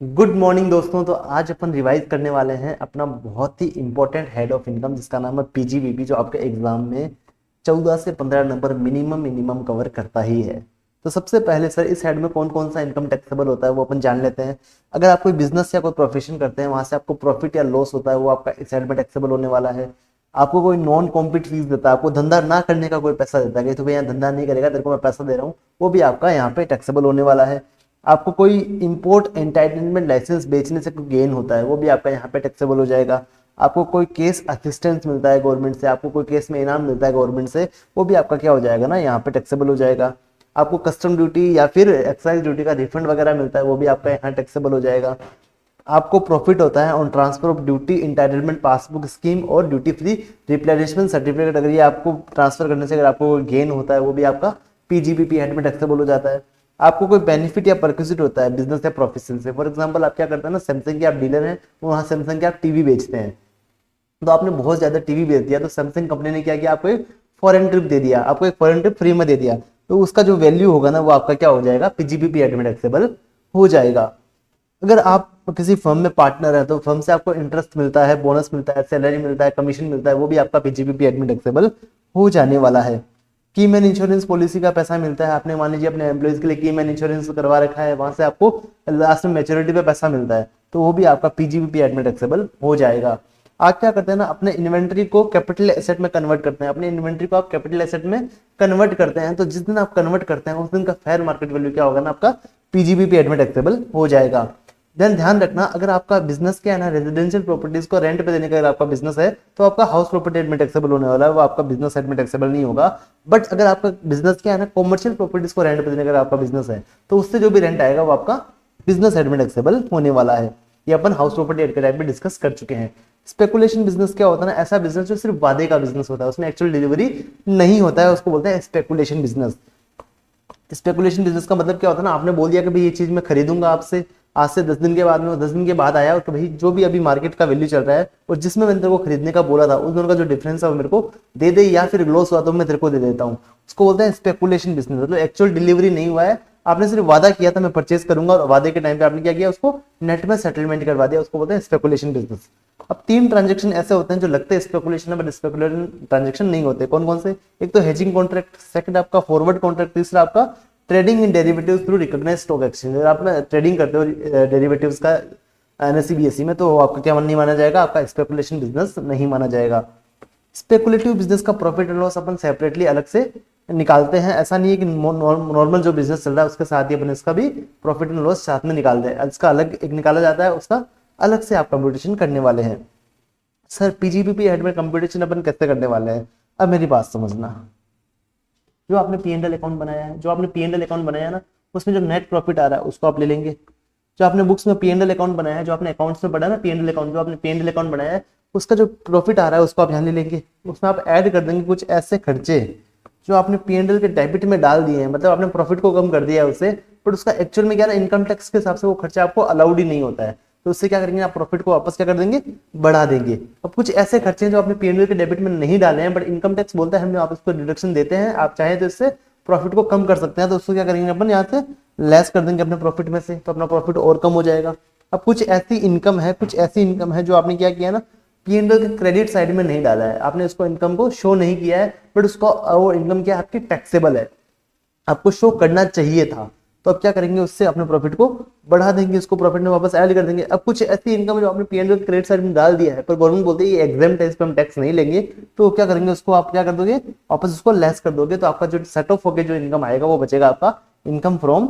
Good morning दोस्तों। तो आज अपन रिवाइज करने वाले हैं अपना बहुत ही इंपॉर्टेंट हेड ऑफ इनकम जिसका नाम है पीजीबीपी, जो आपके एग्जाम में 14 से 15 नंबर मिनिमम कवर करता ही है। तो सबसे पहले सर इस हेड में कौन कौन सा इनकम टैक्सेबल होता है वो अपन जान लेते हैं। अगर आप कोई बिजनेस या कोई प्रोफेशन करते हैं वहां से आपको प्रॉफिट या लॉस होता है वो आपका इस हेड में टैक्सेबल होने वाला है। आपको कोई नॉन कॉम्पिट फीस देता है, आपको धंधा ना करने का कोई पैसा देता है कि तो भैया धंधा नहीं करेगा तेरे को मैं पैसा दे रहा हूँ, वो भी आपका यहाँ पे टैक्सेबल होने वाला है। आपको कोई इंपोर्ट एंटाइटलमेंट लाइसेंस बेचने से कोई गेन होता है वो भी आपका यहाँ पे टैक्सेबल हो जाएगा। आपको कोई केस असिस्टेंस मिलता है गवर्नमेंट से, आपको कोई केस में इनाम मिलता है गवर्नमेंट से, वो भी आपका क्या हो जाएगा ना, यहाँ पे टैक्सेबल हो जाएगा। आपको कस्टम ड्यूटी या फिर एक्साइज ड्यूटी का रिफंड वगैरह मिलता है वो भी आपका यहाँ टैक्सेबल हो जाएगा। आपको प्रॉफिट होता है on transfer of duty entitlement passbook scheme और ड्यूटी फ्री रिप्लेनिशमेंट सर्टिफिकेट, अगर ये आपको ट्रांसफर करने से अगर आपको गेन होता है वो भी आपका पीजीबीपी हेड में टैक्सेबल हो जाता है। आपको कोई बेनिफिट या परक्विजिट होता है बिजनेस या प्रोफेशन से, फॉर एग्जांपल आप क्या करते हैं ना, सैमसंग के आप डीलर हैं, वहाँ सैमसंग के आप टीवी बेचते हैं, तो आपने बहुत ज्यादा टीवी बेच दिया तो सैमसंग कंपनी ने क्या किया, आपको एक फॉरेन ट्रिप दे दिया, आपको एक फॉरेन ट्रिप फ्री में दे दिया, तो उसका जो वैल्यू होगा ना वो आपका क्या हो जाएगा, पीजीबीपी हेड में टैक्सेबल हो जाएगा। अगर आप किसी फर्म में पार्टनर है तो फर्म से आपको इंटरेस्ट मिलता है, बोनस मिलता है, सैलरी मिलता है, कमीशन मिलता है, वो भी आपका पीजीबीपी एडमिट टैक्सेबल हो जाने वाला है। की मैन इंश्योरेंस पॉलिसी का पैसा मिलता है, आपने मान लीजिए अपने एम्प्लॉइज के लिए की मैन इंश्योरेंस करवा रखा है, वहां से आपको लास्ट में मेच्योरिटी पे पैसा मिलता है, तो वो भी आपका पीजीबीपी एडमिट टैक्सेबल हो जाएगा। आज क्या करते हैं ना, अपने इन्वेंट्री को कैपिटल एसेट में कन्वर्ट करते हैं, अपने इन्वेंट्री को आप कैपिटल एसेट में कन्वर्ट करते हैं, तो जिस दिन आप कन्वर्ट करते हैं उस दिन का फेयर मार्केट वैल्यू क्या होगा ना, आपका पीजीबीपी एडमिट टैक्सेबल हो जाएगा। देन ध्यान रखना, अगर आपका बिजनेस क्या है ना, रेजिडेंशियल प्रॉपर्टीज को रेंट पे देने का अगर आपका बिजनेस है तो आपका हाउस प्रॉपर्टी एड में टैक्सेबल होने वाला है, वो आपका बिजनेस एड में टैक्सेबल नहीं होगा। बट अगर आपका बिजनेस क्या है ना, कॉमर्शियल प्रॉपर्टीज को रेंट पे देने का आपका बिजनेस है तो उससे जो भी रेंट आएगा वो आपका बिजनेस एड में टैक्सेबल होने वाला है। ये अपन हाउस प्रॉपर्टी एड के टाइप में डिस्कस कर चुके हैं। स्पेकुलेशन बिजनेस क्या होता है ना, ऐसा बिजनेस जो सिर्फ वादे का बिजनेस होता है, उसमें एक्चुअल डिलीवरी नहीं होता है, उसको बोलते हैं स्पेकुलेशन बिजनेस। स्पेकुलेशन बिजनेस का मतलब क्या होता है ना, आपने बोल दिया कि भाई ये चीज मैं खरीदूंगा आपसे, आज से 10 दिन के बाद में, वो 10 दिन के बाद आया और तो भाई जो भी अभी मार्केट का वैल्यू चल रहा है और जिसमें मैंने तेरे को खरीदने का बोला था उस दोनों का जो डिफरेंस है वो मेरे को दे दे, या फिर लॉस हुआ तो मैं तेरे को दे देता हूँ, उसको बोलते हैं स्पेकुलेशन बिजनेस। मतलब एक्चुअल डिलीवरी नहीं हुआ है, आपने सिर्फ वादा किया था मैं परचेज करूंगा और वादे के टाइम पे आपने क्या किया, उसको नेट में सेटलमेंट करवा दिया, उसको बोलते हैं स्पेकुलेशन बिजनेस। अब 3 ट्रांजेक्शन ऐसे होते हैं जो लगते हैं स्पेकुलेशन है बट स्पेकुलेशन ट्रांजेक्शन नहीं होते। कौन कौन से? एक तो हेजिंग कॉन्ट्रैक्ट, सेकंड आपका फॉरवर्ड कॉन्ट्रैक्ट, तीसरा आपका trading in derivatives through recognised stock exchange. आप ना ट्रेडिंग करते हो डेरिवेटिव्स का एनएससी बीएससी में, तो आपका क्या नहीं माना जाएगा, आपका स्पेकुलेशन बिजनेस नहीं माना जाएगा। स्पेकुलेटिव बिजनेस का profit and loss upon separately अलग से निकालते हैं, ऐसा नहीं है कि नॉर्मल जो बिजनेस चल रहा है उसके साथ ही अपन इसका भी प्रॉफिट एंड लॉस साथ में निकाल दें, इसका अलग एक निकाला जाता है, उसका अलग से आप कंप्यूटेशन करने वाले हैं। सर पीजीबीपी हेड में कंप्यूटेशन अपन कैसे करने वाले हैं, अब मेरी बात समझना। जो आपने पी एंड एल अकाउंट बनाया है, जो आपने पी एंड एल अकाउंट बनाया है ना, उसमें जो नेट प्रॉफिट आ रहा है उसको आप ले लेंगे। जो आपने बुक्स में पी एंड एल अकाउंट बनाया है, जो आपने अकाउंट्स में पढ़ा है ना पी एंड एल अकाउंट, जो आपने पी एंड एल अकाउंट बनाया है उसका जो प्रॉफिट आ रहा है उसको आप यहाँ ले लेंगे। उसमें आप ऐड कर देंगे कुछ ऐसे खर्चे जो आपने पी एंड एल के डेबिट में डाल दिए हैं, मतलब आपने प्रॉफिट को कम कर दिया है उससे, बट उसका एक्चुअल में क्या है ना, इनकम टैक्स के हिसाब से वो खर्चा आपको अलाउड ही नहीं होता है, तो उससे क्या करेंगे, आप प्रॉफिट को वापस क्या कर देंगे, बढ़ा देंगे। अब कुछ ऐसे खर्चे हैं जो आपने पीएनएल के डेबिट में नहीं डाले हैं बट इनकम टैक्स बोलता है हमें आप इसको डिडक्शन देते हैं, आप चाहे तो इससे प्रॉफिट को कम कर सकते हैं, तो उसको क्या करेंगे अपन यहाँ से लेस कर देंगे अपने प्रॉफिट में से, तो अपना प्रॉफिट और कम हो जाएगा। अब कुछ ऐसी इनकम है, कुछ ऐसी इनकम है जो आपने क्या किया ना, पीएनएल के क्रेडिट साइड में नहीं डाला है, आपने उसको इनकम को शो नहीं किया है, बट उसको वो इनकम क्या आपकी टैक्सेबल है, आपको शो करना चाहिए था, तो अब क्या करेंगे, उससे अपने प्रॉफिट को बढ़ा देंगे, उसको प्रॉफिट में वापस ऐड कर देंगे। अब कुछ ऐसी इनकम जो आपने पीएनएल क्रेडिट साइड में डाल दिया है पर गवर्नमेंट बोलते है ये एग्जाम्प्ट है, इस पर हम टैक्स नहीं लेंगे, तो क्या करेंगे, उसको आप क्या कर दोगे, वापस उसको लेस कर दोगे, तो आपका जो सेट ऑफ होकर जो इनकम आएगा वो बचेगा आपका income from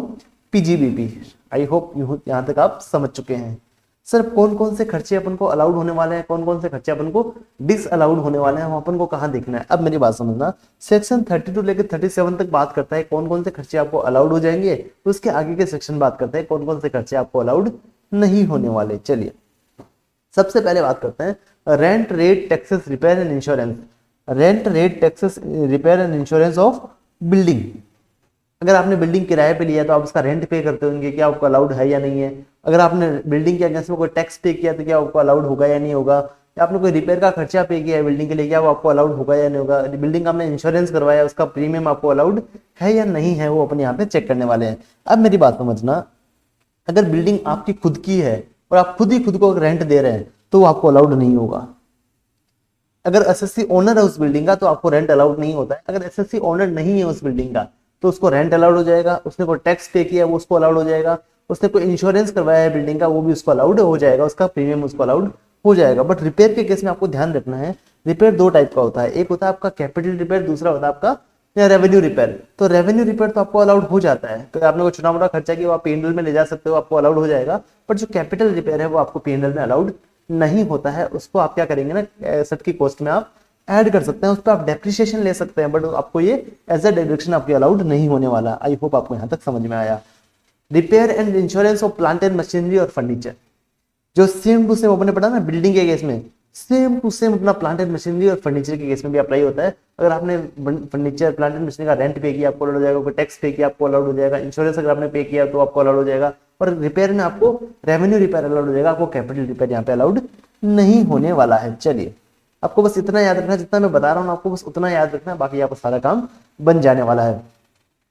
PGBP. I hope यहाँ तक आप समझ चुके हैं। सर कौन कौन से खर्चे अपन को अलाउड होने वाले हैं, कौन कौन से खर्चे अपन को डिस अलाउड होने वाले हैं, वो अपन को कहाँ देखना है। अब मेरी बात समझना, सेक्शन 32 लेकर 37 तक बात करता है कौन कौन से खर्चे आपको अलाउड हो जाएंगे, उसके आगे के सेक्शन बात करते हैं कौन कौन से खर्चे आपको अलाउड नहीं होने वाले। चलिए सबसे पहले बात करते हैं rent rate taxes repair and insurance. Rent rate taxes repair and insurance of building. अगर आपने बिल्डिंग किराए पे लिया तो आप उसका रेंट पे करते होंगे, क्या आपको अलाउड है या नहीं है। अगर आपने बिल्डिंग के अगेंस्ट में कोई टैक्स पे किया तो क्या आपको अलाउड होगा या नहीं होगा। या आपने कोई रिपेयर का खर्चा पे किया है बिल्डिंग के लिए, क्या वो आपको अलाउड होगा या नहीं होगा। बिल्डिंग का आपने इंश्योरेंस करवाया, उसका प्रीमियम आपको अलाउड है या नहीं है, वो अपन यहाँ पे चेक करने वाले हैं। अब मेरी बात समझना, अगर बिल्डिंग आपकी खुद की है और आप खुद ही खुद को रेंट दे रहे हैं तो वो आपको अलाउड नहीं होगा। अगर एसएससी ओनर है उस बिल्डिंग का तो आपको रेंट अलाउड नहीं होता है। अगर एसएससी ओनर नहीं है उस बिल्डिंग का तो उसको रेंट अलाउड हो जाएगा, उसने कोई टैक्स पे किया वो उसको अलाउड हो जाएगा, उसने कोई इंश्योरेंस करवाया है बिल्डिंग का वो भी उसको अलाउड हो जाएगा, उसका प्रीमियम उसको अलाउड हो जाएगा। बट रिपेयर के केस में आपको ध्यान रखना है, रिपेयर दो टाइप का होता है, एक होता है आपका कैपिटल रिपेयर, दूसरा होता है आपका या रेवेन्यू रिपेयर। तो रेवेन्यू रिपेयर तो आपको अलाउड हो जाता है, तो आपने कोई छोटा मोटा खर्चा किया वो आप पीएनएल में ले जा सकते हो, आपको अलाउड हो जाएगा। बट जो कैपिटल रिपेयर है वो आपको पीएनएल में अलाउड नहीं होता है, उसको आप क्या करेंगे ना, एसेट की कॉस्ट में आप ऐड कर सकते हैं, उस पर आप डेप्रिसिएशन ले सकते हैं, बट आपको ये एज अ डिडक्शन आपकी अलाउड नहीं होने वाला। आई होप आपको यहाँ तक समझ में आया। Repair and insurance of plant and machinery और फर्नीचर, जो सेम टू सेम अपने पढ़ा ना बिल्डिंग के केस में, सेम टू सेम अपना प्लांट एंड मशीनरी और फर्नीचर के केस में भी अप्लाई होता है। अगर आपने फर्नीचर प्लांट एंड मशीनरी का रेंट पे किया आपको अलाउड हो जाएगा, कोई टैक्स पे किया आपको अलाउड हो जाएगा, इंश्योरेंस अगर आपने पे किया तो आपको अलाउड हो जाएगा, और रिपेयर में आपको रेवेन्यू रिपेयर अलाउड हो जाएगा, आपको कैपिटल रिपेयर यहाँ पे अलाउड नहीं होने वाला है। चलिए आपको बस इतना याद रखना, जितना मैं बता रहा हूँ आपको बस उतना याद रखना, बाकी आपको सारा काम बन जाने वाला है।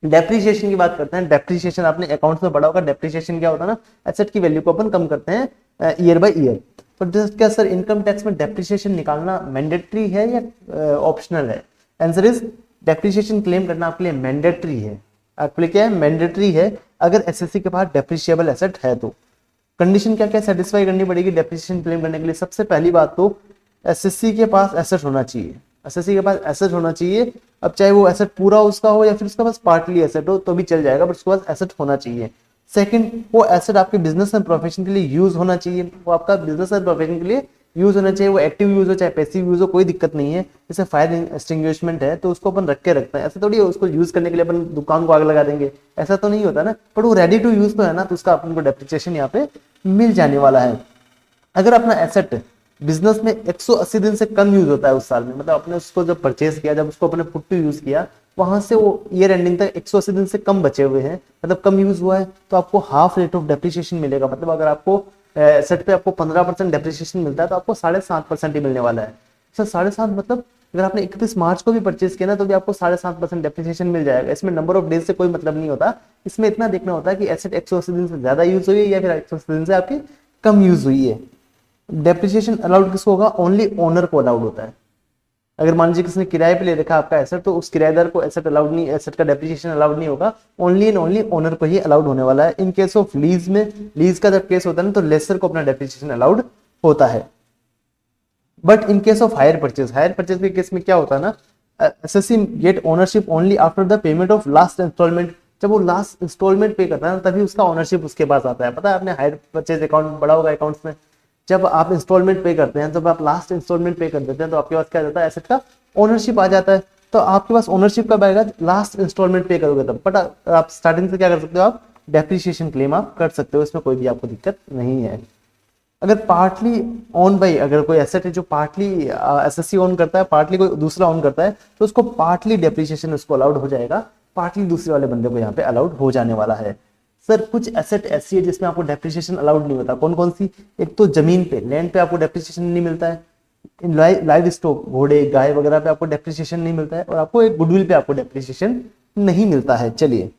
डेप्रिसिएशन की बात करते हैं। डेप्रिसिएशन आपने अकाउंट्स में पढ़ा होगा, डेप्रिसिएशन क्या होता है ना, एसेट की वैल्यू को अपन कम करते हैं ईयर बाय ईयर। तो क्या सर इनकम टैक्स में डेप्रिसिएशन निकालना मैंडेटरी है या ऑप्शनल है? आंसर इज डेप्रिसिएशन क्लेम करना आपके लिए मैंडेटरी है। आपके लिए क्या है, मैंडेटरी है। अगर एसएससी के पास डेप्रिशिएबल एसेट है तो कंडीशन क्या क्या सेटिस्फाई करनी पड़ेगी डेप्रिसिएशन क्लेम करने के लिए? सबसे पहली बात तो एसएससी के पास एसेट होना चाहिए, एसएससी के पास एसेट होना चाहिए। अब चाहे वो एसेट पूरा उसका हो या फिर उसका पास पार्टली एसेट हो तो भी चल जाएगा, बट उसके पास एसेट होना चाहिए। सेकंड, वो एसेट आपके बिजनेस एंड प्रोफेशन के लिए यूज होना चाहिए, वो आपका बिजनेस एंड प्रोफेशन के लिए यूज होना चाहिए, वो एक्टिव यूज हो चाहे पैसिव यूज हो कोई दिक्कत नहीं है। जैसे फायर एक्सटिंग्विशमेंट है तो उसको अपन रख के रखते हैं, ऐसा थोड़ी है उसको यूज करने के लिए अपन दुकान को आग लगा देंगे, ऐसा तो नहीं होता ना, बट वो रेडी टू यूज तो है ना, तो उसका अपन को डेप्रिसिएशन यहाँ पे मिल जाने वाला है। अगर अपना एसेट बिजनेस में 180 दिन से कम यूज होता है उस साल में, मतलब अपने उसको जब परचेज किया, जब उसको अपने पुट टू यूज किया, वहां से वो ईयर एंडिंग तक 180 दिन से कम बचे हुए हैं, मतलब कम यूज हुआ है, तो आपको हाफ रेट ऑफ डेप्रिसिएशन मिलेगा। मतलब अगर आपको एसेट पे आपको 15% डेप्रिसिएशन मिलता है तो आपको 7.5% ही मिलने वाला है। सर 7.5 मतलब अगर आपने 31 मार्च को भी परचेज किया ना तो भी आपको 7.5% डेप्रिसिएशन मिल जाएगा। इसमें नंबर ऑफ डेज से कोई मतलब नहीं होता, इसमें इतना देखना होता है कि एसेट 180 दिन से ज्यादा यूज हुई है या फिर 180 दिन से आपकी कम यूज हुई है। डेप्रिसिएशन अलाउड किसको होगा? ओनली ओनर को अलाउड होता है। अगर मान लीजिए किसी ने किराए पे ले रखा आपका एसेट तो उस किराएदार को एसेट अलाउड नहीं, एसेट का डेप्रिसिएशन अलाउड नहीं होगा, ओनली एंड ओनली ओनर को ही अलाउड होने वाला है। इन केस ऑफ लीज में, लीज का जब केस होता है ना तो लेसर को अपना डेप्रिसिएशन अलाउड होता है। But in case of hire purchase, hire purchase के केस में क्या होता है ना, assessee get ownership only after the payment of last instalment. जब वो लास्ट इंस्टॉलमेंट पे करता है तभी उसका ओनरशिप उसके पास आता है। पता है आपने हायर परचेज अकाउंट बड़ा होगा अकाउंट्स में, जब आप इंस्टॉलमेंट पे करते हैं, जब आप लास्ट इंस्टॉलमेंट पे कर देते हैं तो आपके पास क्या जाता है, एसेट का ओनरशिप आ जाता है। तो आपके पास ओनरशिप कब आएगा? लास्ट इंस्टॉलमेंट पे करोगे तब। बट आप स्टार्टिंग से क्या कर सकते हो, आप डेप्रिसिएशन क्लेम आप कर सकते हो, इसमें कोई भी आपको दिक्कत नहीं है। अगर पार्टली ओन बाई, अगर कोई एसेट है जो पार्टली एसएससी ओन करता है, पार्टली कोई दूसरा ओन करता है, तो उसको पार्टली डेप्रिसिएशन उसको अलाउड हो जाएगा, पार्टली दूसरे वाले बंदे को यहाँ पे अलाउड हो जाने वाला है। सर कुछ एसेट ऐसी है जिसमें आपको डेप्रिसिएशन अलाउड नहीं होता, कौन कौन सी? एक तो जमीन पे, लैंड पे आपको डेप्रिसिएशन नहीं मिलता है, इन लाइव स्टॉक घोड़े गाय वगैरह पे आपको डेप्रिसिएशन नहीं मिलता है, और आपको एक गुडविल पे आपको डेप्रिसिएशन नहीं मिलता है। चलिए,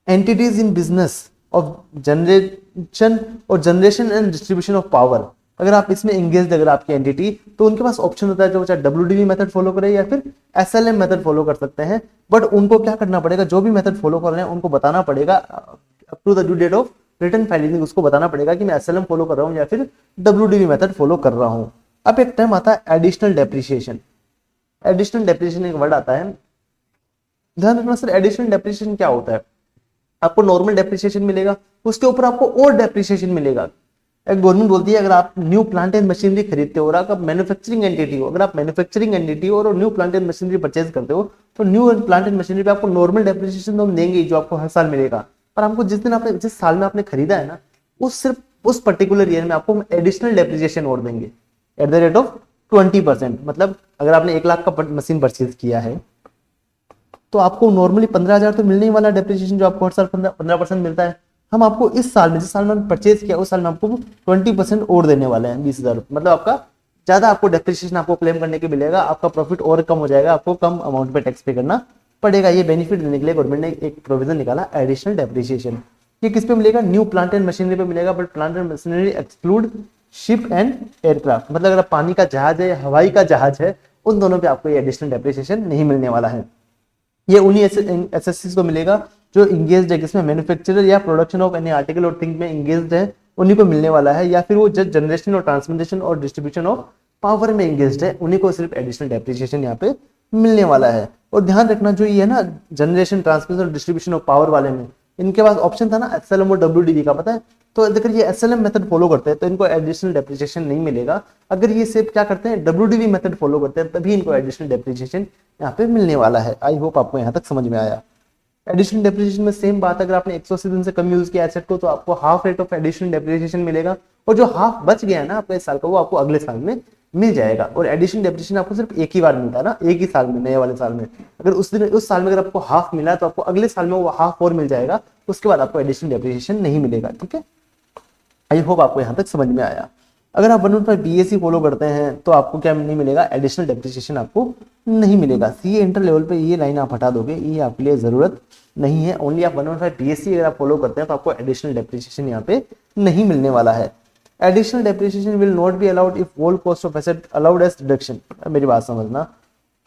entities in business of generation और generation and distribution of power, अगर आप इसमें एंगेज, अगर आपकी एंटिटी, तो उनके पास ऑप्शन होता है जो चाहे WDV मेथड फॉलो करे या फिर SLM मेथड फॉलो कर सकते हैं। बट उनको क्या करना पड़ेगा, जो भी मेथड फॉलो कर रहे हैं उनको बताना पड़ेगा up to the due date of return filing, उसको बताना पड़ेगा कि मैं SLM फॉलो कर रहा हूँ या फिर WDV मेथड फॉलो कर रहा हूँ। अब एक टर्म आता है एडिशनल डेप्रिसिएशन। एडिशनल डेप्रिसिएशन एक वर्ड आता है, ध्यान रखना सर, एडिशनल डेप्रिसिएशन क्या होता है? आपको नॉर्मल डेप्रिसिएशन मिलेगा, उसके ऊपर आपको और डेप्रिसिएशन मिलेगा। एक गवर्नमेंट बोलती है अगर आप न्यू प्लांट एंड मशीनरी खरीदते हो और आप मैन्युफैक्चरिंग एंटिटी हो, अगर आप मैन्युफैक्चरिंग एंटिटी हो और new plant and machinery purchase करते हो तो न्यू प्लांट एंड मशीनरी पे आपको नॉर्मल डेप्रिसिएशन तो हम देंगे जो आपको हर साल मिलेगा, पर हमको जिस दिन आपने, जिस साल में आपने खरीदा है ना, उस सिर्फ उस पर्टिकुलर ईयर में आपको एडिशनल डेप्रिसिएशन और देंगे एट द रेट ऑफ 20%। मतलब अगर आपने 1 लाख का मशीन परचेज किया है तो आपको नॉर्मली 15,000 तो मिलने ही वाला डेप्रिसिएशन जो आपको हर साल 15% मिलता है, हम आपको इस साल में, जिस साल में परचेज किया उस साल में आपको 20% और देने वाले हैं, 20,000। मतलब आपका ज्यादा आपको डेप्रिसिएशन आपको क्लेम करने के मिलेगा, आपका प्रॉफिट और कम हो जाएगा, आपको कम अमाउंट पे टैक्स पे करना पड़ेगा। ये बेनिफिट देने के लिए गवर्नमेंट ने एक प्रोविजन निकाला, एडिशनल डेप्रिसिएशन। ये किस पे मिलेगा, न्यू प्लांट एंड मशीनरी पे मिलेगा, but plant and machinery exclude ship and aircraft, मतलब अगर पानी का जहाज है, हवाई का जहाज है, उन दोनों पे आपको ये एडिशनल डेप्रिसिएशन नहीं मिलने वाला है। ये उन्हीं एसएससी को मिलेगा जो इंगेज्ड है किसमें, मैन्युफैक्चरर या प्रोडक्शन ऑफ एनी आर्टिकल और थिंग में इंगेज्ड है, उन्हीं को मिलने वाला है, या फिर वो जस्ट जनरेशन और ट्रांसमिशन और डिस्ट्रीब्यूशन ऑफ पावर में इंगेज्ड है, उन्हीं को सिर्फ एडिशनल डेप्रिसिएशन यहाँ पे मिलने वाला है। और ध्यान रखना जो ये है ना जनरेशन ट्रांसमिशन और डिस्ट्रीब्यूशन ऑफ पावर वाले में, इनके पास ऑप्शन था ना एसएलएम और डब्ल्यूडीवी का, पता है, तो अगर ये एसएलएम मेथड फॉलो करते हैं तो इनको एडिशनल डेप्रिसिएशन नहीं मिलेगा, अगर ये सिर्फ क्या करते हैं डब्ल्यूडीवी मेथड फॉलो करते हैं तभी इनको एडिशनल डेप्रिसिएशन यहाँ पे मिलने वाला है। आई होप आपको यहाँ तक समझ में आया। एडिशनल डेप्रिसिएशन में सेम बात, अगर आपने 180 दिन से कम यूज किया एसेट को तो आपको half rate of additional depreciation मिलेगा, और जो हाफ बच गया है ना आपका इस साल का वो आपको अगले साल में मिल जाएगा। और एडिशनल डेप्रिसिएशन आपको सिर्फ एक ही बार मिलता है ना, एक ही साल में, नए वाले साल में। अगर उस साल में अगर आपको हाफ मिला तो आपको अगले साल में वो हाफ और मिल जाएगा, उसके बाद आपको एडिशनल डेप्रिसिएशन नहीं मिलेगा। ठीक है, आई होप आपको यहाँ तक समझ में आया। अगर आप 115 बीएससी फॉलो करते हैं तो आपको क्या नहीं मिलेगा, एडिशनल डेप्रिसिएशन आपको नहीं मिलेगा। सीए इंटर लेवल पे ये लाइन आप हटा दोगे, ये आपके लिए जरूरत नहीं है। ओनली आप 115 बीएससी अगर आप फॉलो करते हैं तो आपको एडिशनल डेप्रिसिएशन यहाँ पे नहीं मिलने वाला है। Additional depreciation will not be allowed if whole cost of asset allowed as deduction. मेरी बात समझना,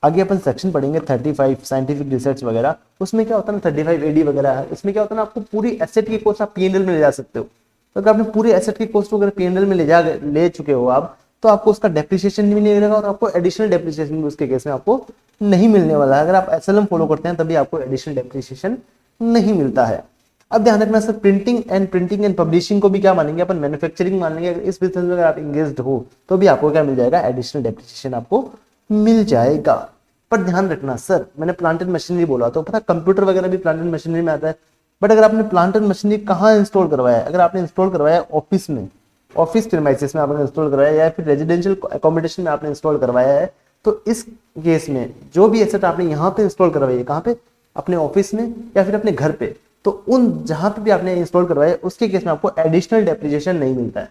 आगे अपन सेक्शन पढ़ेंगे 35 साइंटिफिक रिसर्च वगैरह, उसमें क्या होता है ना 35 एडी वगैरह है, इसमें क्या होता है ना आपको पूरी एसेट की कॉस्ट आप पीएनएल में ले जा सकते हो। तो अगर आपने पूरे एसेट की कॉस्ट अगर पीएनएल में ले चुके हो आप, तो आपको उसका डेप्रिसिएशन भी नहीं मिलेगा और आपको एडिशनल डेप्रिसिएशन भी उसके केस में आपको नहीं मिलने वाला है। अगर आप एसएलएम फॉलो करते हैं तभी आपको एडिशनल डेप्रिसिएशन नहीं मिलता है। अब ध्यान रखना सर, प्रिंटिंग एंड पब्लिशिंग को भी क्या मानेंगे अपन, मैन्युफैक्चरिंग मान लेंगे। अगर इस बिजनेस में अगर आप इंगेज्ड हो तो भी आपको क्या मिल जाएगा, एडिशनल डेप्रिसिएशन आपको मिल जाएगा। पर ध्यान रखना सर, मैंने प्लांट एंड मशीनरी बोला तो पता कंप्यूटर वगैरह भी प्लांट एंड मशीनरी में आता है, बट अगर आपने प्लांट एंड मशीनरी कहाँ इंस्टॉल करवाया है, अगर आपने इंस्टॉल करवाया है ऑफिस में, ऑफिस प्रीमाइसेस में आपने इंस्टॉल करवाया है, या फिर रेजिडेंशियल अकोमोडेशन में आपने इंस्टॉल करवाया है, तो इस केस में जो भी एसेट आपने यहाँ पे इंस्टॉल करवाई है, कहाँ पे, अपने ऑफिस में या फिर अपने घर पे, तो उन जहां पे भी आपने इंस्टॉल करवाया है उसके केस में आपको एडिशनल डेप्रिसिएशन नहीं मिलता है।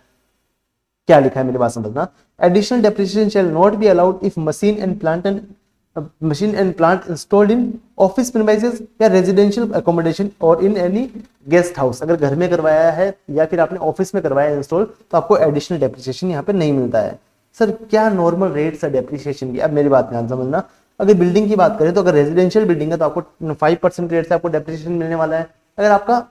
क्या लिखा है मेरी बात समझना, additional depreciation shall not be allowed if machine and plant installed in office premises या रेजिडेंशियल अकोमोडेशन और इन एनी गेस्ट हाउस। अगर घर में करवाया है या फिर आपने ऑफिस में करवाया है इंस्टॉल, तो आपको एडिशनल डेप्रिसिएशन यहाँ पे नहीं मिलता है। सर क्या नॉर्मल रेट्स है डेप्रिसिएशन की, अब मेरी बात ध्यान समझना, अगर बिल्डिंग की बात करें तो अगर रेजिडेंशियल बिल्डिंग है तो आपको 5% रेट से आपको डेप्रिसिएशन मिलने वाला है। अगर आपका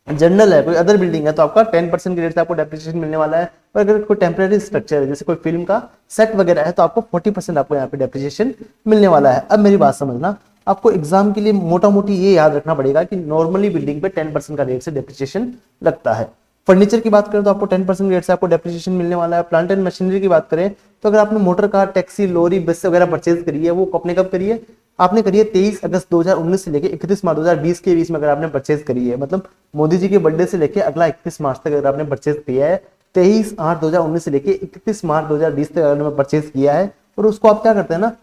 जनरल है, कोई अदर बिल्डिंग है, तो आपका 10% के रेट से आपको डेप्रिसिएशन मिलने वाला है। और अगर कोई टेम्परेरी स्ट्रक्चर है जैसे कोई फिल्म का सेट वगैरह है तो आपको 40% आपको यहाँ पे डेप्रिसिएशन मिलने वाला है। अब मेरी बात समझना, आपको एग्जाम के लिए मोटा मोटी ये याद रखना पड़ेगा कि नॉर्मली बिल्डिंग पे 10% का रेट से डेप्रिसिएशन लगता है। फर्नीचर की बात करें तो आपको 10% रेट से आपको डेप्रिसिएशन मिलने वाला है। प्लांट एंड मशीनरी की बात करें तो अगर आपने मोटर कार, टैक्सी, लॉरी, बस वगैरह परचेज करी है, वो अपने कब करी है, आपने करी है 23 अगस्त 2019 से लेके 31 मार्च 2020 के बीच में अगर आपने परचेज करी है, मतलब मोदी जी के बर्थडे से लेके अगला 31 मार्च तक अगर आपने परचेज किया है, 23/8/2019 से लेके 31 मार्च 2020 तक अगर आपने परचेज किया है, और उसको आप क्या करते हैं ना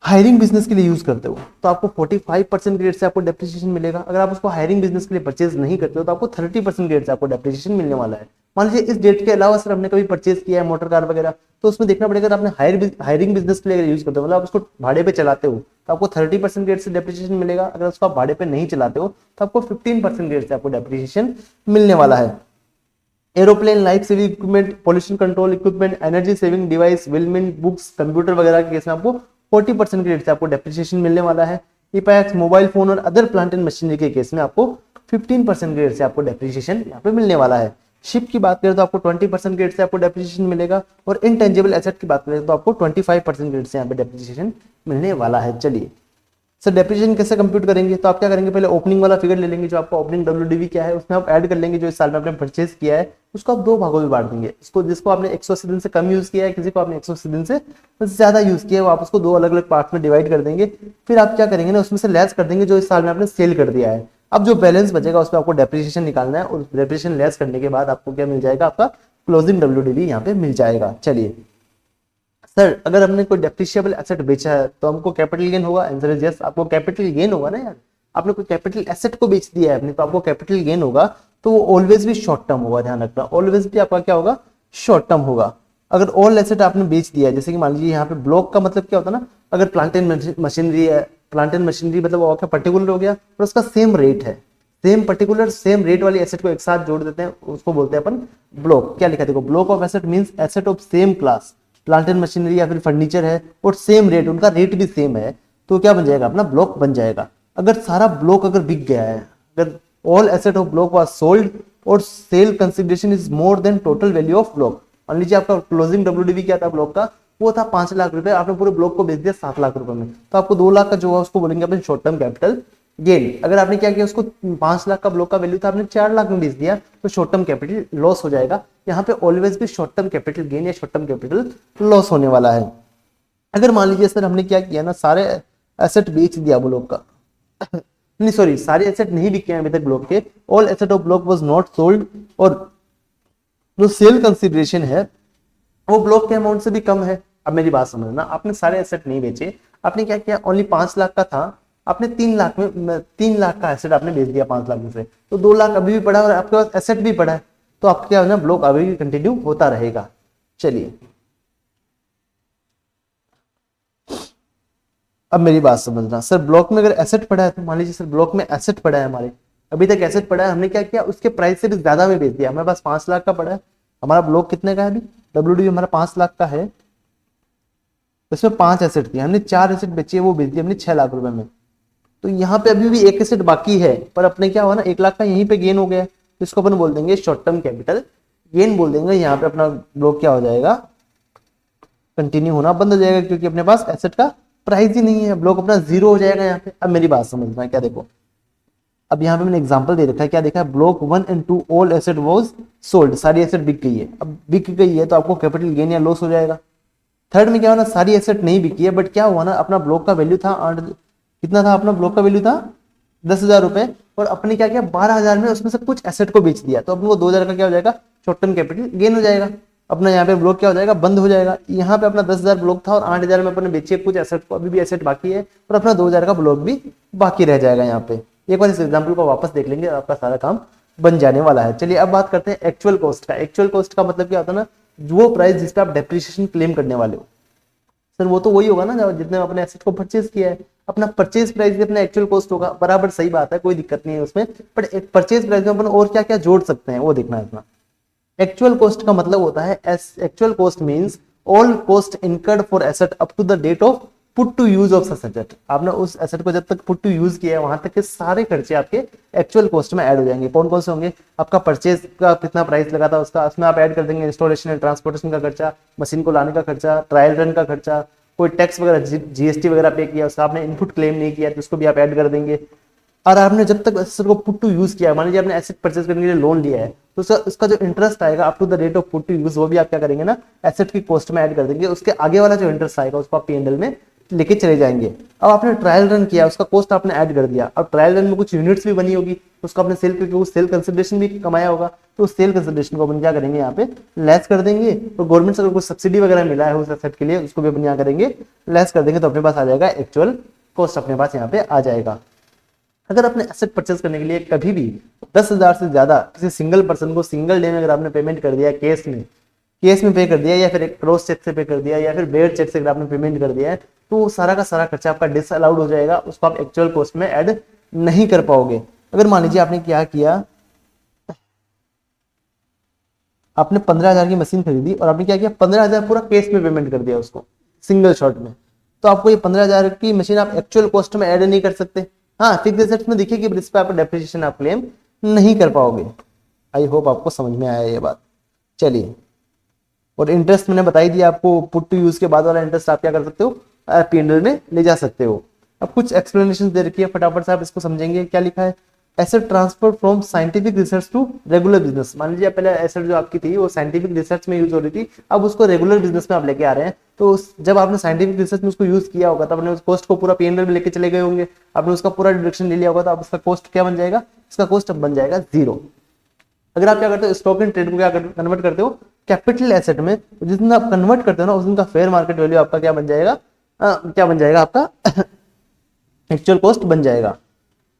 हायरिंग बिजनेस के लिए यूज करते हो, तो आपको 45% के रेट से आपको डेप्रिसिएशन मिलेगा। अगर आप उसको हायरिंग बिजनेस के लिए परचेज नहीं करते हो तो आपको 30% के रेट से आपको डेप्रिसिएशन मिलने वाला है। मान लीजिए इस डेट के अलावा सर हमने कभी परचेज किया है मोटर कार वगैरह, तो उसमें देखना पड़ेगा तो आपने हायरिंग बिजनेस के लिए अगर यूज करते हो, मतलब आप उसको भाड़े पे चलाते हो, तो आपको 30% के रेट से डेप्रिसिएशन मिलेगा। अगर उसको आप भाड़े पे नहीं चलाते हो तो आपको 15% के रेट से आपको डेप्रिसिएशन मिलने वाला है। Aeroplane, life saving equipment, pollution control equipment, energy saving device, विलमिन, बुक्स, कंप्यूटर वगैरह के केस में आपको 40% के रेट से आपको डेप्रिसिएशन मिलने वाला है। ईपैक्स, मोबाइल फोन और अदर प्लांट एंड मशीनरी के केस में आपको 15% के रेट से आपको डेप्रिसिएशन यहाँ पे मिलने वाला है। शिप की बात करें तो आपको 20% के रेट से आपको डेप्रिसिएशन मिलेगा, और इनटेंजिबल एसेट की बात करें तो आपको 25% के रेट से यहाँ पे डेप्रिसिएशन मिलने वाला है। चलिए सर डेप्रिसिएशन कैसे कंप्यूट करेंगे, तो आप क्या करेंगे, पहले ओपनिंग वाला फिगर ले लेंगे, जो आपका ओपनिंग डब्ल्यूडीवी क्या है उसमें आप ऐड कर लेंगे जो इस साल में आपने परचेज किया है, उसको आप दो भागों में बांट देंगे। इसको जिसको आपने 180 दिन से कम यूज किया है, किसी को आपने 180 दिन से ज्यादा यूज किया है, वो आप उसको दो अलग अलग पार्ट में डिवाइड कर देंगे। फिर आप क्या करेंगे ना, उसमें से लेस कर देंगे जो इस साल में आपने सेल कर दिया है। अब जो बैलेंस बचेगा उस पर आपको डेप्रिसिएशन निकालना है, और डेप्रिसिएशन लेस करने के बाद आपको क्या मिल जाएगा, आपका क्लोजिंग डब्ल्यूडीवी यहाँ पे मिल जाएगा। चलिए सर अगर हमने कोई डेप्रिशिएबल एसेट बेचा है तो हमको कैपिटल गेन होगा, आंसर इज यस, आपको कैपिटल गेन होगा ना यार, आपने कोई कैपिटल एसेट को बेच दिया है अपने, तो आपको कैपिटल गेन होगा, तो वो ऑलवेज भी शॉर्ट टर्म होगा, ध्यान रखना, ऑलवेज भी आपका क्या होगा, शॉर्ट टर्म होगा। अगर ऑल एसेट आपने बेच दिया है, जैसे कि मान लीजिए यहाँ पे ब्लॉक का मतलब क्या होता है ना, अगर प्लांट एंड मशीनरी है, प्लांट एंड मशीनरी मतलब वो क्या पर्टिकुलर हो गया और उसका सेम रेट है, सेम पर्टिकुलर सेम रेट वाली एसेट को एक साथ जोड़ देते हैं, उसको बोलते हैं अपन ब्लॉक। क्या लिखा है देखो, block of asset means asset of same class, plant and machinery या फिर फर्नीचर है और सेम रेट, उनका रेट भी सेम है, तो क्या बन जाएगा अपना ब्लॉक बन जाएगा। अगर सारा ब्लॉक अगर बिक गया है, अगर all asset of block was sold और sale consideration is more than total value of block, मान लीजिए आपका क्लोजिंग डब्ल्यूडीवी क्या था ब्लॉक का, वो था 5 लाख रुपए, आपने पूरे ब्लॉक को बेच दिया 7 लाख रुपए में, तो आपको 2 लाख का जो है उसको बोलेंगे अपन शॉर्ट टर्म कैपिटल गेन। अगर आपने क्या किया, उसको 5 लाख का ब्लॉक का वैल्यू था, आपने 4 लाख में बेच दिया, तो शॉर्ट टर्म कैपिटल लॉस हो जाएगा। यहाँ पे ऑलवेज भी शॉर्ट टर्म कैपिटल गेन या शॉर्ट टर्म कैपिटल लॉस होने वाला है। अगर मान लीजिए सर हमने क्या किया ना, सारे एसेट बेच दिया ब्लॉक का नहीं सॉरी, सारे एसेट नहीं बिके हैं अभी तक ब्लॉक के, all asset of block was not sold, और जो सेल कंसिडरेशन है वो ब्लॉक के अमाउंट से भी कम है। अब मेरी बात समझना, आपने सारे एसेट नहीं बेचे, आपने क्या किया, ओनली 5 लाख का था, आपने 3 लाख का एसेट आपने बेच दिया 5 लाख में से, तो 2 लाख अभी भी पड़ा है और आपके पास एसेट भी पड़ा है, तो आपका क्या होना, ब्लॉक अभी भी कंटिन्यू होता रहेगा। चलिए अब मेरी बात समझना, सर ब्लॉक में अगर एसेट पड़ा है, तो मान लीजिए सर ब्लॉक में एसेट पड़ा है, हमारे अभी तक एसेट पड़ा है, हमने क्या किया, उसके प्राइस से भी ज्यादा में बेच दिया, हमारे पास 5 लाख का पड़ा है, हमारा ब्लॉक कितने का है अभी, डब्ल्यूडी हमारा 5 लाख का है, इसमें 5 एसेट थी, हमने 4 एसेट बेचे, वो बेच दिया हमने 6 लाख रुपए में, तो यहाँ पे अभी भी एक एसेट बाकी है, पर अपने क्या हुआ ना, 1 लाख का यहीं पे गेन हो गया, तो इसको अपन बोल देंगे शॉर्ट टर्म कैपिटल गेन बोल देंगे। यहाँ पे अपना ब्लॉक क्या हो जाएगा, कंटिन्यू होना बंद हो जाएगा, क्योंकि अपने पास एसेट का प्राइस ही नहीं है, ब्लॉक अपना जीरो हो जाएगा यहाँ पे। अब मेरी बात समझना है, क्या देखो, अब यहाँ पे मैंने एग्जांपल दे रखा है, क्या देखा है, block 1 and 2 all asset was sold, सारी एसेट बिक गई है, अब बिक गई है तो आपको कैपिटल गेन या लॉस हो जाएगा। थर्ड में क्या हुआ ना, सारी एसेट नहीं बिकी है, बट क्या हुआ ना, अपना ब्लॉक का वैल्यू था कितना था, अपना ब्लॉक का वैल्यू था 10,000 रुपए, और अपने क्या किया 12,000 में उसमें से कुछ एसेट को बेच दिया, तो अपने को 2,000 का क्या हो जाएगा, शॉर्ट टर्म कैपिटल गेन हो जाएगा। अपना यहाँ पे ब्लॉक क्या हो जाएगा, बंद हो जाएगा। यहाँ पे अपना 10,000 ब्लॉक था और 8,000 में अपने बेचे कुछ एसेट को, अभी भी एसेट बाकी है, और अपना 2,000 का ब्लॉक भी बाकी रह जाएगा। यहाँ पे एक बार इस एग्जाम्पल को वापस देख लेंगे, आपका सारा काम बन जाने वाला है। चलिए अब बात करते हैं एक्चुअल कॉस्ट का। एक्चुअल कॉस्ट का मतलब क्या होता है ना, वो प्राइस जिस पे आप डेप्रिसिएशन क्लेम करने वाले हो, सर वो तो वही होगा ना जितने अपने एसेट को परचेज किया है, अपना परचेज प्राइस भी अपना एक्चुअल कॉस्ट होगा, बराबर सही बात है, कोई दिक्कत नहीं है उसमें, बट एक परचेज प्राइस में अपन और क्या क्या जोड़ सकते हैं वो देखना है अपना। एक्चुअल कॉस्ट का मतलब होता है, actual cost means all cost incurred for asset up to the date of put to use of such asset. आपने उस एसेट को जब तक पुट टू यूज किया है वहां तक के सारे खर्चे आपके एक्चुअल कॉस्ट में ऐड हो जाएंगे। कौन कौन से होंगे, आपका परचेज का कितना प्राइस लगा था उसका, उसमें आप ऐड कर देंगे इंस्टॉलेशन एंड ट्रांसपोर्टेशन का खर्चा, मशीन को लाने का खर्चा, ट्रायल रन का खर्चा, कोई टैक्स वगैरह जीएसटी वगैरह पे किया, उसका आपने इनपुट क्लेम नहीं किया तो उसको भी आप ऐड कर देंगे। और आपने जब तक एसेट को पुट टू यूज किया, मान लीजिए आपने एसेट परचेज करने के लिए लोन लिया है, तो उसका जो इंटरेस्ट आएगा up to the rate of put to use, वो भी आप क्या करेंगे ना, एसेट की कॉस्ट में ऐड कर देंगे। उसके आगे वाला जो इंटरेस्ट आएगा उसको आप P&L में लेके चले जाएंगे। अब आपने ट्रायल रन किया, उसका कॉस्ट आपने ऐड कर दिया, अब ट्रायल रन में कुछ यूनिट्स भी बनी होगी, उसको आपने सेल करके उस सेल कंसिडरेशन भी कमाया होगा, तो उस सेल कंसिडरेशन को अपन क्या करेंगे यहाँ पे लेस कर देंगे। और गवर्नमेंट से अगर कुछ सब्सिडी वगैरह मिला है उस एसेट के लिए, उसको भी अपन यहाँ करेंगे लेस कर देंगे, तो अपने पास आ जाएगा एक्चुअल कॉस्ट, अपने पास यहाँ पे आ जाएगा। अगर आपने एसेट परचेज करने के लिए कभी भी 10,000 से ज्यादा किसी सिंगल पर्सन को सिंगल डे में अगर आपने पेमेंट कर दिया, केस में पे कर दिया, या फिर एक क्रॉस चेक से पे कर दिया, या फिर बेयर चेक से अगर आपने पेमेंट कर दिया है, तो सारा का सारा खर्चा आपका डिसअलाउड हो जाएगा, उसको आप एक्चुअल कॉस्ट में ऐड नहीं कर पाओगे। अगर मान लीजिए आपने क्या किया, आपने 15,000 की मशीन खरीदी और आपने क्या किया, 15,000 पूरा केस में पेमेंट कर दिया उसको सिंगल शॉट में, तो आपको ये 15,000 की मशीन आप एक्चुअल कॉस्ट में ऐड नहीं कर सकते। हाँ, फिक्स एसेट्स में देखिए कि इस पे आप डेप्रिसिएशन आप क्लेम नहीं कर पाओगे। आई होप आपको समझ में आया ये बात। चलिए, और इंटरेस्ट मैंने बताई दिया आपको, पुट टू यूज के बाद वाला इंटरेस्ट आप क्या कर सकते हो, P&L में ले जा सकते हो। अब कुछ एक्सप्लेनेशन दे रखी है, फटाफट से आप इसको समझेंगे। क्या लिखा है, asset transfer from scientific research to regular business. मान लीजिए पहले एसेट जो आपकी थी वो साइंटिफिक रिसर्च में यूज हो रही थी, अब उसको रेगुलर बिजनेस में आप लेके आ रहे हैं, तो जब आपने साइंटिफिक रिसर्च में उसको यूज किया होगा तब आपने उस कॉस्ट को पूरा P&L में लेके चले गए होंगे, आपने उसका पूरा डिडक्शन ले लिया होगा, तो अब उसका कॉस्ट क्या बन जाएगा, इसका कॉस्ट अब बन जाएगा 0। अगर आप क्या करते हो, स्टॉक एंड ट्रेड को क्या कन्वर्ट करते हो कैपिटल एसेट में, जितना आप कन्वर्ट करते हो ना उस का फेयर मार्केट वैल्यू आपका क्या बन जाएगा, क्या बन जाएगा आपका एक्चुअल कॉस्ट बन जाएगा।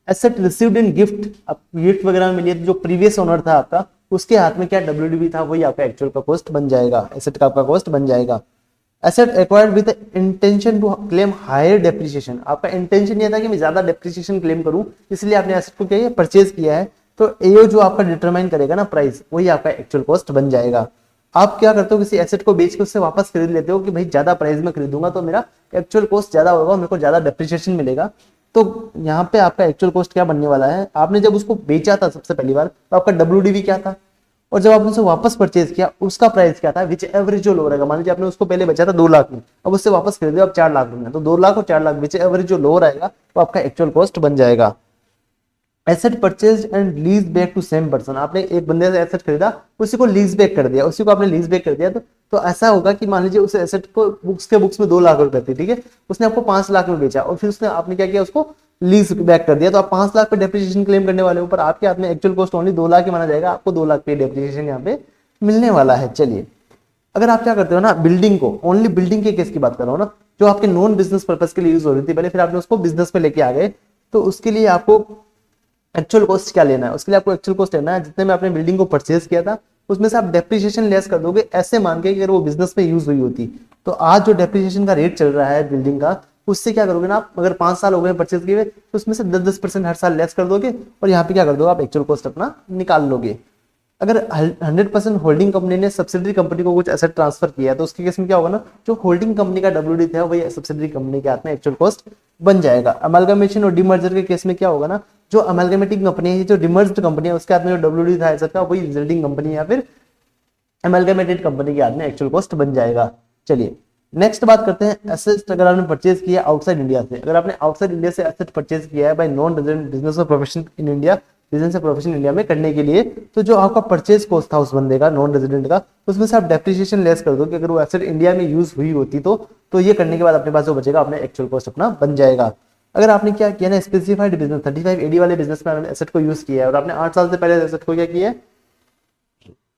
एसेट रिसीव्ड इन गिफ्ट, अब गिफ्ट वगैरह में मिली है, तो जो प्रीवियस ओनर था आपका उसके हाथ में क्या WDV था, वही आपका एक्चुअल का कॉस्ट बन जाएगा, एसेट का आपका कॉस्ट बन जाएगा। Asset acquired with intention to claim higher depreciation, आपका इंटेंशन ये था कि मैं ज्यादा डेप्रिसिएशन क्लेम करूं, इसलिए आपने एसेट को क्या है परचेज किया है। तो ये जो आपका डिटरमाइन करेगा ना प्राइस, वही आपका एक्चुअल कॉस्ट बन जाएगा। आप क्या करते हो, किसी एसेट को बेच के उससे वापस खरीद लेते हो कि भाई ज्यादा प्राइस में खरीदूंगा तो मेरा एक्चुअल कॉस्ट ज्यादा होगा, मेरे को ज्यादा डेप्रिसिएशन मिलेगा। तो यहाँ पे आपका एक्चुअल कॉस्ट क्या बनने वाला है, आपने जब उसको बेचा था सबसे पहली बार तो आपका WDV क्या था, और जब आपने उसे वापस परचेज किया उसका प्राइस क्या था, विच एवरेज जो लो रहेगा। मान लीजिए आपने उसको पहले बेचा था 2 लाख में, अब उससे वापस खरीदे अब 4 लाख में, तो 2 लाख और 4 लाख विच एवरेज जो लो रहेगा वो आपका एक्चुअल कॉस्ट बन जाएगा। Asset purchase and lease back to same person, आपने एक बंदे से एसेट खरीदा, उसी को लीज बैक कर दिया, उसी को आपने लीज बैक कर दिया, तो ऐसा होगा कि मान लीजिए उस एसेट को बुक्स में 2 लाख रुपए थी, ठीक है, उसने आपको 5 लाख में बेचा और फिर उसने आपने क्या किया, उसको लीज बैक कर दिया, तो आप 5 लाख पे डेप्रिसिएशन क्लेम करने वाले हो, पर आपके हाथ में एक्चुअल कॉस्ट ओनली 2 लाख ही माना जाएगा, आपको 2 लाख पे डेप्रिसिएशन यहाँ पे मिलने वाला है। चलिए, अगर आप क्या करते हो ना, बिल्डिंग को, ओनली बिल्डिंग के केस की बात कर रहा हूँ ना, जो आपके नॉन बिजनेस पर्पज के लिए यूज हो रही थी पहले, फिर आपने उसको बिजनेस में लेके आ गए, तो उसके लिए आपको एक्चुअल कॉस्ट क्या लेना है, उसके लिए आपको एक्चुअल कॉस्ट लेना है जितने में आपने बिल्डिंग को परचेज किया था, उसमें से आप डेप्रिसिएशन लेस कर दोगे, ऐसे मान के कि अगर वो बिजनेस में यूज हुई होती। तो आज जो डेप्रिसिएशन का रेट चल रहा है बिल्डिंग का, उससे क्या करोगे ना आप, अगर 5 साल हो गए परचेज किए हुए, तो उसमें से 10% हर साल लेस कर दोगे, और यहाँ पे क्या कर दोगे आप, एक्चुअल कॉस्ट अपना निकाल लोगे। अगर 100% होल्डिंग कंपनी ने सब्सिडरी कंपनी को कुछ एसेट ट्रांसफर किया है, तो उसके केस में क्या होगा ना, जो होल्डिंग कंपनी का WD था वही सब्सिडरी कंपनी के हाथ में एक्चुअल कॉस्ट बन जाएगा। अमलगमेशन और डिमर्जर के केस में क्या होगा ना, जो अमलगमेटिंग कंपनी है, जो डिमर्ज्ड कंपनी है, उसके हाथ में जो WD था एसेट का, वही रिजल्टिंग कंपनी या फिर अमलगमेटेड कंपनी के हाथ में एक्चुअल कॉस्ट बन जाएगा। चलिए नेक्स्ट बात करते हैं, एसेट अगर आपने परचेज किया आउटसाइड इंडिया से, अगर आपने आउटसाइड इंडिया से एसेट परचेज किया है बाय नॉन रेजिडेंट बिजनेस और प्रोफेशन इन इंडिया, बिजनेस या प्रोफेशन इंडिया में करने के लिए, तो जो आपका परचेज कॉस्ट था उस बंदे का नॉन रेजिडेंट का, उसमें से आप डेप्रिसिएशन लेस कर दो कि अगर वो एसेट इंडिया में यूज हुई होती तो ये करने के बाद अपने पास जो बचेगा अपने एक्चुअल कॉस्ट अपना बन जाएगा। अगर आपने क्या किया ना, स्पेसिफाइड बिजनेस 35AD वाले बिजनेस में एसेट को यूज किया है और आपने 8 साल से पहले एसेट को क्या किया है,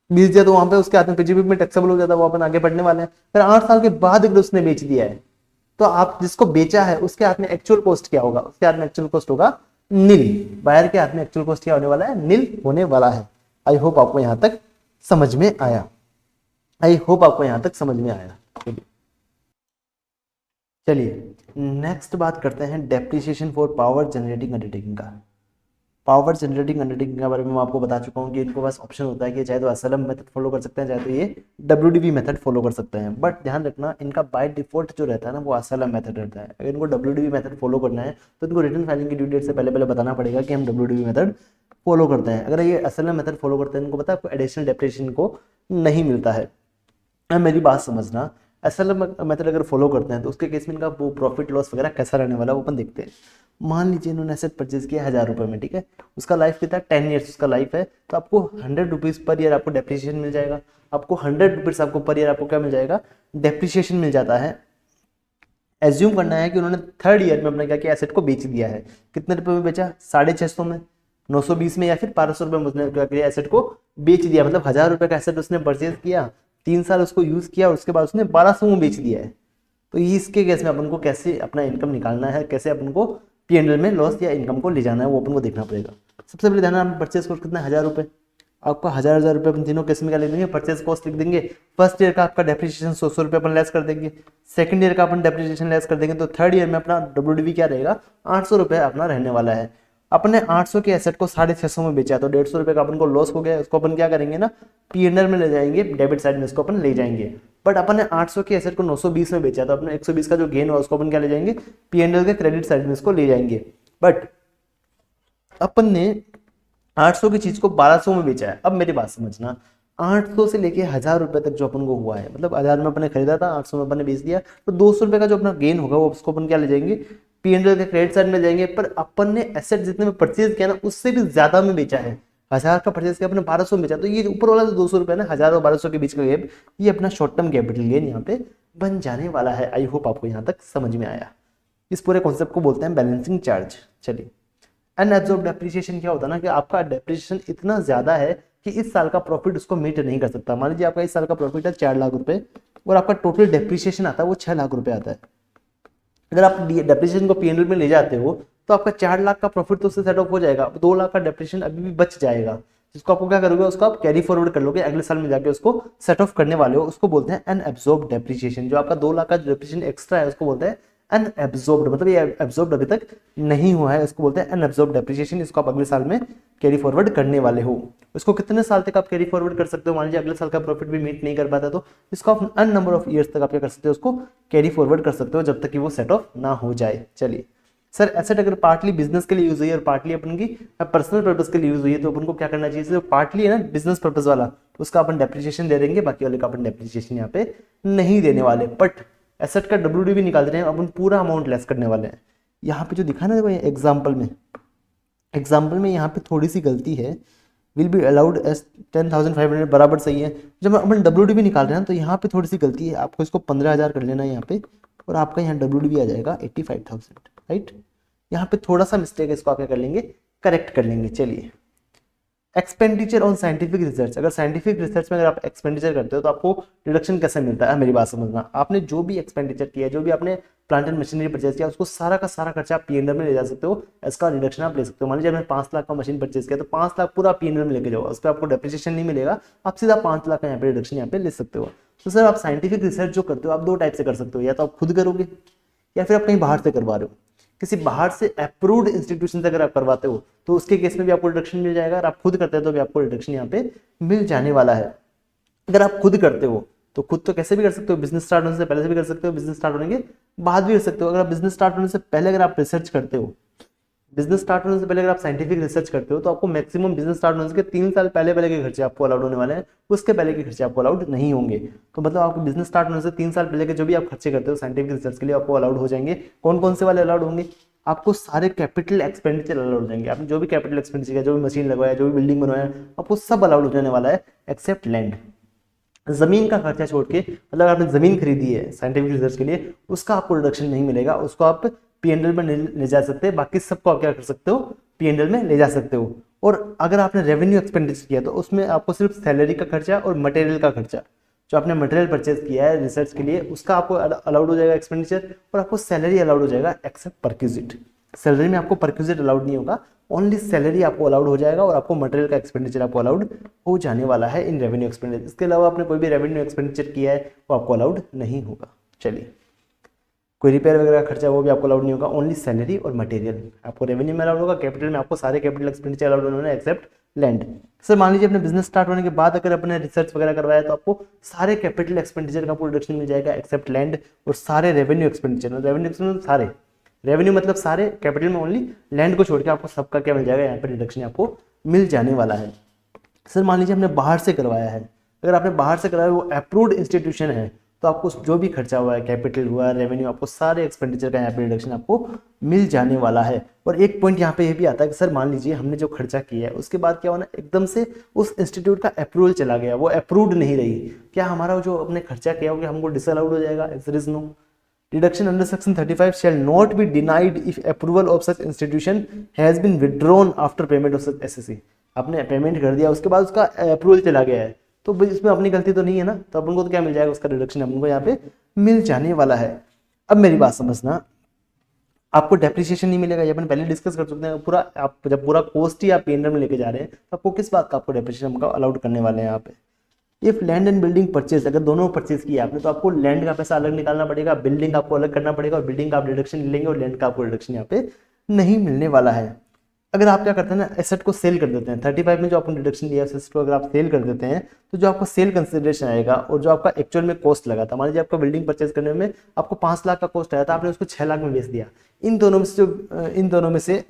बेच दिया, तो वहां पे उसके हाथ में PGBP में टैक्सेबल हो जाता है, वो अपन आगे बढ़ने वाले हैं। फिर 8 साल के बाद अगर उसने बेच दिया है, तो आप जिसको बेचा है उसके हाथ में एक्चुअल कॉस्ट क्या होगा, उसके हाथ में एक्चुअल कॉस्ट होगा नील। बायर के हाथ में एक्चुअल कॉस्ट क्या होने वाला है, नील होने वाला है। आई होप आपको यहां तक समझ में आया, आई होप आपको यहां तक समझ में आया। चलिए नेक्स्ट बात करते हैं depreciation for power generating undertaking का। पावर जनरेटिंग अंडरटेकिंग के बारे में मैं आपको बता चुका हूँ कि इनको पास ऑप्शन होता है कि चाहे तो SLM मेथड फॉलो कर सकते हैं, चाहे तो ये WDV मेथड फॉलो कर सकते हैं, बट ध्यान रखना इनका बाय डिफॉल्ट जो रहता है ना वो SLM मेथड रहता है। अगर इनको WDV मेथड फॉलो करना है तो इनको रिटर्न फाइलिंग की ड्यू डेट से पहले पहले बताना पड़ेगा कि हम WDV मेथड फॉलो करते हैं। अगर ये SLM मेथड फॉलो करते हैं, इनको पता है आपको एडिशनल डेप्रिसिएशन को नहीं मिलता है। अब मेरी बात समझना, SLM मेथड अगर फॉलो करते हैं तो उसके केस में इनका वो प्रॉफिट लॉस वगैरह कैसा रहने वाला है वो अपन देखते हैं। मान लीजिए इन्होंने एसेट परचेज किया 1000 रुपये में, ठीक है, उसका लाइफ कितना है 10 ईयर्स उसका लाइफ है, तो आपको 100 रुपीज़ पर ईयर आपको डेप्रिसिएशन मिल जाएगा, आपको 100 रुपीज़ आपको पर ईयर आपको क्या मिल जाएगा, डेप्रिसिएशन मिल जाता है। एज्यूम करना है कि उन्होंने 3rd ईयर में अपना क्या किया, एसेट को बेच दिया है, कितने रुपए में बेचा, 650 में, 920 में या फिर 1200 रुपये में उसने क्या किया, एसेट को बेच दिया। मतलब 1000 रुपये का एसेट उसने परचेज किया, 3 साल उसको यूज किया और उसके बाद उसने 1200 में बेच दिया है। तो ये इसके केस में अपन को कैसे अपना इनकम निकालना है, कैसे अपन को P&L में लॉस या इनकम को ले जाना है, वो अपन को देखना पड़ेगा। सबसे पहले ध्यान रखना परचेज कॉस्ट कितना है, 1000 रुपये, आपका 1000 रुपये अपन तीनों केस में क्या लिख देंगे, परचेज कॉस्ट लिख देंगे। फर्स्ट ईयर का आपका डेप्रिसिएशन 100 रुपये अपन लेस कर देंगे, सेकंड ईयर का अपन डेप्रिसिएशन लेस कर देंगे, तो 3rd ईयर में अपना WDV क्या रहेगा, 800 रुपये अपना रहने वाला है। अपने 800 के एसेट को 650 में बेचा तो 150 रुपये का अपन को लॉस हो गया, उसको अपन क्या करेंगे ना, P&L में ले जाएंगे, डेबिट साइड में इसको अपन ले जाएंगे। बट अपन ने 800 के एसेट को 920 में बेचा तो अपने 120 का जो गेन हुआ उसको अपन क्या ले जाएंगे, P&L के क्रेडिट साइड में इसको ले जाएंगे। बट अपन ने 800 की चीज को 1200 में बेचा है। अब मेरी बात समझना, 800 से लेके 1000 रुपए तक जो अपन को हुआ है, मतलब 1000 में अपन ने खरीदा था, 800 में अपन ने बेच दिया, तो 200 रुपए का जो अपना गेन होगा वो उसको अपन क्या ले जाएंगे, P&L के क्रेडिट साइड में जाएंगे। पर अपन ने एसेट जितने में परचेज किया ना उससे भी ज्यादा में बेचा है, 1000 का परचेज किया अपने 1200 में बेचा, तो ये ऊपर वाला जो 200 रुपए ना, 1000 और 1200 के बीच का गैप, ये अपना शॉर्ट टर्म कैपिटल गेन यहाँ पे बन जाने वाला है। आई होप आपको यहाँ तक समझ में आया। इस पूरे कॉन्सेप्ट को बोलते हैं बैलेंसिंग चार्ज। चलिए अनएब्जॉर्ब डेप्रिसिएशन क्या होता है ना, कि आपका डेप्रिसिएशन इतना ज्यादा है कि इस साल का प्रॉफिट उसको मीट नहीं कर सकता। मान लीजिए आपका इस साल का प्रॉफिट है 4 लाख रुपए और आपका टोटल डेप्रिसिएशन आता है वो 6 लाख रुपए आता है। अगर आप डेप्रिसिएशन को P&L में ले जाते हो तो आपका 4 लाख का प्रॉफिट तो उससे सेट ऑफ हो जाएगा, 2 लाख का डेप्रिसिएशन अभी भी बच जाएगा। जिसको आपको क्या करोगे, उसको आप कैरी फॉरवर्ड कर लोगे, अगले साल में जाके उसको सेट ऑफ करने वाले हो, उसको बोलते हैं अनएब्सॉर्ब्ड डेप्रिसिएशन। जो आपका 2 लाख का डेप्रिसिएशन एक्स्ट्रा है उसको बोलते हैं अनएब्सॉर्ब्ड, मतलब ये एब्सॉर्ब्ड अभी तक नहीं हुआ है, उसको बोलते हैं अनएब्सॉर्ब्ड डेप्रिसिएशन। इसको आप अगले साल में कैरी फॉरवर्ड करने वाले हो। उसको कितने साल तक आप कैरी फॉरवर्ड कर सकते हो, मान लीजिए अगले साल का प्रॉफिट भी मीट नहीं कर पाता तो इसको आप अन नंबर ऑफ ईयर्स तक आप क्या कर सकते हो, उसको कैरी फॉरवर्ड कर सकते हो जब तक कि वो सेट ऑफ ना हो जाए। चलिए सर, एसेट अगर पार्टली बिजनेस के लिए यूज हुई है और पार्टली अपन की पर्सनल पर्पस के लिए यूज हुई है तो अपन को क्या करना चाहिए, जो पार्टली है ना बिजनेस पर्पस वाला, उसका अपन डेप्रिसिएशन दे देंगे, बाकी वाले का अपन डेप्रिसिएशन यहाँ पे नहीं देने वाले। बट एसेट का WDV निकाल रहे हैं, अपन पूरा अमाउंट लेस करने वाले हैं। यहाँ पे जो दिखा ना देखो एग्जाम्पल में यहाँ पे थोड़ी सी गलती है, विल बी अलाउड एज 10,500 बराबर सही है। जब अपन WDV निकाल रहे हैं तो यहाँ पे थोड़ी सी गलती है, आपको इसको 15,000 कर लेना है यहाँ पे, और आपका यहाँ WDV आ जाएगा 85,000, राइट। यहाँ पे थोड़ा सा मिस्टेक है, इसको आप क्या कर लेंगे, करेक्ट कर लेंगे। चलिए, एक्सपेंडिचर ऑन साइंटिफिक रिसर्च, अगर साइंटिफिक रिसर्च में अगर आप एक्सपेंडिचर करते हो तो आपको डिडक्शन कैसे मिलता है, मेरी बात समझना। आपने जो भी एक्सपेंडिचर किया, जो भी आपने प्लांट एंड मशीनरी परचेज किया, उसको सारा का सारा खर्चा आप P&L में ले जा सकते हो, इसका डिडक्शन आप ले सकते हो। मान लीजिए आपने 5 लाख का मशीन परचेज किया तो 5 लाख पूरा P&L में लेके जाओ, उस पर आपको डेप्रिसिएशन नहीं मिलेगा, आप सीधा 5 लाख का यहाँ पे डिडक्शन यहाँ पे ले सकते हो। तो सर आप साइंटिफिक रिसर्च जो करते हो आप 2 टाइप से कर सकते हो, या तो आप खुद करोगे या फिर आप कहीं बाहर से करवा रहे हो। किसी बाहर से अप्रूव्ड इंस्टीट्यूशन से अगर आप करवाते हो तो उसके केस में भी आपको रिडक्शन मिल जाएगा, और आप खुद करते हो तो भी आपको रिडक्शन यहाँ पे मिल जाने वाला है। अगर आप खुद करते हो तो खुद तो कैसे भी कर सकते हो, बिजनेस स्टार्ट होने से पहले से भी कर सकते हो, बिजनेस स्टार्ट होने के बाद भी कर सकते हो। अगर आप बिजनेस स्टार्ट होने से पहले अगर आप रिसर्च करते हो, बिजनेस स्टार्ट होने से पहले अगर आप साइंटिफिक रिसर्च करते हो तो आपको मैक्सिमम बिजनेस स्टार्ट होने से 3 साल पहले के खर्चे आपको अलाउड होने वाले हैं, उसके पहले के खर्चे आपको अलाउड नहीं होंगे। तो मतलब आपको बिजनेस स्टार्ट होने से 3 साल पहले के जो भी आप खर्चे करते हो साइंटिफिक रिसर्च के लिए आपको अलाउड हो जाएंगे। कौन कौन से वाले अलाउड होंगे, आपको सारे कैपिटल एक्सपेंडिचर अलाउड हो जाएंगे। आपने जो भी कैपिटल एक्सपेंडिचर किया, जो भी मशीन लगवाया, जो भी बिल्डिंग बनवाया, आपको सब अलाउड हो जाने वाला है एक्सेप्ट लैंड। जमीन का खर्चा छोड़ के, मतलब आपने जमीन खरीदी है साइंटिफिक रिसर्च के लिए, उसका आपको रिडक्शन नहीं मिलेगा, उसको आप P&L में ले जा सकते हैं, बाकी सबको आप क्या कर सकते हो, P&L में ले जा सकते हो। और अगर आपने रेवेन्यू एक्सपेंडिचर किया तो उसमें आपको सिर्फ सैलरी का खर्चा और मटेरियल का खर्चा, जो आपने मटेरियल परचेज किया है रिसर्च के लिए, उसका आपको अलाउड हो जाएगा एक्सपेंडिचर, और आपको सैलरी अलाउड हो जाएगा एक्सेप्ट परक्यूजिट। सैलरी में आपको परक्यूजिट अलाउड नहीं होगा, ओनली सैलरी आपको अलाउड हो जाएगा, और आपको मटेरियल का एक्सपेंडिचर आपको अलाउड हो जाने वाला है इन रेवेन्यू एक्सपेंडिचर। इसके अलावा आपने कोई भी रेवेन्यू एक्सपेंडिचर किया है वो आपको अलाउड नहीं होगा। चलिए, कोई रिपेयर वगैरह का खर्चा वो भी आपको अलाउड नहीं होगा, ओनली सैलरी और मटेरियल आपको रेवेन्यू में अलाउड होगा। कैपिटल में आपको सारे कैपिटल एक्सपेंडिचर अलाउड होने एक्सेप्ट लैंड। सर मान लीजिए अपने बिजनेस स्टार्ट होने के बाद अगर अपने रिसर्च वगैरह करवाया तो आपको सारे कैपिटल एक्सपेंडिचर का आपको रिडक्शन मिल जाएगा एक्सेप्ट लैंड, और सारे रेवेन्यू एक्सपेंडिचर सारे रेवेन्यू मतलब सारे, कैपिटल में ओनली, लैंड को छोड़ के आपको सबका क्या मिल जाएगा, यहाँ पर रिडक्शन आपको मिल जाने वाला है। सर मान लीजिए हमने बाहर से करवाया है, अगर आपने बाहर से करवाया वो अप्रूव्ड इंस्टीट्यूशन है तो आपको जो भी खर्चा हुआ है, कैपिटल हुआ, रेवेन्यू, आपको सारे एक्सपेंडिचर का यहाँ पे रिडक्शन आपको मिल जाने वाला है। और एक पॉइंट यहाँ पे ये भी आता है कि सर मान लीजिए हमने जो खर्चा किया है उसके बाद क्या होना, एकदम से उस इंस्टीट्यूट का अप्रूवल चला गया, वो अप्रूव्ड नहीं रही, क्या हमारा जो अपने खर्चा किया हो हमको डिसअलाउड हो जाएगा? Answer is no. Deduction under section 35 shall not be denied if approval of such institution has been withdrawn after payment of such SSC। आपने पेमेंट कर दिया उसके बाद उसका अप्रूवल चला गया है तो इसमें अपनी गलती तो नहीं है ना, तो अपन को तो क्या मिल जाएगा, उसका रिडक्शन अपन को यहाँ पे मिल जाने वाला है। अब मेरी बात समझना, आपको डेप्रिसिएशन नहीं मिलेगा, ये अपन पहले डिस्कस कर चुके हैं। पूरा आप जब पूरा कॉस्ट ही आप P&L में लेके जा रहे हैं तो आपको किस बात का आपको डेप्रिसिएशन का अलाउड करने वाले हैं यहाँ पे। If land and building purchase, अगर दोनों परचेज किया आपने तो आपको लैंड का पैसा अलग निकालना पड़ेगा, बिल्डिंग आपको अलग करना पड़ेगा, और बिल्डिंग का आप डिडक्शन लेंगे और लैंड का आपको डिडक्शन यहाँ पे नहीं मिलने वाला है। अगर आप क्या करते हैं ना, एसेट को सेल कर देते हैं, 35 में जो आपने डिडक्शन दिया एसेट को अगर आप सेल कर देते हैं तो जो आपका सेल कंसिडरेशन आएगा और जो आपका एक्चुअल में कॉस्ट लगा था, मान लीजिए आपका बिल्डिंग परचेज करने में आपको 5 लाख का कॉस्ट आया था, आपने उसको 6 लाख में बेच दिया। इन दोनों में से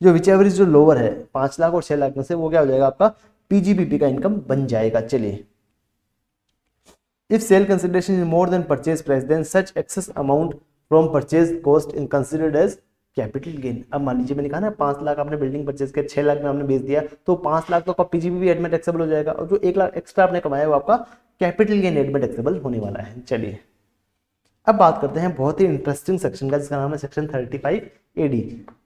जो विच एवरेज जो लोअर है 5 लाख और 6 लाख में से, वो क्या हो जाएगा, आपका PGBP का इनकम बन जाएगा। चलिए, if sale consideration is more than purchase price then such excess amount from purchase cost is considered as capital gain। अब मान लीजिए मैंने कहा ना 5 लाख आपने बिल्डिंग परचेज किया, 6 लाख में आपने बेच दिया, तो 5 लाख तो आपका PGBP एडमेंट टैक्सेबल हो जाएगा, और जो 1 लाख एक्स्ट्रा आपने कमाया वो आपका कैपिटल गेन एडमेंट टैक्सेबल होने वाला है। चलिए, अब बात करते हैं बहुत ही इंटरेस्टिंग सेक्शन का जिसका नाम है सेक्शन 35 AD।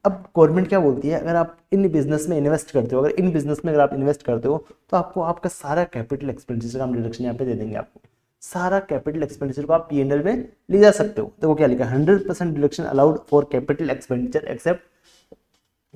अब गवर्नमेंट क्या बोलती है, अगर आप इन बिजनेस में इन्वेस्ट करते हो, अगर इन बिजनेस में अगर आप इन्वेस्ट करते हो तो आपको आपका सारा कैपिटल एक्सपेंडिचर का हम डिडक्शन यहाँ पे दे देंगे। आपको सारा कैपिटल एक्सपेंडिचर को आप P&L में ले जा सकते हो। तो वो क्या लिखा है, 100% deduction allowed for capital expenditure except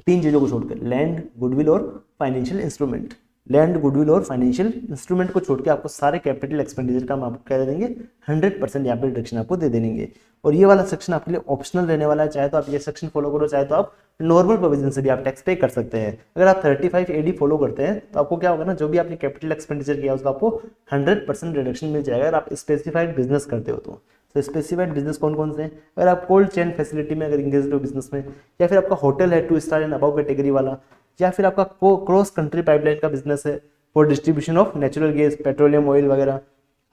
3 चीजों को छोड़कर, लैंड, गुडविल और फाइनेंशियल इंस्ट्रूमेंट। लैंड, गुडविल और फाइनेंशियल इंस्ट्रूमेंट को छोड़ के आपको सारे कैपिटल एक्सपेंडिचर का हम आपको क्या दे देंगे, 100% यहाँ पे रिडक्शन आपको दे देंगे। और ये वाला सेक्शन आपके लिए ऑप्शनल रहने वाला है, चाहे तो आप ये सेक्शन फॉलो करो, चाहे तो आप नॉर्मल प्रोविजन से भी आप टैक्स पे कर सकते हैं। अगर आप 35 AD फॉलो करते हैं तो आपको क्या होगा ना, जो भी आपने कैपिटल एक्सपेंडिचर किया उसका आपको 100% रिडक्शन मिल जाएगा अगर आप स्पेसिफाइड बिजनेस करते हो तो स्पेसिफाइड बिजनेस कौन कौन से हैं, अगर आप कोल्ड चेन फैसिलिटी में अगर इंगेज हो बिजनेस में, या फिर आपका होटल है 2 स्टार एंड अबव कैटेगरी वाला, या फिर आपका क्रॉस कंट्री पाइपलाइन का बिजनेस है for distribution of natural gas, petroleum oil वगैरह,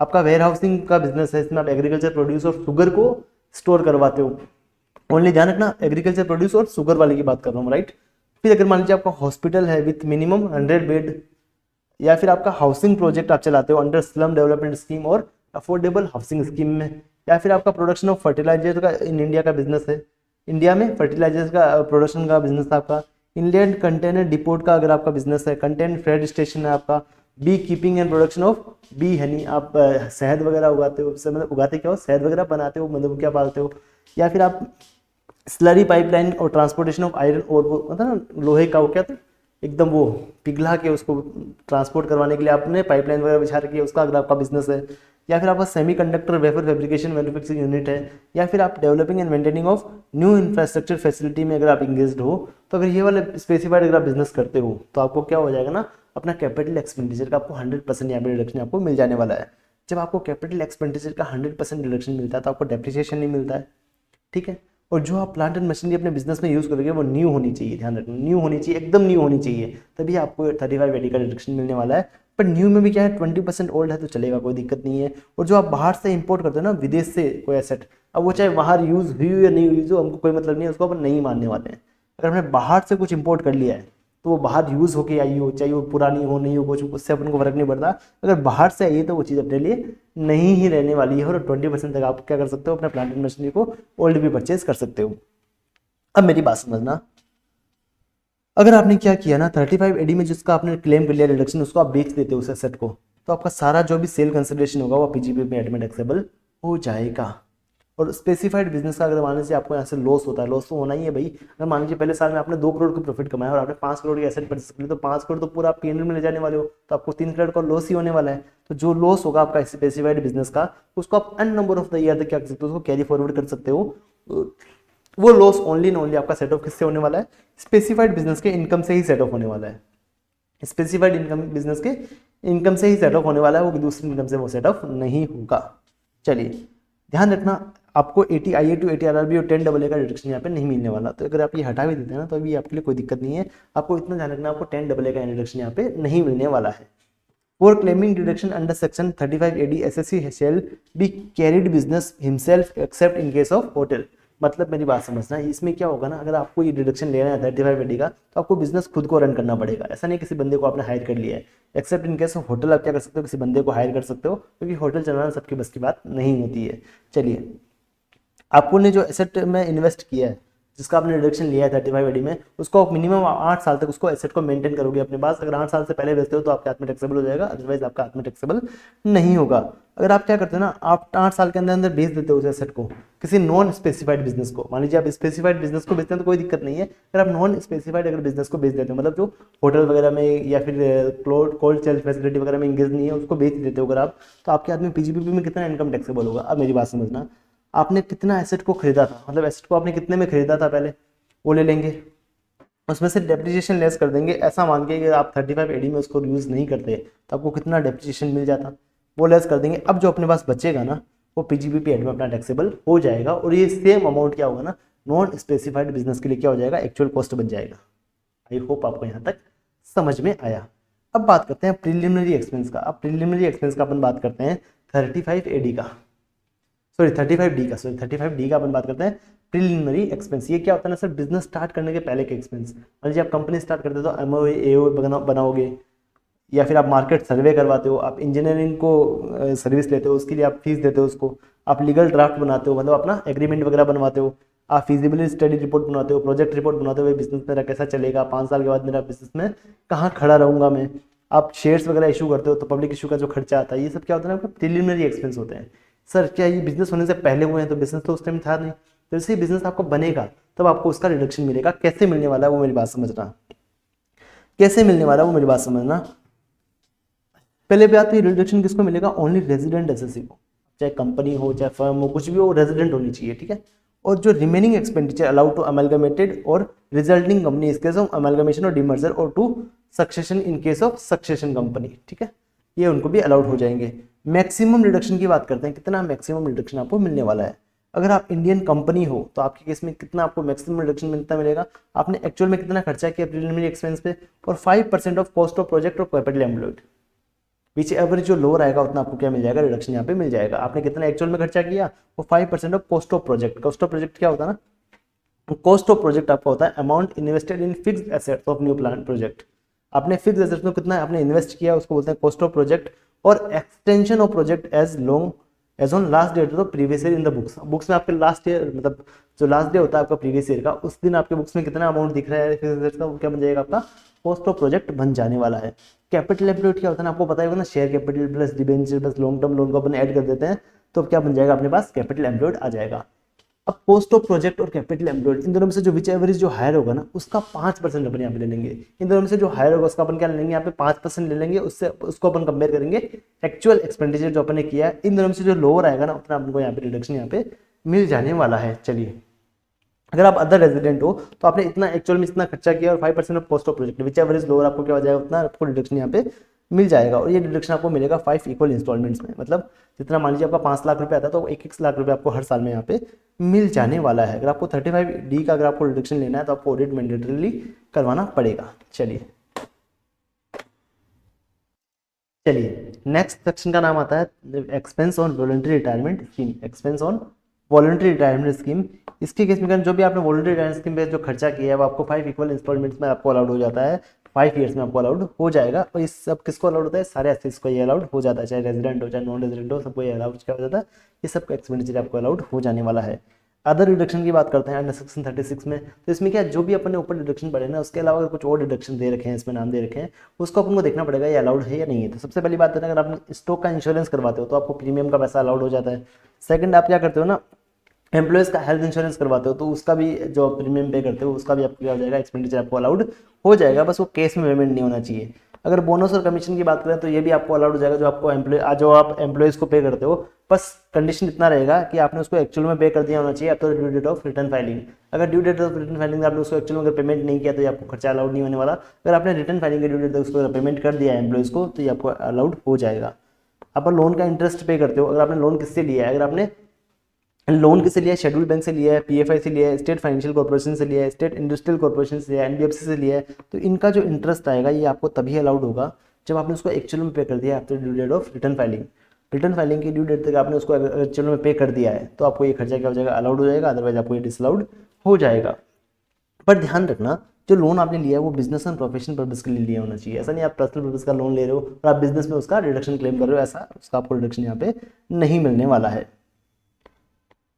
आपका वेयर हाउसिंग का बिजनेस है, इसमें आप एग्रीकल्चर प्रोड्यूस और शुगर को स्टोर करवाते हो। ओनली ध्यान रखना एग्रीकल्चर प्रोड्यूस और शुगर वाले की बात कर रहा हूँ, राइट। फिर अगर मान लीजिए आपका हॉस्पिटल है विथ मिनिमम 100 बेड, या फिर आपका हाउसिंग प्रोजेक्ट आप चलाते हो अंडर स्लम डेवलपमेंट स्कीम और अफोर्डेबल हाउसिंग स्कीम में, या फिर आपका प्रोडक्शन ऑफ फर्टिलाइजर का इन इंडिया का बिजनेस है, इंडिया में फर्टिलाइजर का प्रोडक्शन का बिजनेस है आपका, इंडियन कंटेनर डिपोट का अगर आपका बिजनेस है, कंटेनर फ्रेड स्टेशन है आपका, bee keeping and production of bee honey, आप शहद वगैरह उगाते हो, मतलब उगाते क्या हो, शहद वगैरह बनाते हो, मतलब क्या पालते हो, या फिर आप स्लरी पाइपलाइन और ट्रांसपोर्टेशन ऑफ आयरन और वो मतलब ना लोहे का वो क्या था एकदम वो पिघला के उसको ट्रांसपोर्ट करवाने के लिए आपने पाइपलाइन वगैरह बिछा रखी है, उसका अगर आपका बिजनेस है, या फिर आपका semiconductor wafer fabrication manufacturing unit है, या फिर आप developing and maintaining of new infrastructure facility में अगर आप इंगेज्ड हो, तो अगर ये वाले स्पेसिफाइड अगर आप बिजनेस करते हो तो आपको क्या हो जाएगा ना, अपना कैपिटल एक्सपेंडिचर का आपको 100% यहाँ पे रिडक्शन आपको मिल जाने वाला है। जब आपको कैपिटल एक्सपेंडिचर का 100% रिडक्शन मिलता है तो आपको डेप्रिसिएशन नहीं मिलता है, ठीक है। और जो आप प्लांट एंड मशीनरी अपने बिजनेस में यूज़ करोगे वो न्यू होनी चाहिए, ध्यान रखना न्यू होनी चाहिए, एकदम न्यू होनी चाहिए, तभी आपको 35 AD का रिडक्शन मिलने वाला है। पर न्यू में भी क्या है 20% ओल्ड है तो चलेगा, कोई दिक्कत नहीं है। और जो आप बाहर से इंपोर्ट करते हो ना विदेश से कोई एसेट, अब वो चाहे बाहर यूज़ हुई हो या नहीं हुई हो हमको कोई मतलब नहीं है, उसको अपन नहीं मानने वाले हैं। अगर हमने बाहर से कुछ इंपोर्ट कर लिया है तो वो बाहर यूज़ होके आई हो, चाहे वो पुरानी हो नहीं हो कुछ, उससे अपन को फर्क नहीं पड़ता। अगर बाहर से आई है तो वो चीज़ अपने लिए नहीं ही रहने वाली है, और 20% तक आप क्या कर सकते हो, अपने प्लांट एंड मशीनरी को ओल्ड भी परचेज कर सकते हो। अब मेरी बात समझना, अगर आपने क्या किया ना 35 AD में जिसका आपने क्लेम कर लिया रिडक्शन, उसको आप बेच देते हो उस एसेट को, तो आपका सारा जो भी सेल कंसिडरेशन होगा वो पीजीपी में एडमिट टैक्सेबल हो जाएगा। और स्पेसिफाइड बिजनेस का अगर मान लीजिए आपको यहाँ से लॉस होता है, लॉस तो होना ही है भाई। अगर मान लीजिए पहले साल में आपने 2 करोड़ की प्रॉफिट कमाया और आपने 5 करोड़ की एसेट परचेस कर ली, तो 5 करोड़ तो पूरा आप पीएनएल में ले जाने वाले हो, तो आपको 3 करोड़ का लॉस ही होने वाला है। तो जो लॉस होगा आपका स्पेसिफाइड बिजनेस का, उसको आप n number of the year तक क्या कर सकते हो, उसको कैरी फॉरवर्ड कर सकते हो। वो लॉस ओनली एंड ओनली आपका सेट ऑफ किससे होने वाला है, स्पेसिफाइड बिजनेस के इनकम से ही सेट ऑफ होने वाला है। स्पेसिफाइड इनकम बिजनेस के इनकम से ही सेट ऑफ होने वाला है, वो दूसरी इनकम से वो सेट ऑफ नहीं होगा। चलिए ध्यान रखना, आपको 80IA to 80RRB और 10AA का रिडक्शन यहाँ पे नहीं मिलने वाला। तो अगर आप ये हटा भी देते हैं ना तो अभी आपके लिए कोई दिक्कत नहीं है। आपको इतना ध्यान रखना, आपको 10AA का रिडक्शन यहाँ पे नहीं मिलने वाला है। For claiming deduction under section 35 AD, SSC shall be carried business himself except in case of hotel। मतलब मेरी बात समझना, इसमें क्या होगा ना, अगर आपको ये डिडक्शन लेना है 35 AD का, तो आपको बिजनेस खुद को रन करना पड़ेगा। ऐसा नहीं किसी बंदे को आपने हायर कर लिया है। Accept in case of hotel आप क्या कर सकते हो, किसी बंदे को हायर कर सकते हो, क्योंकि होटल चलाना सबके बस की बात नहीं होती है। चलिए, आपको ने जो एसेट में इन्वेस्ट किया है, जिसका आपने रिडक्शन लिया है 35 AD में, उसको आप मिनिमम 8 साल तक उसको एसेट को मेंटेन करोगे अपने पास। अगर 8 साल से पहले बेचते हो तो आपके हाथ में टैक्सेबल हो जाएगा, अदरवाइज आपका हाथ में टैक्सेबल नहीं होगा। अगर आप क्या करते हो ना, आप 8 साल के अंदर अंदर बेच देते हो उस एसेट को किसी नॉन स्पेसिफाइड बिजनेस को, मान लीजिए आप स्पेसिफाइड बिजनेस को बेचते हैं तो कोई दिक्कत नहीं है। अगर आप नॉन स्पेसिफाइड अगर बिजनेस को बेच देते हो, मतलब जो होटल वगैरह में या फिर कोल्ड चेन फैसिलिटी वगैरह में इंगेज नहीं है, उसको बेच देते हो अगर आप, तो आपके हाथ में पीजीपीपी में कितना इनकम टैक्सेबल होगा। अब मेरी बात समझना, आपने कितना एसेट को खरीदा था, मतलब एसेट को आपने कितने में खरीदा था पहले, वो ले लेंगे, उसमें से डेप्रिसिएशन लेस कर देंगे। ऐसा मान के कि आप 35 AD में उसको यूज़ नहीं करते तो आपको कितना डेप्रिसिएशन मिल जाता, वो लेस कर देंगे। अब जो अपने पास बचेगा ना, वो पीजीपीपी एड में अपना टैक्सेबल हो जाएगा। और ये सेम अमाउंट क्या होगा ना, नॉन स्पेसिफाइड बिजनेस के लिए क्या हो जाएगा, एक्चुअल कॉस्ट बन जाएगा। आई होप आपको यहाँ तक समझ में आया। अब बात करते हैं प्रिलिमिनरी एक्सपेंस का। अब प्रिलिमिनरी एक्सपेंस का अपन बात करते हैं 35 AD का, सॉरी 35 डी का अपन बात करते हैं प्रिलिमिनरी एक्सपेंस। ये क्या होता है ना सर, बिजनेस स्टार्ट करने के पहले के एक्सपेंस। मान लीजिए आप कंपनी स्टार्ट करते हो तो एमओए एओ बनाओगे, या फिर आप मार्केट सर्वे करवाते हो, आप इंजीनियरिंग को सर्विस लेते हो, उसके लिए आप फीस देते हो उसको, आप लीगल ड्राफ्ट बनाते हो, मतलब अपना एग्रीमेंट वगैरह बनवाते हो, आप फिजिबिलिटी स्टडी रिपोर्ट बनाते हो, प्रोजेक्ट रिपोर्ट बनाते हो, बिजनेस मेरा कैसा चलेगा, 5 साल के बाद मेरा बिजनेस में कहाँ खड़ा रहूँगा मैं। आप शेयर्स वगैरह इशू करते हो तो पब्लिक इशू का जो खर्चा आता है, ये सब क्या होता है आपका प्रिलिमिनरी एक्सपेंस होते हैं। सर क्या ये बिजनेस होने से पहले हुए हैं, तो बिजनेस तो उस टाइम था नहीं, तो जैसे बिजनेस आपको बनेगा तब आपको उसका रिडक्शन मिलेगा। कैसे मिलने वाला है वो मेरी बात समझना, कैसे मिलने वाला है वो मेरी बात समझना। पहले बात तो ये रिडक्शन किसको मिलेगा, ओनली रेजिडेंट एसएससी को, चाहे कंपनी हो चाहे फर्म हो कुछ भी हो, रेजिडेंट होनी चाहिए, ठीक है। और जो remaining expenditure allowed to amalgamated और रिजल्टिंग कंपनी इस केस ऑफ अमेलगमेशन और डिमर्जर और to succession in case of succession company, ठीक है, ये उनको भी अलाउड हो जाएंगे। मैक्सिमम रिडक्शन की बात करते हैं, कितना मैक्सिमम रिडक्शन आपको मिलने वाला है। अगर आप इंडियन कंपनी हो तो आपके केस में कितना आपको मैक्सिमम रिडक्शन मिलता मिलेगा, आपने एक्चुअल में कितना खर्चा किया प्रिलिमिनरी एक्सपेंस पे, और 5% ऑफ कॉस्ट ऑफ प्रोजेक्ट और कैपिटल एम्प्लॉयड, विच एवरेज जो लोअर आएगा उतना आपको क्या मिल जाएगा, रिडक्शन यहाँ पे मिल जाएगा। आपने कितना एक्चुअल में खर्चा किया, वो 5% of cost of project. Cost of project क्या होता है ना, कॉस्ट ऑफ प्रोजेक्ट आपका होता है amount invested in fixed assets of new plan project. आपने फिक्स्ड एसेट्स में कितना आपने इन्वेस्ट किया उसको बोलते हैं कॉस्ट ऑफ प्रोजेक्ट। और extension of project as long as on last date of previous year in the books में आपके लास्ट ईयर मतलब जो लास्ट डे होता है आपका प्रीवियस ईयर का, उस दिन आपके बुक्स में कितना अमाउंट दिख रहा है फिक्स्ड एसेट्स का, वो क्या बन जाएगा आपका कॉस्ट ऑफ प्रोजेक्ट बन जाने वाला है। कैपिटल एम्प्लॉयड क्या होता है ना, आपको पता होगा ना, share capital plus debenture plus long term loan को अपन ऐड कर देते हैं तो क्या बन जाएगा अपने पास, कैपिटल एम्प्लॉयड आ जाएगा। अब कॉस्ट ऑफ प्रोजेक्ट और कैपिटल एम्प्लॉयड इन दोनों में से जो विच एवरेज जो हायर होगा ना उसका 5% अपन यहाँ पे ले लेंगे। इन दोनों में से जो हायर होगा उसका अपन क्या ले लेंगे, यहाँ पे 5% ले लेंगे, उससे उसको अपन कंपेयर करेंगे एक्चुअल एक्सपेंडिचर जो अपन ने किया है। इन दोनों में से जो लोअर आएगा ना उतना अपन को यहाँ पे रिडक्शन यहाँ पे मिल जाने वाला है। चलिए, अगर आप अदर रेजिडेंट हो तो आपने इतना एक्चुअल में इतना खर्चा किया और 5% of cost of project which average lower आपको क्या हो जाएगा उतना आपको रिडक्शन यहाँ पे मिल जाएगा। और ये डिडक्शन आपको मिलेगा 5 इक्वल इंस्टॉलमेंट्स में, मतलब जितना मान लीजिए आपका 5 लाख रुपए आता है तो 1-1 लाख रुपए आपको हर साल में यहाँ पे मिल जाने वाला है। अगर आपको 35D का अगर आपको रिडक्शन लेना है तो आपको ऑडिट मैंडेटरीली करवाना पड़ेगा। चलिए नेक्स्ट सेक्शन का नाम आता है expense on voluntary retirement scheme. Expense on voluntary retirement scheme, इसके केस में जो भी आपने वॉलंटरी रिटायरमेंट स्कीम पे जो खर्चा किया है वो आपको 5 इक्वल इंस्टॉलमेंट्स में आपको अलाउड हो जाता है, 5 ईयर्स में आपको अलाउड हो जाएगा। और इस सब किसको अलाउड होता है, सारे एसेट्स को ये अलाउड हो जाता है, चाहे रेजिडेंट हो चाहे नॉन रेजिडेंट हो, सबको ये अलाउड क्या हो जाता है, ये सबका एक्सपेंडिचर आपको अलाउड हो जाने वाला है। अदर डिडक्शन की बात करते हैं अंडर सेक्शन 36 में, तो इसमें क्या जो भी अपन ने ऊपर डिडक्शन पढ़े ना उसके अलावा कुछ और डिडक्शन दे रखे हैं, इसमें नाम दे रखे हैं, उसको अपन को देखना पड़ेगा ये अलाउड है या नहीं है। तो सबसे पहली बात है अगर आप स्टॉक का इंश्योरेंस करवाते हो तो आपको प्रीमियम का पैसा अलाउड हो जाता है। सेकंड, आप क्या करते हो ना, एम्प्लॉयज़ का हेल्थ इंश्योरेंस करवाते हो तो उसका भी जो प्रीमियम पे करते हो उसका भी आपको क्या हो जाएगा, एक्सपेंडिचर आपको अलाउड हो जाएगा, बस वो केस में पेमेंट नहीं होना चाहिए। अगर बोनस और कमीशन की बात करें तो ये भी आपको अलाउड हो जाएगा, जो आपको जो आप एम्प्लॉयज़ को पे करते हो, बस कंडीशन इतना रहेगा कि आपने उसको एक्चुअल में पे कर दिया होना चाहिए अब तो due date of return filing. अगर due date of return filing आपने उसको एक्चुअल में अगर पेमेंट नहीं किया तो ये आपको खर्चा अलाउड नहीं होने वाला। अगर आपने रिटर्न फाइलिंग के ड्यू डेट उसको पेमेंट कर दिया है एम्प्लॉयज़ को तो ये आपको अलाउड हो जाएगा। आप लोन का इंटरेस्ट पे करते हो, अगर आपने लोन किससे लिया है, अगर आपने लोन किससे लिया है, शेड्यूल बैंक से लिया है, पीएफआई से लिया है, स्टेट फाइनेंशियल कॉर्पोरेशन से लिया है, स्टेट इंडस्ट्रियल कॉर्पोरेशन से लिया है, एनबीएफसी से लिया है, तो इनका जो इंटरेस्ट आएगा ये आपको तभी अलाउड होगा जब आपने उसको एक्चुअल में पे कर दिया after due date of return filing. Return filing की ड्यू डेट तक आपने उसको एक्चुअल में पे कर दिया है तो आपको ये खर्चा क्या हो जाएगा, अलाउड हो जाएगा, अदरवाइज आपको ये डिसअलाउड हो जाएगा। पर ध्यान रखना जो लोन आपने लिया है वो बिजनेस एंड प्रोफेशनल पर्पस के लिए लिया होना चाहिए। ऐसा नहीं आप पर्सनल पर्पस का लोन ले रहे हो और आप बिजनेस में उसका रिडक्शन क्लेम कर रहे हो, ऐसा उसका आपको रिडक्शन यहाँ पे नहीं मिलने वाला है।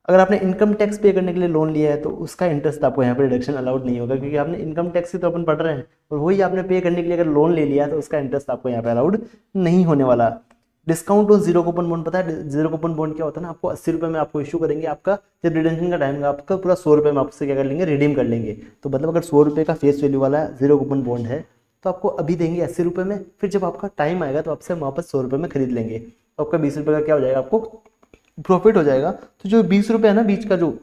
अगर आपने इनकम टैक्स पे करने के लिए लोन लिया है तो उसका इंटरेस्ट आपको यहाँ पे रिडक्शन अलाउड नहीं होगा, क्योंकि आपने इनकम टैक्स ही तो अपन पढ़ रहे हैं और वही आपने पे करने के लिए अगर लोन ले लिया है तो उसका इंटरेस्ट आपको यहाँ पे अलाउड नहीं होने वाला। Discount on zero coupon bond, पता है जीरो कूपन बॉन्ड क्या होता है ना, आपको 80 रुपये में आपको इशू करेंगे, आपका जब रिडेम्पशन का टाइम का आपका पूरा 100 रुपये में आपसे क्या कर लेंगे, रिडीम कर लेंगे। तो मतलब अगर 100 रुपये का फेस वैल्यू वाला जीरो कूपन बॉन्ड है तो आपको अभी देंगे 80 रुपये में, फिर जब आपका टाइम आएगा तो आपसे वापस 100 रुपये में खरीद लेंगे, तो आपका 20 रुपये का क्या हो जाएगा, आपको प्रॉफिट हो जाएगा। तो जो 20 रुपये है ना बीच का जो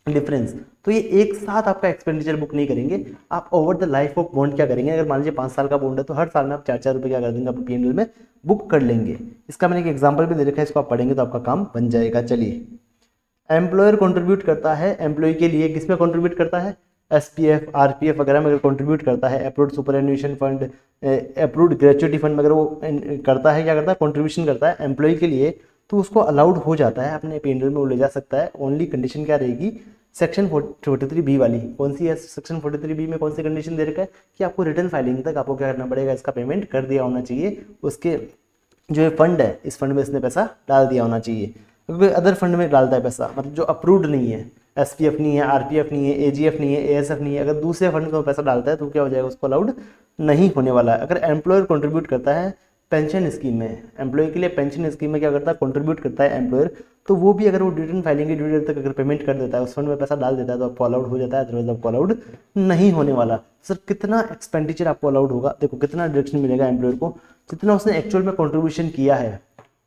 डिफरेंस, तो ये एक साथ आपका एक्सपेंडिचर बुक नहीं करेंगे, आप over the life of bond क्या करेंगे, अगर मान लीजिए 5 साल का बॉन्ड है तो हर साल में आप 4-4 रुपये क्या कर देंगे अपने पीएनएल में बुक कर लेंगे। इसका मैंने एक एग्जांपल भी दे रखा है, इसको आप पढ़ेंगे तो आपका काम बन जाएगा। चलिए, एम्प्लॉयर कंट्रीब्यूट करता है एम्प्लॉय के लिए, किसमें कंट्रीब्यूट करता है, एसपीएफ आरपीएफ वगैरह में अगर कंट्रीब्यूट करता है, approved superannuation fund, approved gratuity fund अगर वो करता है, क्या करता है, कंट्रीब्यूशन करता है एम्प्लॉय के लिए, तो उसको अलाउड हो जाता है, अपने पीएनएल में वो ले जा सकता है। ओनली कंडीशन क्या रहेगी, सेक्शन 43B वाली, कौन सी है, सेक्शन 43B में कौन सी कंडीशन दे रखा है कि आपको रिटर्न फाइलिंग तक आपको क्या करना पड़ेगा, इसका पेमेंट कर दिया होना चाहिए, उसके जो ये फंड है इस फंड में इसने पैसा डाल दिया होना चाहिए। क्योंकि अदर फंड में डालता है पैसा, मतलब जो अप्रूव्ड नहीं है, एसपीएफ नहीं है, आरपीएफ नहीं है, एजीएफ नहीं है, एएसएफ नहीं है, अगर दूसरे फंड में पैसा डालता है तो क्या हो जाएगा, उसको अलाउड नहीं होने वाला है। अगर एम्प्लॉयर कंट्रीब्यूट करता है पेंशन स्कीम में, एम्प्लॉय के लिए पेंशन स्कीम में क्या करता है, कंट्रीब्यूट करता है एम्प्लॉयर, तो वो भी अगर वो रिटर्न फाइलिंग की ड्यू डेट तक अगर पेमेंट कर देता है, उस फंड में पैसा डाल देता है, तो आपको अलाउड हो जाता है, अदरवाइज आपको अलाउड नहीं होने वाला। सर कितना एक्सपेंडिचर आपको अलाउड होगा, देखो कितना डिडक्शन मिलेगा एम्प्लॉयर को, जितना उसने एक्चुअल में कॉन्ट्रीब्यूशन किया है,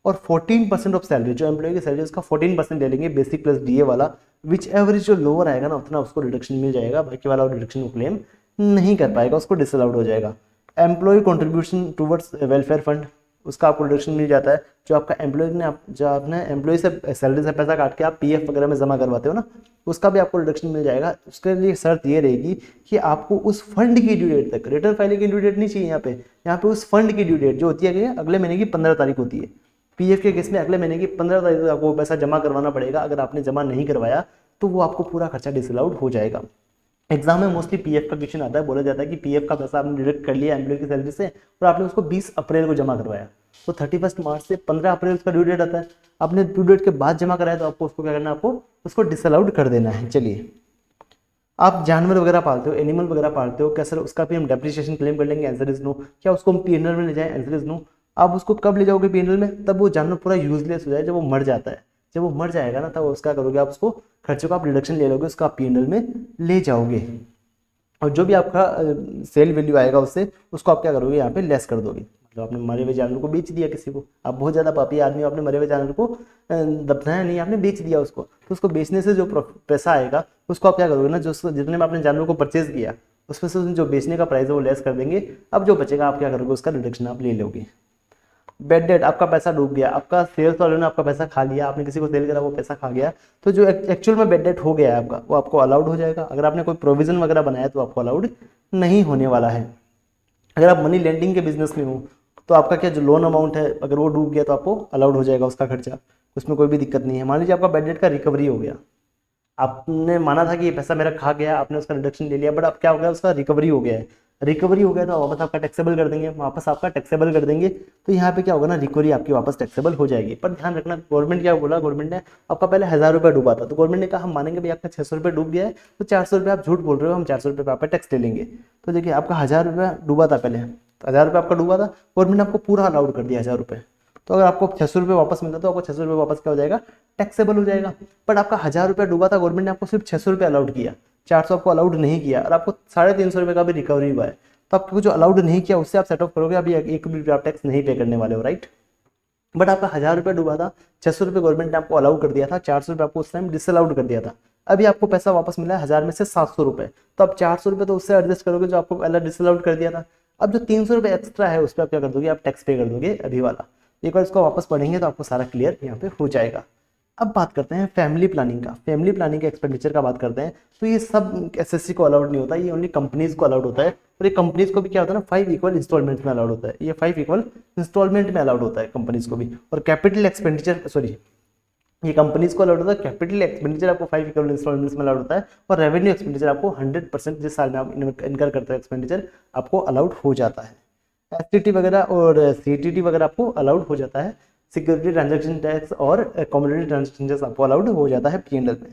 और 14% ऑफ सैलरी, जो एम्प्लॉय की सैलरी उसका 14% ले लेंगे बेसिक प्लस डीए वाला, विच एवरेज जो लोअर आएगा ना उतना उसको रिडक्शन मिल जाएगा, बाकी वाला डिडक्शन को क्लेम नहीं कर पाएगा, उसको डिसअलाउड हो जाएगा। Employ contribution towards welfare fund, उसका आपको रिडक्शन मिल जाता है। जो आपका एम्प्लॉय ने जो आपने एम्प्लॉय से सैलरी से पैसा काट के आप पीएफ वगैरह में जमा करवाते हो ना, उसका भी आपको रिडक्शन मिल जाएगा। उसके लिए शर्त ये रहेगी कि आपको उस फंड की ड्यू डेट तक, रिटर्न फाइलिंग की ड्यू डेट नहीं चाहिए यहाँ पे उस फंड की ड्यू डेट जो होती है अगले महीने की 15 तारीख होती है। पीएफ के केस में अगले महीने की 15 तारीख तक आपको पैसा जमा करवाना पड़ेगा। अगर आपने जमा नहीं करवाया तो वो आपको पूरा खर्चा डिसअलाउड हो जाएगा। एग्जाम में मोस्टली पीएफ का क्वेश्चन आता है, बोला जाता है कि पीएफ का पैसा आपने डिडक्ट कर लिया एम्प्लॉय की सैलरी से और आपने उसको 20 अप्रैल को जमा करवाया, तो 31 मार्च से 15 अप्रैल उसका ड्यू डेट आता है। आपने ड्यू डेट के बाद जमा कराया तो आपको उसको क्या करना है, आपको उसको डिसअलाउड कर देना है। चलिए, आप जानवर वगैरह पालते हो, एनिमल वगैरह पालते हो, क्या सर उसका भी हम डेप्रिसिएशन क्लेम कर लेंगे? Answer is no. क्या उसको हम पीएनएल में ले जाए? Answer is no. आप उसको कब ले जाओगे पीएनएल में? तब वो जानवर पूरा यूजलेस हो जाए, जब वो मर जाता है। जब वो मर जाएगा ना, तब उसका करोगे, आप उसको खर्चों का आप डिडक्शन ले लोगे, उसका आप पीएनएल में ले जाओगे, और जो भी आपका सेल वैल्यू आएगा उससे, उसको आप क्या करोगे, यहाँ पे लेस कर दोगे। मतलब आपने मरे हुए जानवर को बेच दिया किसी को, आप बहुत ज़्यादा पापी आदमी, आपने मरे हुए जानवर को दफनाया नहीं, आपने बेच दिया उसको, तो उसको बेचने से जो पैसा आएगा उसको आप क्या करोगे ना, जो जितने में आपने जानवर को परचेज किया उसमें से जो बेचने का प्राइस है वो लेस कर देंगे। अब जो बचेगा आप क्या करोगे, उसका रिडक्शन आप ले लोगे। बेड डेट, आपका पैसा डूब गया, आपका सेल्स वाले ने आपका पैसा खा लिया, आपने किसी को सेल करा वो पैसा खा गया, तो जो एक्चुअल में बेड डेट हो गया है आपका, वो आपको अलाउड हो जाएगा। अगर आपने कोई प्रोविजन वगैरह बनाया तो आपको अलाउड नहीं होने वाला है। अगर आप मनी लेंडिंग के बिजनेस में हो तो आपका क्या जो लोन अमाउंट है अगर वो डूब गया तो आपको अलाउड हो जाएगा उसका खर्चा, उसमें कोई भी दिक्कत नहीं है। मान लीजिए आपका बेड डेट का रिकवरी हो गया, आपने माना था कि ये पैसा मेरा खा गया, आपने उसका रिडक्शन ले लिया, बट अब क्या हो गया, उसका रिकवरी हो गया है। रिकवरी हो गया तो वापस आपका टैक्सेबल कर देंगे, वापस आपका टैक्सेबल कर देंगे, तो यहाँ पे क्या होगा ना, रिकवरी आपकी वापस टैक्सेबल हो जाएगी। पर ध्यान रखना, गवर्नमेंट क्या बोला, गवर्नमेंट ने आपका पहले 1000 रुपये डूबा था, तो गवर्नमेंट ने कहा हम मानेंगे भाई आपका 600 रुपये डूब गया है, तो 400 रुपये आप झूठ बोल रहे हो, हम 400 रुपये पे आप टैक्स ले लेंगे। तो देखिए आपका 1000 रुपये डूबा था पहले, तो 1000 रुपये आपका डूबा था, गवर्नमेंट ने आपको पूरा अलाउड कर दिया 1000 रुपये, तो अगर आपको 600 रुपये वापस मिलता तो आपको 600 रुपये वापस क्या हो जाएगा, टैक्सेबल हो जाएगा। बट आपका 1000 रुपये डूबा था, गवर्नमेंट ने आपको सिर्फ 600 रुपये अलाउड किया, 400 आपको अलाउड नहीं किया, और आपको 350 रुपये का भी रिकवरी हुआ है, तो आपको जो अलाउड नहीं किया उससे आप सेट ऑफ करोगे, अभी एक भी आप टैक्स नहीं पे करने वाले हो, राइट। बट आपका 1000 रुपये डूबा था, 600 रुपये गवर्नमेंट ने आपको अलाउड कर दिया था, 400 रुपये आपको उस टाइम डिसअलाउड कर दिया था। अभी आपको पैसा वापस मिला है 1000 में से 700 रुपये, तो आप 400 रुपये तो उससे एडजस्ट करोगे जो आपको पहले डिसअलाउड कर दिया था। अब जो 300 रुपये एक्स्ट्रा है उस पर आप क्या कर दोगे, आप टैक्स पे कर दोगे अभी वाला। एक बार इसको वापस पढ़ेंगे तो आपको सारा क्लियर यहाँ पे हो जाएगा। अब बात करते हैं फैमिली प्लानिंग का, फैमिली प्लानिंग के एक्सपेंडिचर का बात करते हैं। तो ये सब एसएससी को अलाउड नहीं होता, ये ओनली कंपनीज को अलाउड होता है, और ये कंपनीज को भी क्या होता है ना, 5 इक्वल इंस्टॉलमेंट में अलाउड होता है, ये 5 इक्वल इंस्टॉलमेंट में अलाउड होता है कंपनीज को भी। और कैपिटल एक्सपेंडिचर, सॉरी, ये कंपनीज को अलाउड होता है, कैपिटल एक्सपेंडिचर आपको 5 इक्वल इंस्टॉलमेंट्स में अलाउड होता है, और रेवेन्यू एक्सपेंडिचर आपको 100% जिस साल में आप इनकर करते हो एक्सपेंडिचर आपको अलाउड हो जाता है। एसटीटी वगैरह और सीटीटी वगैरह आपको अलाउड हो जाता है, सिक्योरिटी ट्रांजैक्शन टैक्स और कम्युनिटी ट्रांजैक्शन टैक्स आपको अलाउड हो जाता है पीएनएल में।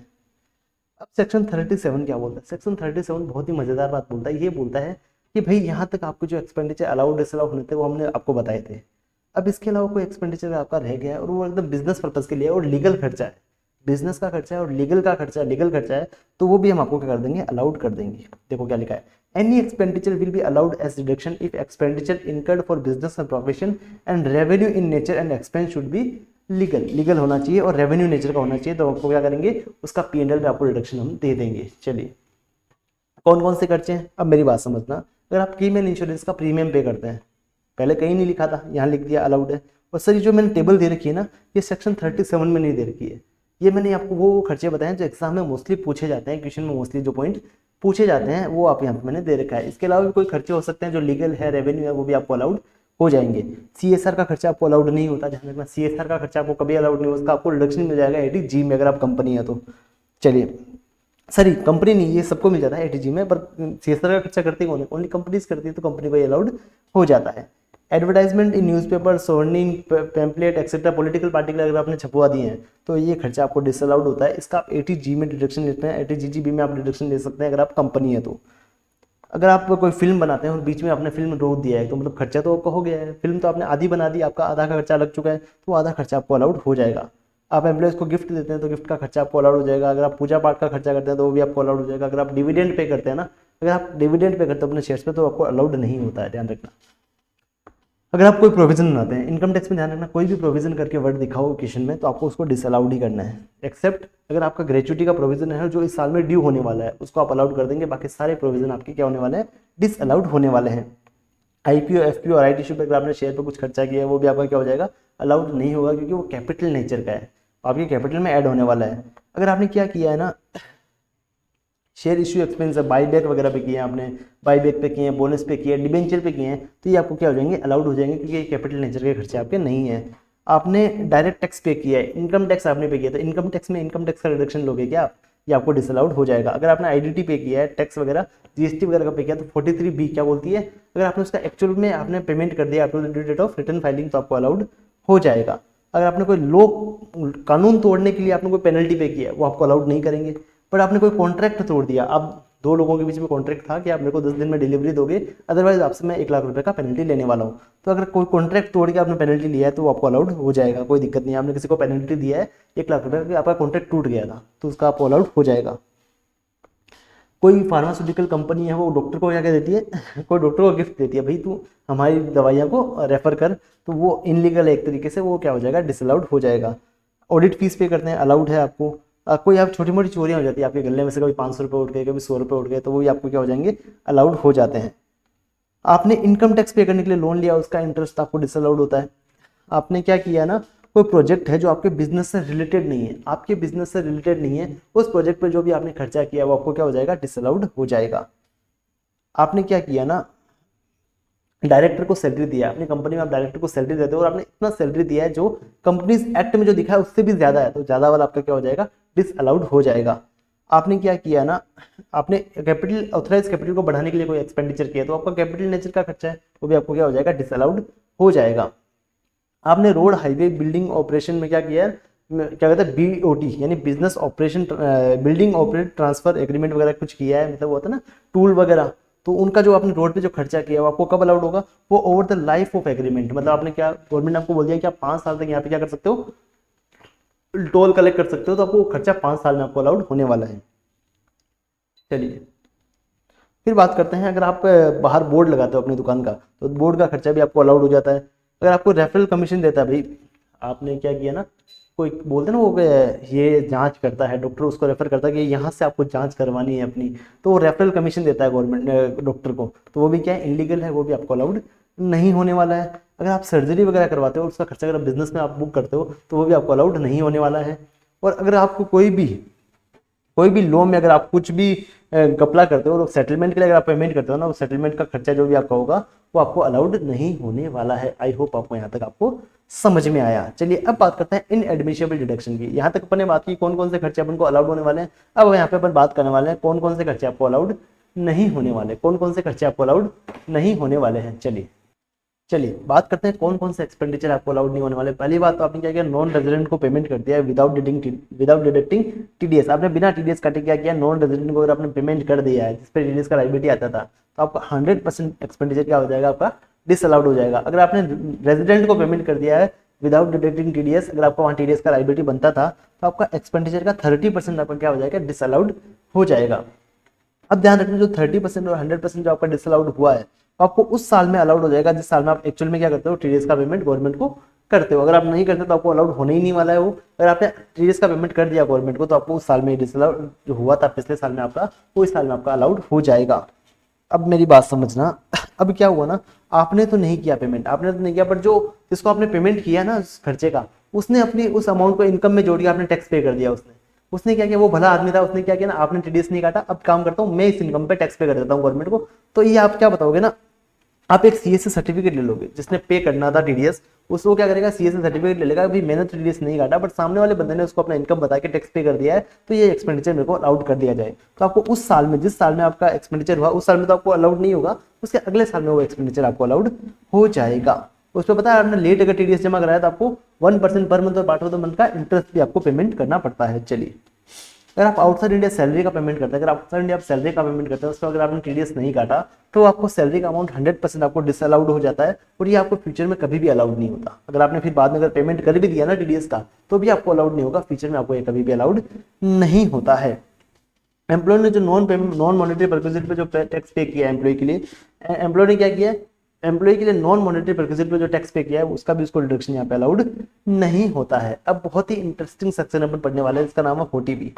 अब सेक्शन 37 क्या बोलता है, सेक्शन 37 बहुत ही मजेदार बात बोलता है, ये बोलता है कि भाई यहाँ तक आपको जो एक्सपेंडिचर अलाउड डिसअलाउड होने थे वो हमने आपको बताए थे, अब इसके अलावा कोई एक्सपेंडिचर आपका रह गया है और वो एकदम बिजनेस पर्पज के लिए और लीगल खर्चा है, बिजनेस का खर्चा है और लीगल खर्चा है, तो वो भी हम आपको क्या कर देंगे, अलाउड कर देंगे। देखो क्या लिखा है, any expenditure will be allowed as deduction if expenditure incurred for business and profession and revenue in nature and expense should be legal होना चाहिए और रेवेन्यू नेचर का होना चाहिए, तो आपको क्या करेंगे, उसका पीएनएल में आपको रिडक्शन हम दे देंगे। चलिए, कौन कौन से खर्चे हैं, अब मेरी बात समझना। अगर आप कीमैन इंश्योरेंस का प्रीमियम पे करते हैं, पहले कहीं नहीं लिखा था, यहाँ लिख दिया अलाउड है। और सर ये जो मैंने टेबल दे रखी है ना, ये सेक्शन 37 में नहीं दे रखी है, ये मैंने आपको वो खर्चे बताए हैं जो एग्जाम में मोस्टली पूछे जाते हैं, क्वेश्चन में मोस्टली जो पॉइंट पूछे जाते हैं वो आप यहाँ पे मैंने दे रखा है। इसके अलावा भी कोई खर्चे हो सकते हैं जो लीगल है, रेवेन्यू है, वो भी आपको अलाउड हो जाएंगे। सीएसआर का खर्चा आपको अलाउड नहीं होता, ध्यान रखना, सीएसआर का खर्चा आपको कभी अलाउड नहीं होता, उसका आपको रिडक्शन मिल जाएगा 80G में अगर आप कंपनी है तो। चलिए, सॉरी कंपनी नहीं, ये सबको मिल जाता है 80G में, पर सीएसआर का खर्चा करती कौन है, ओनली कंपनीज करती है, तो कंपनी को ये अलाउड हो जाता है। एडवर्टाइजमेंट इन न्यूज़पेपर, सोर्निंग, पैम्पलेट एक्सेट्रा, पॉलिटिकल पार्टी के अगर आपने छपवा दिए हैं तो ये खर्चा आपको डिसअलाउड होता है, इसका आप 80G में डिडक्शन लेते हैं, 80GGB में आप डिडक्शन ले सकते हैं अगर आप कंपनी है तो। अगर आप कोई फिल्म बनाते हैं और बीच में आपने फिल्म रोक दिया है तो मतलब खर्चा तो आपका हो गया है, फिल्म तो आपने आधी बना दी, आपका आधा का खर्चा लग चुका है, तो आधा खर्चा आपको अलाउड हो जाएगा। आप एम्प्लॉयज को गिफ्ट देते हैं तो गिफ्ट का खर्चा आपको अलाउड हो जाएगा। अगर आप पूजा पाठ का खर्चा करते हैं तो वो भी आपको अलाउड हो जाएगा। अगर आप डिविडेंड पे करते हैं ना, अगर आप डिविडेंड पे करते हो अपने शेयर्स पे तो आपको अलाउड नहीं होता है, ध्यान रखना। अगर आप कोई प्रोविजन बनाते हैं इनकम टैक्स में, ध्यान रखना कोई भी प्रोविजन करके वर्ड दिखाओ क्वेश्चन में तो आपको उसको डिसअलाउड ही करना है, एक्सेप्ट अगर आपका ग्रेचुइटी का प्रोविजन है जो इस साल में ड्यू होने वाला है उसको आप अलाउड कर देंगे, बाकी सारे प्रोविजन आपके क्या होने वाले हैं, डिसअलाउड होने वाले हैं। आईपीओ, एफपीओ और राइट इशू पे अगर आपने शेयर पर कुछ खर्चा किया है वो भी आपका क्या हो जाएगा, अलाउड नहीं होगा, क्योंकि वो कैपिटल नेचर का है, आपके कैपिटल में ऐड होने वाला है। अगर आपने क्या किया है ना, शेयर इश्यू एक्सपेंस है, बाईबैक वगैरह पे किए हैं आपने, बाईबैक पे किए हैं, बोनस पे किए हैं, डिबेंचर पे किए हैं, तो ये आपको क्या हो जाएंगे, अलाउड हो जाएंगे, क्योंकि ये कैपिटल नेचर के खर्चे आपके नहीं है। आपने डायरेक्ट टैक्स पे किया है, इनकम टैक्स आपने पे किया तो इनकम टैक्स में इनकम टैक्स का रिडक्शन लोगे क्या आप, ये आपको डिसअलाउड हो जाएगा। अगर आपने आईडीटी पे किया है, टैक्स वगैरह जीएसटी वगैरह का पे किया तो 43B क्या बोलती है, अगर आपने उसका एक्चुअल में आपने पेमेंट कर दिया up to the date of return filing तो आपको अलाउड हो जाएगा। अगर आपने कोई लो कानून तोड़ने के लिए आपने कोई पेनल्टी पे किया है वो आपको अलाउड नहीं करेंगे। पर आपने कोई कॉन्ट्रैक्ट तोड़ दिया, अब दो लोगों के बीच में कॉन्ट्रैक्ट था कि आप मेरे को 10 दिन में डिलीवरी दोगे, अदरवाइज आपसे मैं 1 लाख रुपए का पेनल्टी लेने वाला हूँ, तो अगर कोई कॉन्ट्रैक्ट तोड़ के आपने पेनल्टी लिया है तो वो आपको अलाउड हो जाएगा, कोई दिक्कत नहीं है। आपने किसी को पेनल्टी दिया है 1 लाख रुपए का, आपका कॉन्ट्रैक्ट टूट गया था तो उसका आपको अलाउड हो जाएगा। कोई फार्मास्यूटिकल कंपनी है वो डॉक्टर को क्या क्या देती है कोई डॉक्टर को गिफ्ट देती है, भाई तू हमारी दवाइयाँ को रेफर कर, तो वो इनलीगल है एक तरीके से, वो क्या हो जाएगा, डिसअलाउड हो जाएगा। ऑडिट फीस पे करते हैं, अलाउड है आपको। कोई आप छोटी मोटी चोरियाँ हो जाती है आपके गले में से, कभी 500 रुपये उठ गए, कभी 100 रुपये उठ गए, तो वो भी आपको क्या हो जाएंगे, अलाउड हो जाते हैं। आपने इनकम टैक्स पे करने के लिए लोन लिया, उसका इंटरेस्ट आपको डिसअलाउड होता है। आपने क्या किया ना, कोई प्रोजेक्ट है जो आपके बिजनेस से रिलेटेड नहीं है, आपके बिजनेस से रिलेटेड नहीं है, उस प्रोजेक्ट पे जो भी आपने खर्चा किया वो आपको क्या हो जाएगा, डिसअलाउड हो जाएगा। आपने क्या किया ना, डायरेक्टर को सैलरी दिया, अपनी कंपनी में आप डायरेक्टर को सैलरी देते हो और आपने इतना सैलरी दिया है जो कंपनीज एक्ट में जो दिखा है उससे भी ज्यादा है, तो ज्यादा वाला आपका क्या हो जाएगा, डिसअलाउड हो जाएगा। आपने क्या किया ना, आपने कैपिटल ऑथराइज कैपिटल को बढ़ाने के लिए कोई एक्सपेंडिचर किया तो आपका कैपिटल नेचर का खर्चा है वो भी आपको क्या हो जाएगा, डिसअलाउड हो जाएगा। आपने रोड हाईवे बिल्डिंग ऑपरेशन में क्या किया है, क्या कहते हैं, बीओटी यानी business operation building operate transfer agreement वगैरह कुछ किया है, मतलब वो होता है ना टूल वगैरह, तो उनका जो आपने रोड पे जो खर्चा किया वो आपको कब अलाउड होगा, वो over the life of agreement, मतलब आपने क्या, गवर्नमेंट ने आपको बोल दिया कि आप 5 साल तक यहाँ पे क्या कर सकते हो, टोल कलेक्ट कर सकते हो, तो आपको खर्चा 5 साल में आपको अलाउड होने वाला है। चलिए फिर बात करते हैं, अगर आप बाहर बोर्ड लगाते हो अपनी दुकान का तो बोर्ड का खर्चा भी आपको अलाउड हो जाता है। अगर आपको रेफरल कमीशन देता है, भाई आपने क्या किया ना, कोई बोलते हैं ना वो ये जांच करता है डॉक्टर, उसको रेफर करता है कि यहाँ से आपको जांच करवानी है अपनी, तो वो रेफरल कमीशन देता है गवर्नमेंट डॉक्टर को, तो वो भी क्या है, इनलीगल है, वो भी आपको अलाउड नहीं होने वाला है। अगर आप सर्जरी वगैरह करवाते हो उसका खर्चा अगर बिजनेस में आप बुक करते हो तो वो भी आपको अलाउड नहीं होने वाला है। और अगर आपको कोई भी लोन में अगर आप कुछ भी घपला करते हो, तो सेटलमेंट के लिए अगर आप पेमेंट करते हो ना, वो सेटलमेंट का खर्चा जो भी आपका होगा वो आपको अलाउड नहीं होने वाला है। आई होप आपको यहाँ तक आपको समझ में आया। चलिए अब बात करते हैं इन एडमिशनेबल डिडक्शन की। यहाँ तक अपन ने बात की कौन कौन से खर्चे अपन को अलाउड होने वाले हैं। अब यहाँ पे अपन बात करने वाले हैं कौन कौन से खर्चे आपको अलाउड नहीं होने वाले, कौन कौन से खर्चे आपको अलाउड नहीं होने वाले हैं। चलिए बात करते हैं कौन कौन से एक्सपेंडिचर आपको अलाउड नहीं होने वाले। पहली बात तो आपने क्या किया, नॉन रेजिडेंट को पेमेंट कर दिया है विदाउट डिडक्टिंग टीडीएस। आपने बिना टीडीएस काटे क्या किया, नॉन रेजिडेंट को अगर आपने पेमेंट कर दिया है जिस पर टीडीएस का लायबिलिटी आता था, तो आपका 100% एक्सपेंडिचर क्या हो जाएगा, आपका डिसअलाउड हो जाएगा। अगर आपने रेजिडेंट को पेमेंट कर दिया है विदाउट डिडक्टिंग टीडीएस, अगर आपका वहाँ टीडीएस का लायबिलिटी बनता था, तो आपका एक्सपेंडिचर का 30% आपका क्या हो जाएगा, डिसअलाउड हो जाएगा। अब ध्यान रखना जो 30% और 100% जो आपका डिसअलाउड हुआ है आपको उस साल में अलाउड हो जाएगा जिस साल में आप एक्चुअल में क्या करते हो, टीडीएस का पेमेंट गवर्नमेंट को करते हो। अगर आप नहीं करते तो आपको अलाउड होने ही नहीं वाला है वो। अगर आपने टीडीएस का पेमेंट कर दिया गवर्नमेंट को तो आपको उस साल में डिसअलाउड जो हुआ था पिछले साल में आपका, वो इस साल में आपका अलाउड हो जाएगा। अब मेरी बात समझना, अब क्या हुआ ना, आपने तो नहीं किया पेमेंट, आपने तो नहीं किया, पर जो जिसको आपने पेमेंट किया ना उस खर्चे का, उसने अपनी उस अमाउंट को इनकम में जोड़ के आपने टैक्स पे कर दिया। उसने क्या किया, वो भला आदमी था, उसने क्या किया ना, आपने टीडीएस नहीं काटा, अब काम करता हूँ मैं इस इनकम पे टैक्स पे कर देता हूँ गवर्नमेंट को। तो ये आप क्या बताओगे ना, आप एक सीएससी सर्टिफिकेट ले लोगे, जिसने पे करना था टीडीएस, उसको क्या करेगा, सीएससी सर्टिफिकेट ले लेगा, भाई मैंने तो टीडीएस नहीं काटा, बट सामने वाले बंदे ने उसको अपना इनकम बता के टैक्स पे कर दिया है, तो ये एक्सपेंडिचर मेरे को अलाउड कर दिया जाए। तो आपको उस साल में, जिस साल में आपका एक्सपेंडिचर हुआ उस साल में तो आपको अलाउड नहीं होगा, उसके अगले साल में वो एक्सपेंडिचर आपको अलाउड हो जाएगा। उस पर पता है, आपने लेट अगर टीडीएस जमा कराया तो आपको 1% पर मंथ और पार्ट ऑफ द मंथ का इंटरेस्ट भी आपको पेमेंट करना पड़ता है। चलिए अगर आप आउटसाइड इंडिया सैलरी का पेमेंट करते हैं, अगर आउटसाइड इंडिया आप सैलरी का पेमेंट करते हैं, उसमें अगर आपने टीडीएस नहीं काटा तो आपको सैलरी का अमाउंट 100% आपको डिसअलाउड हो जाता है, और ये आपको फ्यूचर में कभी भी अलाउड नहीं होता। अगर आपने फिर बाद में अगर पेमेंट कर भी दिया ना टीडीएस का, तो भी आपको अलाउड नहीं होगा, फ्यूचर में आपको ये कभी भी अलाउड नहीं होता है। एम्प्लॉय ने जो नॉन मॉनेटरी परक्विजिट पे जो टैक्स पे किया एम्प्लॉय के लिए, एम्प्लॉय ने क्या किया है, एम्प्लॉय के लिए नॉन मॉनेटरी परक्विजिट पे जो टैक्स पे किया है उसका भी उसको डिडक्शन यहाँ पे अलाउड नहीं होता है। अब बहुत ही इंटरेस्टिंग सेक्शन अपन पढ़ने वाले हैं, इसका नाम है 40B,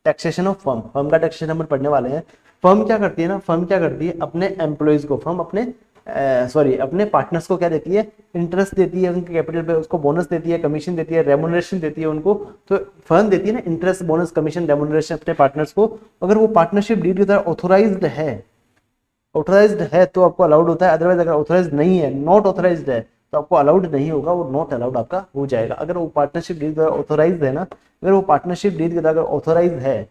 taxation of firm. Firm का टैक्सेशन अपन पढ़ने वाले हैं। फर्म क्या करती है ना, फर्म क्या करती है अपने एम्प्लॉयज को, फर्म अपने अपने पार्टनर्स को क्या देती है, इंटरेस्ट देती है उनके कैपिटल पे, उसको बोनस देती है, कमीशन देती है, रेमुनरेशन देती है उनको। तो फर्म देती है ना इंटरेस्ट, बोनस, कमीशन, रेमुनरेशन अपने पार्टनर्स को। अगर वो पार्टनरशिप डीड की तरह ऑथोराइज्ड है तो आपको अलाउड होता है, अदरवाइज अगर ऑथोराइज नहीं है, नॉट ऑथोराइज्ड है, तो आपको अलाउड नहीं होगा, वो नॉट अलाउड आपका हो जाएगा। अगर वो पार्टनरशिप डीड की तरह ऑथोराइज्ड है ना, अगर वो पार्टनरशिप डीड की तरह अगर ऑथोराइज है,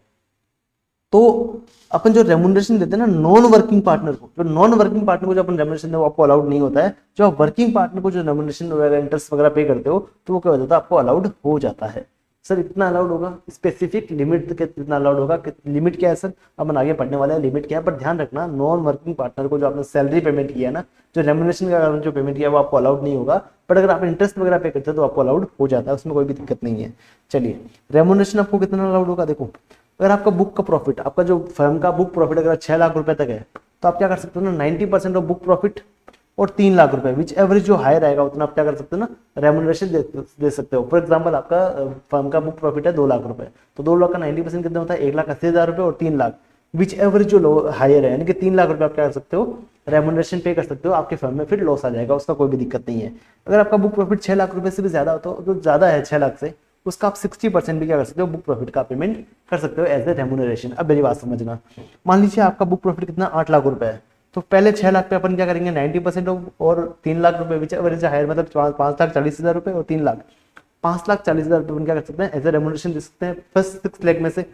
तो अपन जो रेमुनरेशन देते हैं ना नॉन वर्किंग पार्टनर को, जो नॉन वर्किंग पार्टनर को जो अपन रेमुनरेशन देते हैं वो आपको अलाउड नहीं होता है। जो आप वर्किंग पार्टनर को जो रेमुनरेशन वगैरह इंटरेस्ट वगैरह पे करते हो, तो वो क्या हो जाता है, आपको अलाउड हो जाता है। सर इतना अलाउड होगा, स्पेसिफिक लिमिट कितना अलाउड होगा, लिमिट क्या है सर, अपन आगे पढ़ने वाले हैं लिमिट क्या है। पर ध्यान रखना, नॉन वर्किंग पार्टनर को जो आपने सैलरी पेमेंट किया ना, जो रेमुनरेशन का जो पेमेंट किया वो आपको अलाउड नहीं होगा। बट अगर आप इंटरेस्ट वगैरह पे करते हैं तो आपको अलाउड हो जाता है, उसमें कोई भी दिक्कत नहीं है। चलिए, रेमुनरेशन आपको कितना अलाउड होगा, देखो अगर आपका बुक का प्रॉफिट, आपका जो फर्म का बुक प्रॉफिट अगर 6 लाख रुपए तक है, तो आप क्या कर सकते हो ना, 90% ऑफ बुक प्रॉफिट और 3 लाख रुपए, विच एवरेज जो हायर आएगा उतना आप क्या कर सकते हो ना, रेमुनरेशन दे सकते हो। फॉर एग्जांपल आपका फर्म का बुक प्रॉफिट है 2 लाख रुपए, तो 2 लाख का 90% कितना होता है, 1,80,000 रुपए और 3 लाख, विच एवरेज जो हायर है, यानी कि 3 लाख रुपए आप क्या कर सकते हो, रेमुनरेशन पे कर सकते हो। आपके फर्म में फिर लॉस आ जाएगा, उसका कोई भी दिक्कत नहीं है। अगर आपका बुक प्रॉफिट 6 लाख रुपए से भी ज्यादा हो, तो ज्यादा है 6 लाख से, उसका आप 60% भी क्या कर सकते हो, बुक प्रॉफिट का पेमेंट कर सकते हो एज ए रेमुनरेशन। अब मेरी बात समझना, मान लीजिए आपका बुक प्रॉफिट कितना 8 लाख रुपए है, तो पहले 6 लाख पे अपन क्या करेंगे 90% और 3 लाख रुपए विच एवरेज हायर, मतलब 5,40,000 रुपए और 3 लाख, 5,40,000 रुपए अपन क्या कर सकते हैं एज ए रेमुनरेशन दे सकते हैं फर्स्ट 6 लाख में से।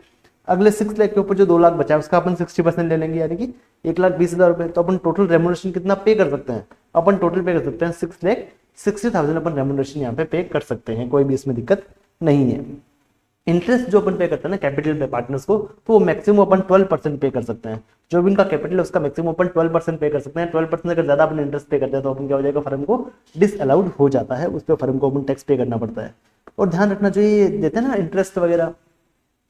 अगले 6 लाख के ऊपर जो 2 लाख बचा है उसका अपन 60% ले लेंगे, यानी कि 1,20,000 रुपए। तो अपन टोटल रेमुनरेशन कितना पे कर सकते हैं, अपन टोटल पे कर सकते हैं 6,60,000 अपन रेमुनरेशन यहाँ पे कर सकते हैं, कोई भी इसमें दिक्कत नहीं है। इंटरेस्ट जो अपन पे करते हैं ना कैपिटल पे पार्टनर्स को, तो वो मैक्सिमम अपन 12% पे कर सकते हैं। जो भी इनका कैपिटल है उसका मैक्सिमम अपन 12% पे कर सकते हैं। 12% अगर ज्यादा अपन इंटरेस्ट पे करते हैं तो अपन क्या हो जाएगा, फर्म को डिसअलाउड हो जाता है, उस पर फर्म को अपन टैक्स पे करना पड़ता है। और ध्यान रखना, जो ये देते हैं ना इंटरेस्ट वगैरह,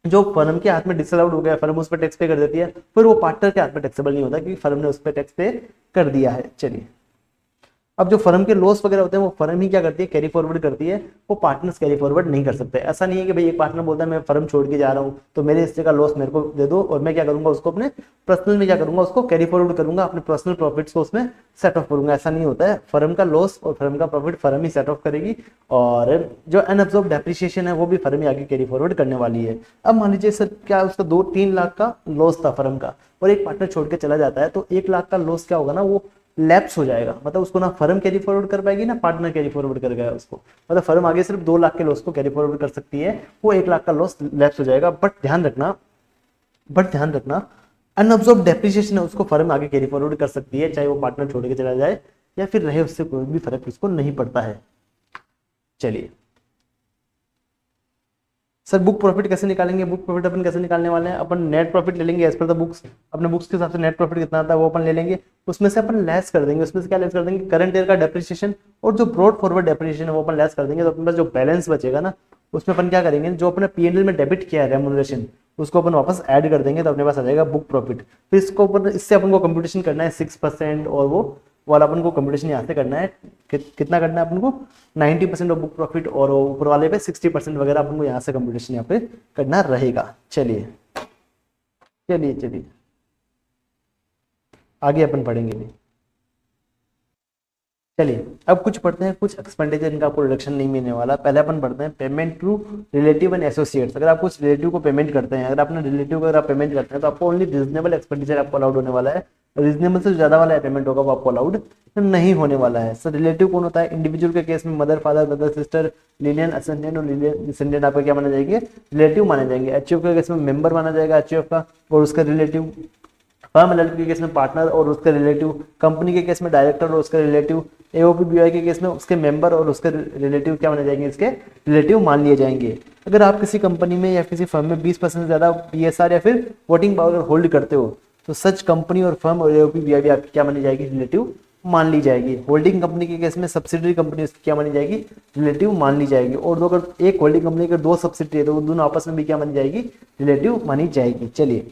जो फर्म के हाथ में डिसअलाउड हो गया, फर्म उस पर टैक्स पे कर देती है, फिर वो पार्टनर के हाथ में टैक्सेबल नहीं होता क्योंकि फर्म ने उस पर टैक्स पे कर दिया है। चलिए, अब जो फर्म के लॉस वगैरह होते हैं वो फर्म ही क्या करती है, कैरी फॉरवर्ड करती है, वो पार्टनर्स कैरी फॉरवर्ड नहीं कर सकते। ऐसा नहीं है कि भाई एक पार्टनर बोलता है मैं फर्म छोड़ के जा रहा हूँ तो मेरे हिस्से का लॉस मेरे को दे दो और मैं क्या करूंगा, उसको अपने पर्सनल में क्या करूंगा, उसको कैरी फॉरवर्ड करूंगा, अपने पर्सनल प्रॉफिट्स को उसमें सेट ऑफ करूंगा। ऐसा नहीं होता है, फर्म का लॉस और फर्म का profit firm he set of करेगी, और जो अनअब्जॉर्ब डेप्रिसिएशन है वो भी फर्म ही आगे कैरी फॉरवर्ड करने वाली है। अब मान लीजिए सर क्या उसका 2-3 लाख का लॉस था फर्म का, और एक पार्टनर छोड़ के चला जाता है, तो 1 लाख का लॉस क्या होगा ना, वो लैप्स हो जाएगा, मतलब उसको ना फर्म कैरी फॉरवर्ड कर पाएगी ना पार्टनर कैरी फॉरवर्ड कर गया उसको, मतलब फर्म आगे सिर्फ 2 लाख के लॉस को कैरी फॉरवर्ड कर सकती है, वो 1 लाख का लॉस लैप्स हो जाएगा। बट ध्यान रखना अनअब्जॉर्ब डेप्रिसिएशन है उसको फर्म आगे कैरी फॉरवर्ड कर सकती है, चाहे वो पार्टनर छोड़ के चला जाए या फिर रहे, उससे कोई भी फर्क उसको नहीं पड़ता है। चलिए सर, बुक प्रॉफिट कैसे निकालेंगे, बुक प्रॉफिट अपन कैसे निकालने वाले हैं, अपन नेट प्रॉफिट ले लेंगे एज पर द बुक्स, अपने बुक्स के हिसाब से नेट प्रॉफिट कितना आता है वो अपन ले लेंगे, उसमें से अपन लेस कर देंगे, उसमें से क्या लेस कर देंगे, करंट ईयर का डेप्रिसिएशन और जो ब्रॉड फॉरवर्ड डेप्रिसिएशन है वो अपन लेस कर देंगे। तो अपने पास जो बैलेंस बचेगा ना, उसमें अपन क्या करेंगे, जो अपने P&L में डेबिट किया है रेमुनरेशन, उसको अपन वापस ऐड कर देंगे, तो अपने पास आ जाएगा बुक प्रॉफिट। फिर इसको अपन, इससे अपन को कंप्यूटेशन करना है 6%, और वो वाला अपन को कंप्यूटेशन यहाँ से करना है, कितना करना है अपन को, 90% ऑफ बुक प्रॉफिट, और ऊपर वाले पे 60% वगैरह अपन को यहाँ से कंप्यूटेशन यहाँ पे करना रहेगा। चलिए चलिए चलिए आगे अपन पढ़ेंगे भी। चलिए अब कुछ पढ़ते हैं, कुछ एक्सपेंडिचर इनका आपको रिडक्शन नहीं मिलने वाला। पहले अपन पढ़ते हैं payment to relative and associates. अगर आप कुछ रिलेटिव को पेमेंट करते हैं, अगर आपने रिलेटिव को अगर आप पेमेंट करते हैं तो आपको ओनली रीजनेबल एक्सपेंडिचर आपको अलाउड होने वाला है, रीजनेबल से ज्यादा वाला पेमेंट होगा वो आपको अलाउड नहीं होने वाला है। सर रिलेटिव कौन होता है, इंडिविजुअल के केस में mother father brother sister, Linnean ascendant और लीनियन डिसेंडेंट आपका क्या माने जाएंगे, रिलेटिव माने जाएंगे। एचयूएफ के केस में मेंबर माना जाएगा एचयूएफ का और उसका रिलेटिव, फर्म एलएलपी के केस में पार्टनर और उसका रिलेटिव, कंपनी के केस में डायरेक्टर और उसका रिलेटिव, एओपी बीआई के केस में उसके मेंबर और उसके रिलेटिव क्या माने जाएंगे, इसके रिलेटिव मान लिए जाएंगे। अगर आप किसी कंपनी में या किसी फर्म में 20% से ज़्यादा PSR या फिर वोटिंग पावर होल्ड करते हो तो सच कंपनी और फर्म और भी आपकी क्या मानी जाएगी, रिलेटिव मान ली जाएगी। होल्डिंग कंपनी के केस में सब्सिडरी कंपनी उसकी क्या मानी जाएगी, रिलेटिव मान ली जाएगी। और दो अगर एक होल्डिंग कंपनी के 2 सब्सिडरी है तो वो दोनों आपस में भी क्या मानी जाएगी, रिलेटिव मानी जाएगी। चलिए,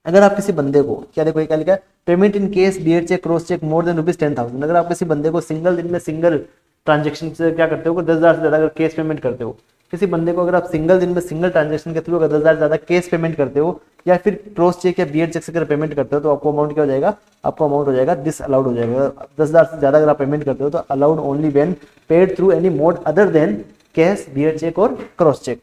अगर आप किसी बंदे को क्या देखो, क्या लिखा है, payment in case bearer cheque cross cheque more than ₹10,000। अगर आप किसी बंदे को सिंगल दिन में सिंगल ट्रांजेक्शन से क्या करते हो, 10,000 से ज्यादा अगर केस पेमेंट करते हो, किसी बंदे को अगर आप सिंगल दिन में सिंगल ट्रांजेक्शन के थ्रू अगर 10,000 से ज्यादा केस पेमेंट करते हो या फिर क्रॉस चेक या बियर चेक से अगर पेमेंट करते हो तो आपको अमाउंट क्या हो जाएगा, आपको अमाउंट हो जाएगा डिस अलाउड हो जाएगा। 10,000 से ज्यादा अगर आप पेमेंट करते हो तो allowed only when paid through any mode other than cash, bearer cheque और क्रॉस चेक।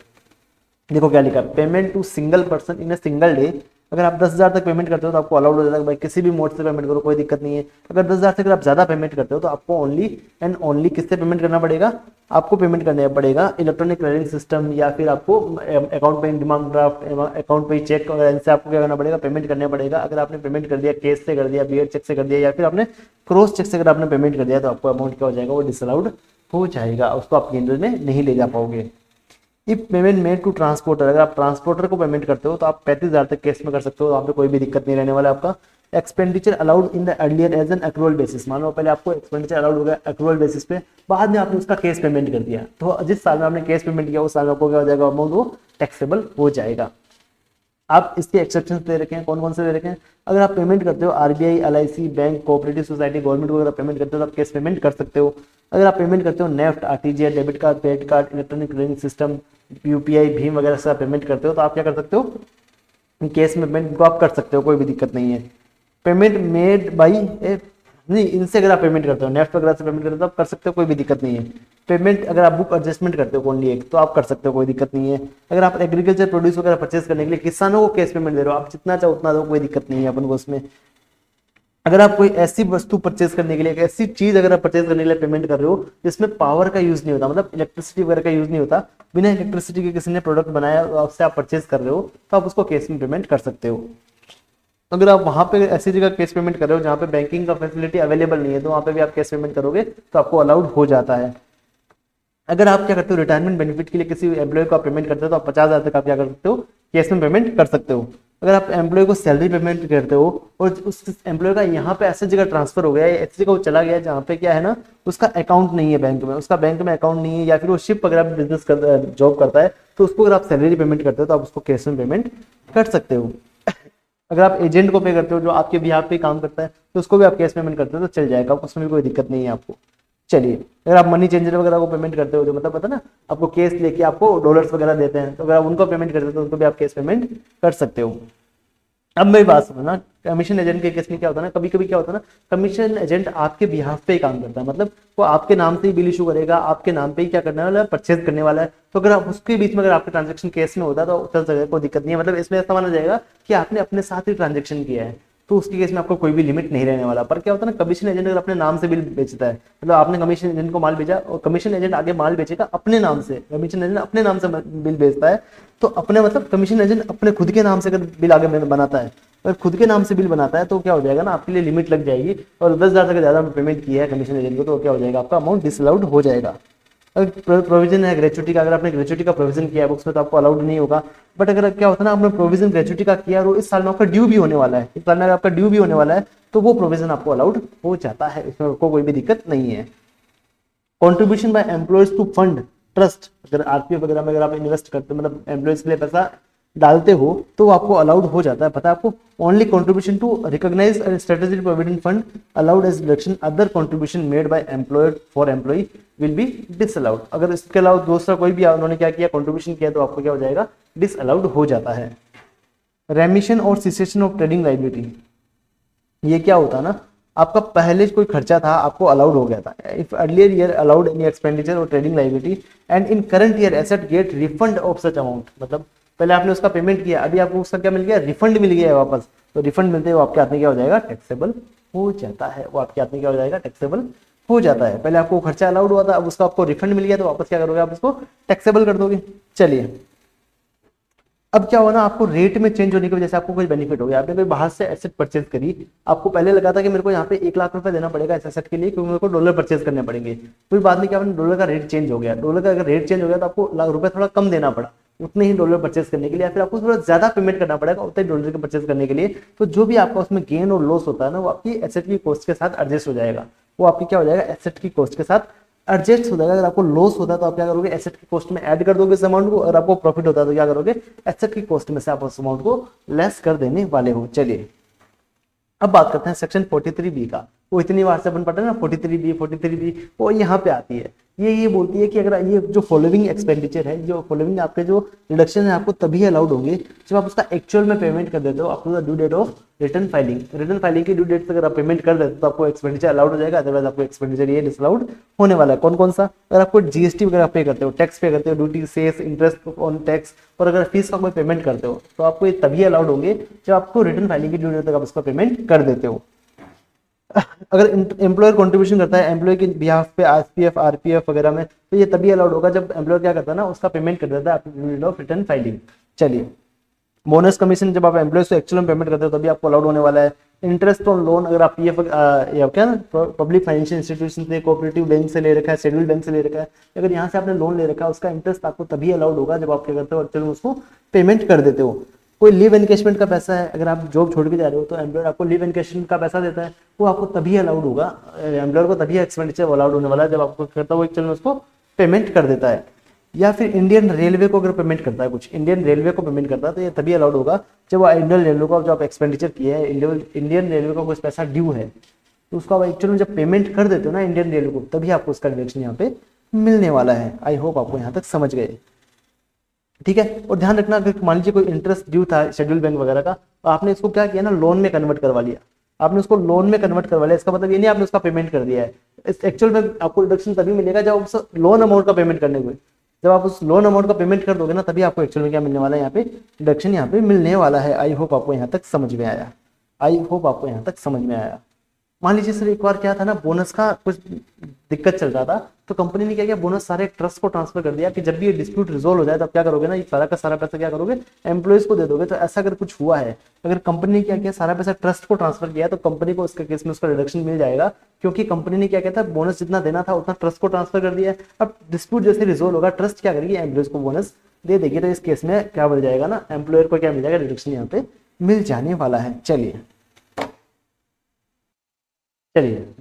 देखो क्या लिखा, payment to single person in a single day. अगर आप 10,000 तक पेमेंट करते हो तो आपको अलाउड हो जाएगा, भाई किसी भी मोड से पेमेंट करो कोई दिक्कत नहीं है। अगर 10,000 से अगर आप ज्यादा पेमेंट करते हो तो आपको ओनली एंड ओनली किससे पेमेंट करना पड़ेगा, आपको पेमेंट करना पड़ेगा इलेक्ट्रॉनिक क्लियरिंग सिस्टम या फिर आपको अकाउंट पे डिमांड ड्राफ्ट, अकाउंट पे चेक वगैरह, इनसे आपको क्या करना पड़ेगा, पेमेंट करना पड़ेगा। अगर आपने पेमेंट कर दिया केस से कर दिया, बियर चेक से कर दिया या फिर आपने क्रॉस चेक से अगर आपने पेमेंट कर दिया तो आपको अमाउंट क्या हो जाएगा, वो डिसअलाउड हो जाएगा, उसको आप केंद्र में नहीं ले जा पाओगे। If payment made to transporter, अगर आप ट्रांसपोर्टर को पेमेंट करते हो तो आप 35,000 तक केस में कर सकते हो, वहाँ पे कोई भी दिक्कत नहीं रहने वाला है आपका। Expenditure allowed in the earlier as an accrual basis, मान लो पहले आपको एक्सपेंडिचर अलाउड हो गया एक्रूअल बेसिस पे, बाद में आपने उसका केस पेमेंट कर दिया तो जिस साल में आपने केस पेमेंट किया उस साल में आपको क्या हो जाएगा, अमाउंट वो टैक्सेबल हो जाएगा। आप इसके एक्सेप्शन दे रखे हैं, कौन कौन से दे रखे हैं, अगर आप पेमेंट करते हो RBI, LIC, bank, cooperative society, government को अगर आप पेमेंट करते हो तो आप कैश पेमेंट कर सकते हो। अगर आप पेमेंट करते हो NEFT, RTGS, debit card, credit card, electronic clearing system, UPI, Bhim वगैरह से आप पेमेंट करते हो तो आप क्या कर सकते हो, केस में पेमेंट को आप कर सकते हो, कोई भी दिक्कत नहीं है। पेमेंट मेड बाई नहीं, इनसे अगर आप पेमेंट करते हो, नेफ्ट वगैरह से पेमेंट करते हो तो आप कर सकते हो, कोई भी दिक्कत नहीं है। पेमेंट अगर आप बुक एडजस्टमेंट करते हो ओनली एक तो आप कर सकते हो, कोई दिक्कत नहीं है। अगर आप एग्रीकल्चर प्रोड्यूस वगैरह परचेज करने के लिए किसानों को कैश पेमेंट दे रहे हो, आप जितना चाहो उतना दो, कोई दिक्कत नहीं है अपन को उसमें। अगर आप कोई ऐसी वस्तु परचेज करने के लिए, ऐसी चीज अगर आप परचेज करने के लिए पेमेंट कर रहे हो जिसमें पावर का यूज नहीं होता, मतलब इलेक्ट्रिसिटी वगैरह का यूज नहीं होता, बिना इलेक्ट्रिसिटी के किसी ने प्रोडक्ट बनाया उससे आप परचेज कर रहे हो तो आप उसको कैश में पेमेंट कर सकते हो। अगर आप वहां पे ऐसी जगह कैश पेमेंट कर रहे हो जहां पे बैंकिंग का फैसिलिटी अवेलेबल नहीं है तो वहां पे भी आप कैश पेमेंट करोगे तो आपको अलाउड हो जाता है। अगर आप क्या करते हो, रिटायरमेंट बेनिफिट के लिए किसी एम्प्लॉय को आप पेमेंट करते हो तो आप 50,000 तक आप क्या कर सकते हो, कैश में पेमेंट कर सकते हो। अगर आप एम्प्लॉय को सैलरी पेमेंट करते हो और उस एम्प्लॉय का यहाँ पे ऐसी जगह ट्रांसफर हो गया है, ऐसी जगह वो चला गया जहाँ पे क्या है ना, उसका अकाउंट नहीं है बैंक में, उसका बैंक में अकाउंट नहीं है या फिर वो शिप वगैरह बिजनेस कर जॉब करता है तो उसको अगर आप सैलरी पेमेंट करते हो तो आप उसको कैश में पेमेंट कर सकते हो। अगर आप एजेंट को पे करते हो जो आपके बिहाफ पे काम करता है तो उसको भी आप कैश पेमेंट करते हो तो चल जाएगा, उसमें भी कोई दिक्कत नहीं है आपको। चलिए, अगर आप मनी चेंजर वगैरह को पेमेंट करते हो जो मतलब पता ना आपको केस लेके आपको डॉलर्स वगैरह देते हैं तो अगर आप उनको पेमेंट करते हो तो उनको भी आप कैश पेमेंट कर सकते हो। अब मेरी बात सुनो ना, कमीशन एजेंट के केस में क्या होता है ना, कभी कभी क्या होता है ना, कमीशन एजेंट आपके बिहाफ पे ही काम करता है, मतलब वो आपके नाम से ही बिल इशू करेगा, आपके नाम पे ही क्या करने वाला है, परचेज करने वाला है। तो अगर आप उसके बीच में अगर आपका ट्रांजेक्शन केस में होता है तो चल सकता, कोई दिक्कत नहीं है, मतलब इसमें ऐसा माना जाएगा कि आपने अपने साथ ही ट्रांजेक्शन किया है तो उसके केस में आपको कोई भी लिमिट नहीं रहने वाला। पर क्या होता है ना, कमीशन एजेंट अगर अपने नाम से बिल बेचता है, मतलब आपने कमीशन एजेंट को माल बेचा और कमीशन एजेंट आगे माल बेचेगा अपने नाम से, कमीशन एजेंट अपने नाम से बिल बेचता है तो अपने मतलब कमीशन एजेंट अपने खुद के नाम से अगर बिल आगे बनाता है, अगर खुद के नाम से बिल बनाता है तो क्या हो जाएगा ना, आपके लिए लिमिट लग जाएगी और 10,000 से ज्यादा पेमेंट किया है कमीशन एजेंट को तो क्या हो जाएगा, आपका अमाउंट डिसअलाउड हो जाएगा। अगर प्रोविजन है ग्रेचुटी का, अगर आपने ग्रेचुटी का प्रोविजन किया है बुक्स में तो आपको अलाउड नहीं होगा। बट अगर क्या होता है ना, आपने प्रोविजन ग्रेचुटी का किया और इस साल में आपका ड्यू भी होने वाला है, इस साल में आपका ड्यू भी होने वाला है तो वो प्रोविजन आपको अलाउड हो जाता है, इसमें आपको कोई भी दिक्कत नहीं है। Contribution by employees to fund trust, अगर RPF वगैरह में अगर आप इन्वेस्ट करते हो मतलब एम्प्लॉयज के लिए पैसा डालते हो तो आपको अलाउड हो जाता है, पता है आपको। Only contribution to recognise and strategic provident fund allowed as deduction, other contribution made by employer for employee will be disallowed. अगर इसके अलावा दूसरा कोई भी उन्होंने क्या किया, कंट्रीब्यूशन किया तो आपको क्या हो जाएगा, डिसअलाउड हो जाता है। रेमिशन और सिसेशन ऑफ ट्रेडिंग लायबिलिटी, ये क्या होता है ना, आपका पहले कोई खर्चा था आपको अलाउड हो गया था, if earlier year allowed any expenditure और trading liability and in current year asset get refund of such amount, मतलब पहले आपने उसका पेमेंट किया अभी आपको उसका क्या मिल गया, रिफंड मिल गया है वापस, तो रिफंड मिलते हुए आपके हाथ में क्या हो जाएगा, टैक्सेबल हो जाता है, वो आपके हाथ में क्या हो जाएगा, टैक्सेबल हो जाता है। पहले आपको खर्चा अलाउड हुआ था, अब उसका आपको रिफंड मिल गया तो वापस क्या करोगे, आप उसको टैक्सेबल कर दोगे। चलिए, अब क्या हुआ ना, आपको रेट में चेंज होने की वजह से आपको कोई बेनिफिट हो गया। आपने कोई बाहर से एसेट परचेज करी, आपको पहले लगा था कि मेरे को यहाँ पे 1 लाख रुपए देना पड़ेगा इस एसेट के लिए, क्योंकि मेरे को डॉलर परचेज करने पड़ेंगे। फिर बाद में क्या हुआ, डॉलर का रेट चेंज हो गया। डॉलर का अगर रेट चेंज हो गया तो आपको ₹1 थोड़ा कम देना पड़ा उतने ही डॉलर परचेज करने के लिए, या फिर आपको थोड़ा ज्यादा पेमेंट करना पड़ेगा उतने डॉलर के परचेज करने के लिए। तो जो भी आपका उसमें गेन और लॉस होता है ना, वो आपकी एसेट की कॉस्ट के साथ एडजस्ट हो जाएगा। वो आपकी क्या हो जाएगा, एसेट की कॉस्ट के साथ एडजस्ट हो जाएगा। अगर आपको लॉस होता है तो आप क्या करोगे, एसेट की कॉस्ट में ऐड कर दोगे इस अमाउंट को, और आपको प्रॉफिट होता है तो क्या करोगे, एसेट की कॉस्ट में से आप उस अमाउंट को लेस कर देने वाले हो। चलिए अब बात करते हैं सेक्शन 43B का। वो इतनी बार से अपन पढ़ रहे हैं ना, 43B वो यहाँ पे आती है। ये बोलती है कि अगर ये जो फॉलोइंग एक्सपेंडिचर है, जो फॉलोइंग आपके जो रिडक्शन है, आपको तभी अलाउड होंगे जब आप उसका एक्चुअल में पेमेंट कर देते हो आपको due date of return filing. Return filing की ड्यू डेट अगर आप पेमेंट कर देते हो तो आपको एक्सपेंडिचर अलाउड हो जाएगा, अदरवाइज आपको एक्सपेंडिचर ये डिसअलाउड होने वाला है। कौन कौन सा, अगर आपको जीएसटी वगैरह पे करते हो, टैक्स पे करते हो, duty, cess, interest on tax, और अगर फीस का कोई पेमेंट करते हो तो आपको ये तभी अलाउड होंगे जब आपको रिटर्न फाइलिंग की ड्यू डेट तक आप उसका पेमेंट कर देते हो। अगर एम्प्लॉयर कंट्रीब्यूशन करता है एम्प्लॉय के बिहाफ पे एसपीएफ, आरपीएफ वगैरह में, तो ये तभी अलाउड होगा जब एम्प्लॉयर क्या करता है ना, उसका पेमेंट कर देता है ऑफ रिटर्न फाइलिंग। चलिए बोनस कमीशन जब आप एम्प्लॉय से एक्चुअल में पेमेंट करते हो तभी आपको अलाउड होने वाला है। इंटरेस्ट ऑन लोन अगर आप पीएफ या क्या पब्लिक फाइनेंशियल इंस्टीट्यूशन से, कोऑपरेटिव बैंक से ले रखा है, शेड्यूल्ड बैंक से ले रखा है, अगर यहाँ से आपने लोन ले रखा है, उसका इंटरेस्ट आपको तभी अलाउड होगा जब आप क्या करते हो, एक्चुअल में उसको पेमेंट कर देते हो। कोई लीव एनकेशमेंट का पैसा है, अगर आप जॉब छोड़ के जा रहे हो तो एम्प्लॉयर आपको लीव एनकेशमेंट का पैसा देता है, वो आपको तभी अलाउड होगा, एम्प्लॉयर को तभी एक्सपेंडिचर अलाउड होने वाला है जब आपको करता है वो एक्चुअल में उसको पेमेंट कर देता है। या फिर इंडियन रेलवे को अगर पेमेंट करता है, कुछ इंडियन रेलवे को पेमेंट करता है तो ये तभी अलाउड होगा जब वो इंडियन रेलवे को जो आप एक्सपेंडिचर किए हैं, इंडियन रेलवे को कुछ पैसा ड्यू है तो उसको आप एक्चुअल में जब पेमेंट कर देते हो ना इंडियन रेलवे को, तभी आपको उसका डिडक्शन यहाँ पे मिलने वाला है। आई होप आपको यहाँ तक समझ गए, ठीक है। और ध्यान रखना अगर मान लीजिए कोई इंटरेस्ट ड्यू था शेड्यूल बैंक वगैरह का, तो आपने इसको क्या किया ना, लोन में कन्वर्ट करवा लिया, आपने उसको लोन में कन्वर्ट करवा लिया, इसका मतलब ये नहीं आपने उसका पेमेंट कर दिया है। इस एक्चुअल में आपको रिडक्शन तभी मिलेगा जब आप उस लोन अमाउंट का पेमेंट करने को, जब आप उस लोन अमाउंट का पेमेंट कर दोगे ना, तभी आपको एक्चुअल में क्या मिलने वाला है, यहाँ पे रिडक्शन यहाँ पे मिलने वाला है। आई होप आपको यहाँ तक समझ में आया, आई होप आपको यहाँ तक समझ में आया। मान लीजिए सर एक बार क्या था ना, बोनस का कुछ दिक्कत चल रहा था, तो कंपनी ने क्या किया, बोनस सारे ट्रस्ट को ट्रांसफर कर दिया कि जब भी ये डिस्प्यूट रिजोल्व हो जाए तब क्या करोगे ना, ये सारा का सारा पैसा क्या करोगे, एम्प्लॉइज को दे दोगे। तो ऐसा अगर कुछ हुआ है, अगर कंपनी ने क्या किया, सारा पैसा ट्रस्ट को ट्रांसफर किया, तो कंपनी को उसके केस में उसका रिडक्शन मिल जाएगा, क्योंकि कंपनी ने क्या किया था, बोनस जितना देना था उतना ट्रस्ट को ट्रांसफर कर दिया है। अब डिस्प्यूट जैसे रिजोल्व होगा, ट्रस्ट क्या करेगी, एम्प्लॉइज को बोनस दे देगी, तो इस केस में क्या बढ़ जाएगा ना, एम्प्लॉयर को क्या मिल जाएगा, रिडक्शन यहाँ पे मिल जाने वाला है। चलिए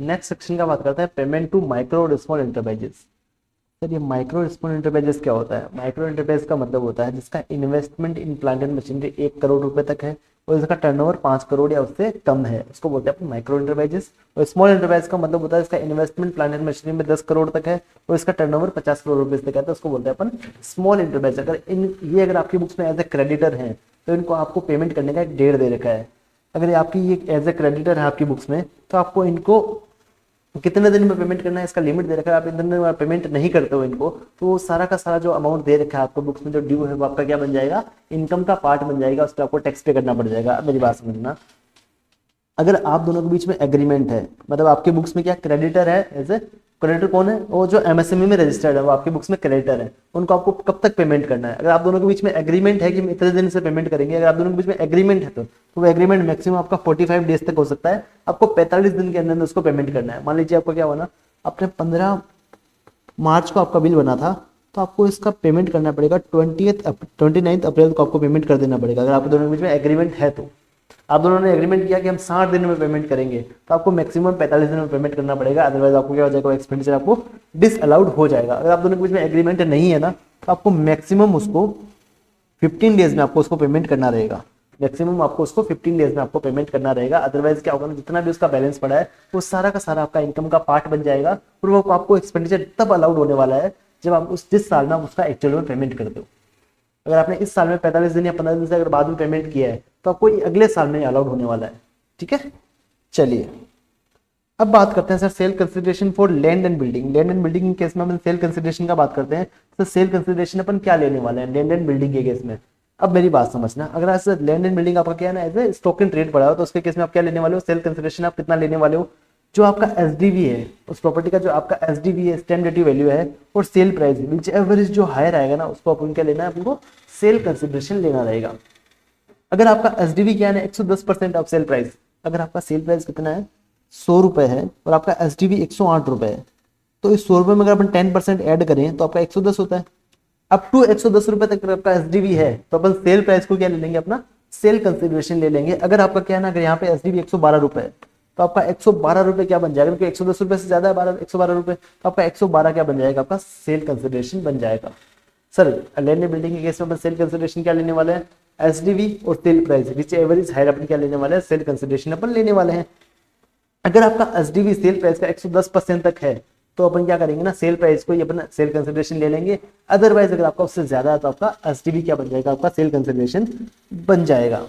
नेक्स्ट सेक्शन का बात करते हैं, पेमेंट टू माइक्रो और स्मॉल एंटरप्राइजेस। सर ये माइक्रो और स्मॉल एंटरप्राइजेस क्या होता है? माइक्रो एंटरप्राइज का मतलब होता है जिसका investment in plant and machinery 1 crore रुपए तक है और इसका टर्नओवर 5 करोड़ या उससे कम है, उसको बोलते हैं माइक्रो एंटरप्राइजेस। और स्मॉल एंटरप्राइज का मतलब होता है इसका इन्वेस्टमेंट प्लांट एंड मशीनरी में 10 करोड़ तक है और इसका टर्नओवर 50 करोड़ रुपए तक है, तो उसको बोलते हैं अपन स्मॉल एंटरप्राइज। अगर अगर आपकी बुक्स में एज ए क्रेडिटर है तो इनको आपको पेमेंट करने का एक डेट दे रखा है। अगर ये आपकी ये एज ए क्रेडिटर है आपकी बुक्स में, तो आपको इनको कितने दिन में पेमेंट करना है इसका लिमिट दे रखा है। आप इतने दिन में पेमेंट नहीं करते हो इनको, तो सारा का सारा जो अमाउंट दे रखा है आपको बुक्स में जो ड्यू है वो आपका क्या बन जाएगा, इनकम का पार्ट बन जाएगा, उस पर आपको टैक्स पे करना पड़ जाएगा। मेरी बात समझना, अगर आप दोनों के बीच में एग्रीमेंट है, मतलब आपके बुक्स में क्या क्रेडिटर है, एज ए क्रेडिटर कौन है, वो जो एमएसएमई में रजिस्टर्ड है वो आपके बुक्स में क्रेडिटर है, उनको आपको कब तक पेमेंट करना है। अगर आप दोनों के बीच में एग्रीमेंट है कि इतने दिन से पेमेंट करेंगे, अगर आप दोनों के बीच में एग्रीमेंट है तो वो एग्रीमेंट मैक्सिमम आपका 45 डेज तक हो सकता है, आपको 45 दिन के अंदर उसको पेमेंट करना है। मान लीजिए आपको क्या हुआ ना, आपने 15 मार्च को आपका बिल बना था, तो आपको इसका पेमेंट करना पड़ेगा 29 अप्रैल को आपको पेमेंट कर देना पड़ेगा। अगर आप दोनों के बीच में एग्रीमेंट है तो आप दोनों ने एग्रीमेंट किया कि हम 60 दिन में पेमेंट करेंगे, तो आपको मैक्सिमम 45 दिन में पेमेंट करना पड़ेगा, अदरवाइज आपको क्या हो जाएगा, एक्सपेंडिचर आपको डिसअलाउड हो जाएगा। अगर आप दोनों के बीच में एग्रीमेंट नहीं है ना, तो आपको मैक्सिमम उसको 15 डेज में आपको उसको पेमेंट करना रहेगा, मैक्सिमम आपको उसको 15 डेज में आपको पेमेंट करना रहेगा। अदरवाइज क्या होगा ना, जितना भी उसका बैलेंस पड़ा है वो सारा का सारा आपका इनकम का पार्ट बन जाएगा और वो आपको एक्सपेंडिचर तब अलाउड होने वाला है जब आप जिस साल में उसका एक्चुअल में पेमेंट करते हो। अगर आपने इस साल में 45 दिन या 15 दिन से अगर बाद में पेमेंट किया है तो आपको अगले साल में अलाउड होने वाला है, ठीक है। चलिए अब बात करते हैं sir sale consideration for land and building. Land and building के केस में अपन सेल कंसिडरेशन का बात करते हैं, तो सेल कंसिडरेशन अपन क्या लेने वाले हैं लैंड एंड बिल्डिंग के केस में। अब मेरी बात समझना, अगर ऐसे लैंड एंड बिल्डिंग आपका क्या है ना, as a stock in trade पड़ा हो, तो उसके केस में आप क्या लेने वाले हो, सेल कंसिडरेशन आप कितना लेने वाले हो, जो आपका एसडीवी है उस प्रॉपर्टी का, जो आपका एसडीवी है स्टैम्प ड्यूटी वैल्यू है, और sale price whichever is जो हायर आएगा ना, उसको अपन क्या लेना है, आपको सेल कंसिडरेशन लेना रहेगा। अगर आपका एसडीवी क्या है 110% ऑफ सेल प्राइस, अगर आपका सेल प्राइस कितना है 100 रुपए है और आपका एसडीवी 108 रुपए है, तो इस 100 रुपए में अगर अपन 10% ऐड करें तो आपका 110 होता है। अप टू 110 रुपए तक आपका एसडीवी है तो अपन सेल प्राइस को क्या ले लेंगे, अपना सेल कंसिडरेशन ले लेंगे। अगर आपका क्या है ना, अगर यहाँ पे एसडीवी 112 रुपए है तो आपका 112 रुपए क्या बन जाएगा, क्योंकि 110 रुपए से ज्यादा है 112 रुपए, तो आपका 112 क्या बन जाएगा, आपका सेल कंसिडरेशन बन जाएगा। सर लैंड बिल्डिंग के केस में अपन सेल कंसिडरेशन क्या लेने वाले हैं, एसडीवी और sale price whichever is higher, अपन क्या लेने वाले हैं, सेल कंसिडरेशन अपन लेने वाले हैं। अगर आपका एसडीवी सेल प्राइस का 110% तक है तो अपन क्या करेंगे ना, सेल प्राइस को ही अपन सेल कंसिडरेशन ले लेंगे। अदरवाइज अगर आपका उससे ज्यादा है तो आपका एसडीवी क्या बन जाएगा, आपका सेल कंसिडरेशन बन जाएगा।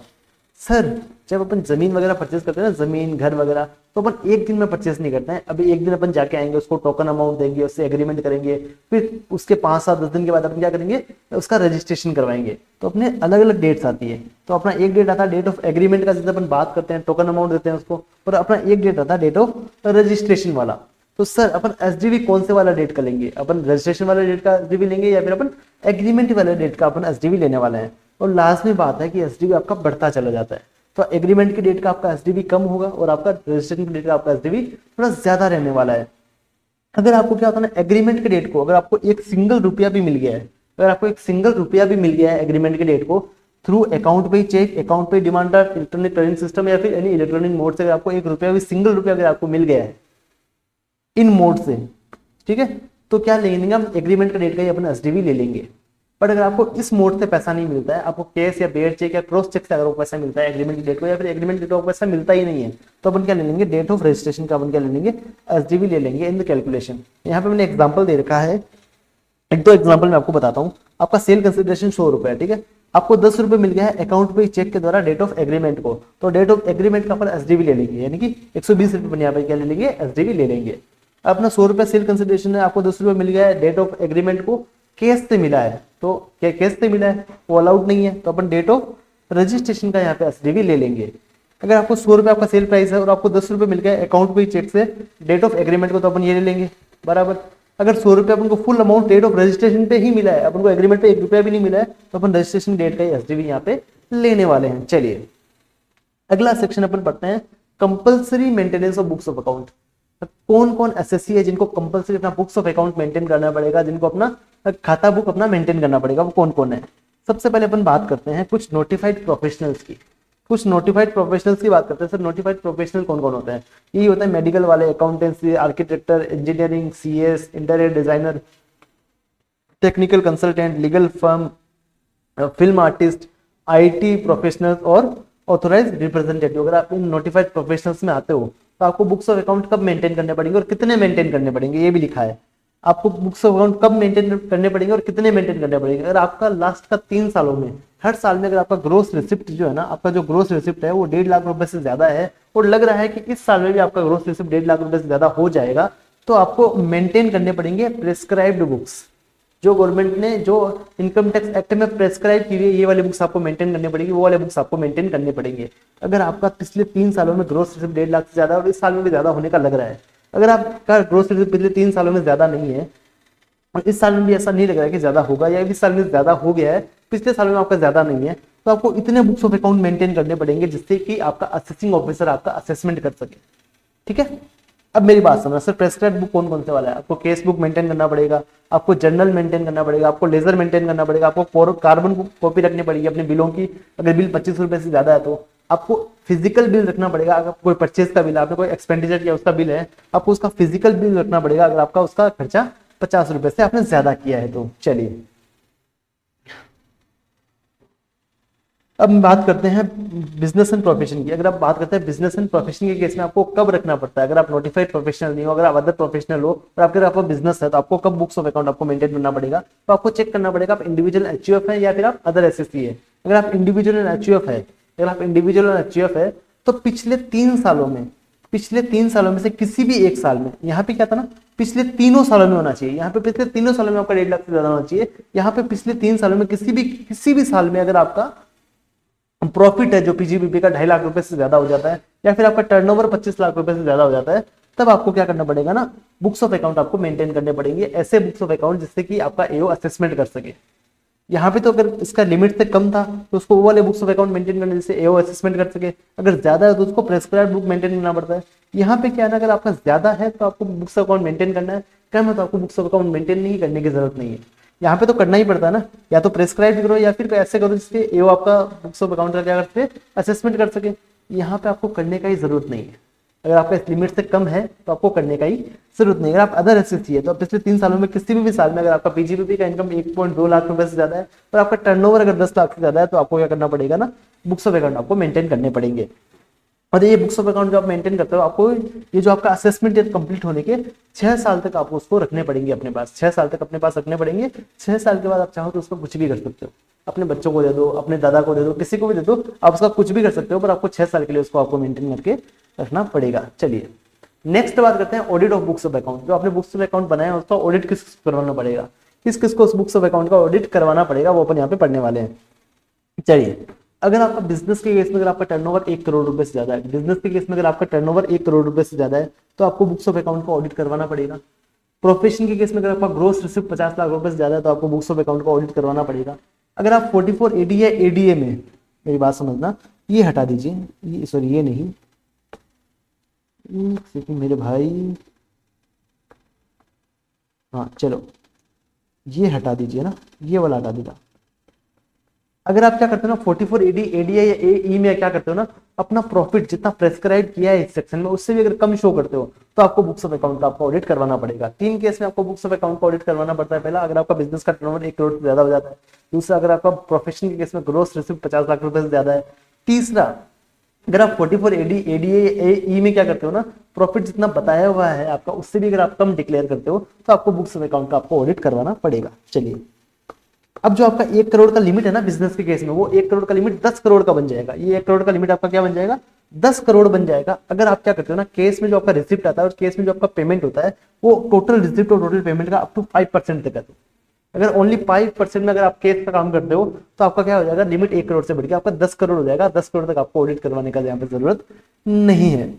सर जब अपन जमीन वगैरह परचेज करते हैं ना, जमीन घर वगैरह, तो अपन एक दिन में परचेज नहीं करते हैं। अभी एक दिन अपन जाके आएंगे, उसको टोकन अमाउंट देंगे, उससे एग्रीमेंट करेंगे, फिर उसके 5-7-10 दिन के बाद अपन क्या करेंगे, उसका रजिस्ट्रेशन करवाएंगे। तो अपने अलग अलग डेट्स आती है। तो अपना एक डेट आता है डेट ऑफ एग्रीमेंट का, जैसे अपन बात करते हैं टोकन अमाउंट देते हैं उसको, और अपना एक डेट आता है डेट ऑफ रजिस्ट्रेशन वाला। तो सर अपन एसडीवी कौन से वाला डेट का लेंगे, अपन रजिस्ट्रेशन वाले डेट का एसडीवी लेंगे या फिर अपन एग्रीमेंट वाले डेट का अपन एसडीवी लेने वाले हैं। और लास्ट में बात है कि एसडीवी आपका बढ़ता चला जाता है, तो एग्रीमेंट की डेट का आपका एसडीवी कम होगा और आपका रजिस्ट्रेशन की डेट का आपका एसडीवी थोड़ा ज्यादा रहने वाला है। अगर आपको क्या होता है ना, एग्रीमेंट के डेट को अगर आपको एक सिंगल रुपया भी मिल गया है, अगर आपको एक सिंगल रुपया भी मिल गया है एग्रीमेंट के डेट को, थ्रू अकाउंट पे चेक, अकाउंट पे demand draft, electronic clearing system या फिर एनी इलेक्ट्रॉनिक मोड से अगर आपको एक रुपया भी, सिंगल रुपया अगर आपको मिल गया है इन मोड से, ठीक है, तो क्या ले लेंगे हम, एग्रीमेंट का डेट का ही अपन एसडीवी ले लेंगे। बट अगर आपको इस मोड से पैसा नहीं मिलता है, आपको कैश या बेयर चेक या क्रॉस चेक से अगर पैसा मिलता है एग्रीमेंट की डेट को, या फिर एग्रीमेंट की डेट को पैसा मिलता ही नहीं है, तो अपन क्या ले लेंगे, डेट ऑफ रजिस्ट्रेशन का अपन क्या ले लेंगे, एसडीवी ले लेंगे इन द कैलकुलेशन। यहाँ पे मैंने एग्जांपल दे रखा है, एक दो एग्जांपल मैं आपको बताता हूँ। आपका सेल कंसिडरेशन 100 रुपए है, ठीक है, आपको 10 रुपए मिल गया है अकाउंट पे चेक के द्वारा डेट ऑफ एग्रीमेंट को, तो डेट ऑफ एग्रीमेंट का अपन एसडीवी ले लेंगे, यानी कि 120 रुपए यहाँ पे क्या ले लेंगे, एसडीवी ले लेंगे। अपना 100 रुपए सेल कंसिडरेशन है, आपको 10 रुपए मिल गया है डेट ऑफ एग्रीमेंट को, केस से मिला है, तो क्या केस से मिला है वो अलाउड नहीं है, तो अपन डेट ऑफ रजिस्ट्रेशन का यहाँ पे एसडीवी ले लेंगे। अगर आपको 100 रुपए आपका सेल प्राइस है और आपको 10 रुपए मिल गया अकाउंट पे चेक से डेट ऑफ एग्रीमेंट को, तो अपन ये ले लेंगे बराबर। अगर 100 रुपए अपन को full amount date of registration पे ही मिला है, अपन को एग्रीमेंट पे 1 रुपया भी नहीं मिला है, तो अपन रजिस्ट्रेशन डेट का एसडीवी यहाँ पे लेने वाले हैं। चलिए अगला सेक्शन अपन पढ़ते हैं, compulsory maintenance of books of account. कौन कौन एसएससी है जिनको कंपल्सरी अपना बुक्स ऑफ अकाउंट मेंटेन करना पड़ेगा, जिनको अपना खाता बुक अपना मेंटेन करना पड़ेगा, वो कौन कौन है। सबसे पहले अपन बात करते हैं कुछ नोटिफाइड प्रोफेशनल्स की, कुछ नोटिफाइड प्रोफेशनल्स की बात करते हैं। सर नोटिफाइड प्रोफेशनल कौन कौन होते हैं, यही होता है मेडिकल वाले, accountancy, architecture, engineering, CS, interior designer, technical consultant, legal firm, film artist, IT professionals और ऑथोराइज रिप्रेजेंटेटिव। अगर आप इन नोटिफाइड प्रोफेशनल्स में आते हो तो आपको बुक्स ऑफ अकाउंट कब मेंटेन करने पड़ेंगे और कितने मेंटेन करने पड़ेंगे, ये भी लिखा है। आपको बुक्स ऑफ अकाउंट कब मेंटेन करने पड़ेंगे और कितने मेंटेन करने पड़ेंगे। अगर आपका लास्ट का 3 सालों में, हर साल में अगर आपका ग्रोस रिसिप्ट जो है ना, आपका जो ग्रोस रिसिप्ट है वो 1.5 लाख रुपए से ज्यादा है और लग रहा है कि इस साल में भी आपका ग्रोस रिसिप्ट 1.5 लाख रुपए से ज्यादा हो जाएगा, तो आपको मेंटेन करने पड़ेंगे प्रेस्क्राइब्ड बुक्स। जो गवर्नमेंट ने जो इनकम टैक्स एक्ट में प्रेस्क्राइब की हुई है, ये वाली बुक्स आपको मेंटेन करनी पड़ेगी, वो वाले बुक्स आपको मेंटेन करने पड़ेंगे। अगर आपका पिछले 3 सालों में ग्रोस रिसिप्ट 1.5 लाख से ज्यादा और इस साल में भी ज्यादा होने का लग रहा है, अगर आपका ग्रोस रिसिप्ट पिछले 3 सालों में ज्यादा नहीं है और इस साल में भी ऐसा नहीं लग रहा है कि ज्यादा होगा, या इस साल में ज्यादा हो गया है, पिछले साल में आपका ज्यादा नहीं है, तो आपको इतने बुक्स ऑफ अकाउंट मेंटेन करने पड़ेंगे जिससे कि आपका असेसिंग ऑफिसर आपका असेसमेंट कर सके। ठीक है, अब मेरी बात समझना सर, प्रेस्क्राइब बुक कौन कौन से वाला है। आपको केस बुक मेंटेन करना पड़ेगा, आपको जर्नल मेंटेन करना पड़ेगा, आपको लेजर मेंटेन करना पड़ेगा, आपको कार्बन कॉपी रखनी पड़ेगी अपने बिलों की। अगर बिल 25 रुपए से ज्यादा है तो आपको फिजिकल बिल रखना पड़ेगा। अगर कोई परचेज का बिल, आपने कोई एक्सपेंडिचर किया उसका बिल है, आपको उसका फिजिकल बिल रखना पड़ेगा अगर आपका उसका खर्चा 50 रुपए से आपने ज्यादा किया है तो। चलिए अब बात करते हैं बिजनेस एंड प्रोफेशन की। अगर आप बात करते हैं बिजनेस एंड प्रोफेशन के केस में आपको कब रखना पड़ता है, अगर आप नोटिफाइड प्रोफेशनल नहीं हो, अगर आप अदर प्रोफेशनल हो और आपका बिजनेस है, तो आपको कब बुक्स ऑफ अकाउंट आपको मेंटेन करना पड़ेगा। तो आपको चेक करना पड़ेगा आप इंडिविजुअल एचयूएफ है या फिर आप अदर एसएससी है। अगर आप इंडिविजुअल एंड एचयूएफ है, अगर आप इंडिविजुअल एंड एचयूएफ है तो पिछले 3 सालों में से किसी भी एक साल में, यहाँ पे क्या था ना, पिछले 3 सालों में होना चाहिए। यहाँ पे पिछले 3 सालों में आपका 1.5 लाख से ज्यादा होना चाहिए। यहाँ पे पिछले 3 सालों में किसी भी साल में अगर आपका प्रॉफिट है जो पीजीबीपी का 2.5 लाख रुपए से ज्यादा हो जाता है, या फिर आपका टर्नओवर 25 लाख रुपए से ज्यादा हो जाता है, तब आपको क्या करना पड़ेगा ना, बुक्स ऑफ अकाउंट आपको मेंटेन करने पड़ेंगे। ऐसे बुक्स ऑफ अकाउंट जिससे कि आपका एओ असेसमेंट कर सके। यहाँ पे तो अगर इसका लिमिट से कम था तो उसको वो वाले बुक्स ऑफ अकाउंट मेंटेन करने जैसे एओ असेसमेंट कर सके, अगर ज्यादा है तो उसको प्रेस्क्राइब बुक मेंटेन करना पड़ता है। यहाँ पे क्या है ना, अगर आपका ज्यादा है तो आपको बुक्स ऑफ अकाउंट मेंटेन करना है, कम है तो आपको बुक्स ऑफ अकाउंट मेंटेन नहीं करने की जरूरत नहीं है। यहाँ पे तो करना ही पड़ता है ना, या तो प्रेस्क्राइब करो या फिर ऐसे करो जिससे एओ आपका बुक्स ऑफ अकाउंट का क्या करते असेसमेंट कर सके। यहाँ पे आपको करने का ही जरूरत नहीं है, अगर आपका इस लिमिट से कम है तो आपको करने का ही जरूरत नहीं है। अगर आप अदर एसेट चाहिए तो पिछले 3 सालों में किसी भी साल में अगर आपका पीजीबीपी का इनकम 1.2 लाख रुपए से ज्यादा है और आपका टर्नओवर अगर 10 लाख से ज्यादा है तो आपको क्या करना पड़ेगा ना, बुक्स ऑफ अकाउंट आपको मेंटेन करने पड़ेंगे। और ये बुक्स ऑफ अकाउंट जो आप मेंटेन करते हो, आपको ये जो आपका असेसमेंट कंप्लीट होने के 6 साल तक आपको उसको रखने पड़ेंगे अपने पास, 6 साल तक अपने पास रखने पड़ेंगे। 6 साल के बाद आप चाहो तो उसको कुछ भी कर सकते हो, अपने बच्चों को दे दो, अपने दादा को दे दो, किसी को भी दे दो, आप उसका कुछ भी कर सकते हो, पर आपको 6 साल के लिए उसको आपको मेंटेन करके रखना पड़ेगा। चलिए नेक्स्ट बात करते हैं audit of books of account. जो आपने बुक्स ऑफ अकाउंट बनाया है उसका ऑडिट किस करवाना पड़ेगा, किस किस को उस बुक्स ऑफ अकाउंट का ऑडिट करवाना पड़ेगा, वो अपन यहाँ पे पढ़ने वाले हैं। चलिए, अगर आपका बिजनेस के केस में अगर आपका टर्नओवर 1 करोड़ रुपए से ज्यादा है, बिजनेस के केस में अगर आपका टर्नओवर 1 करोड़ रुपए से ज्यादा है तो आपको बुक्स ऑफ अकाउंट का ऑडिट करवाना पड़ेगा। प्रोफेशन के केस में अगर आपका ग्रोस रिसिप्ट 50 लाख रुपए से ज्यादा है तो आपको बुक्स ऑफ अकाउंट का ऑडिट करवाना पड़ेगा। अगर आप 44 एडी या एडीए में, मेरी बात समझना, ये हटा दीजिए, ये सॉरी ये नहीं, मेरे भाई, हाँ चलो ये हटा दीजिए ना, ये वाला हटा दीजिए। अगर आप क्या करते हो ना 44 एडी एडीए या एई में क्या करते हो ना, अपना प्रॉफिट जितना प्रेस्क्राइब किया है इस सेक्शन में उससे भी अगर कम शो करते हो तो आपको बुक्स ऑफ अकाउंट का आपको ऑडिट करवाना पड़ेगा। 3 केस में आपको बुक्स ऑफ अकाउंट का ऑडिट करवाना पड़ता है। पहला, अगर आपका बिजनेस का टर्नओवर 1 करोड़ से ज्यादा हो जाता है। दूसरा, अगर आपका प्रोफेशन के केस में ग्रोस रिसिप्ट 50 लाख रुपए से ज्यादा है। तीसरा, अगर आप 44 एडी एडीए में क्या करते हो ना, प्रॉफिट जितना बताया हुआ है आपका उससे भी अगर आप कम डिक्लेयर करते हो तो आपको बुक्स ऑफ अकाउंट का आपको ऑडिट करवाना पड़ेगा। चलिए, अब जो आपका 1 करोड़ का लिमिट है ना बिजनेस के केस में, वो 1 करोड़ का लिमिट 10 करोड़ का बन जाएगा। ये 1 करोड़ का लिमिट आपका क्या बन जाएगा, 10 करोड़ बन जाएगा। अगर आप क्या करते हो ना, केस में जो आपका रिसिप्ट आता है और केस में जो आपका पेमेंट होता है वो टोटल रिसिप्ट और टोटल पेमेंट का अप टू 5% तक है। अगर ओनली 5% में अगर आप केस का काम करते हो तो आपका क्या हो जाएगा, लिमिट 1 करोड़ से बढ़ के आपका 10 करोड़ हो जाएगा। 10 करोड़ तक आपको ऑडिट करवाने का यहाँ पे जरूरत नहीं है।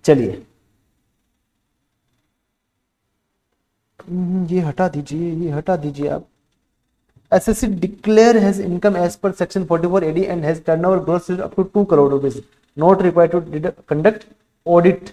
चलिए ये हटा दीजिए, ये हटा दीजिए आप। Assessee declare has income as per section 44 AD and has turnover gross up to 2 crore rupees, not required to conduct audit.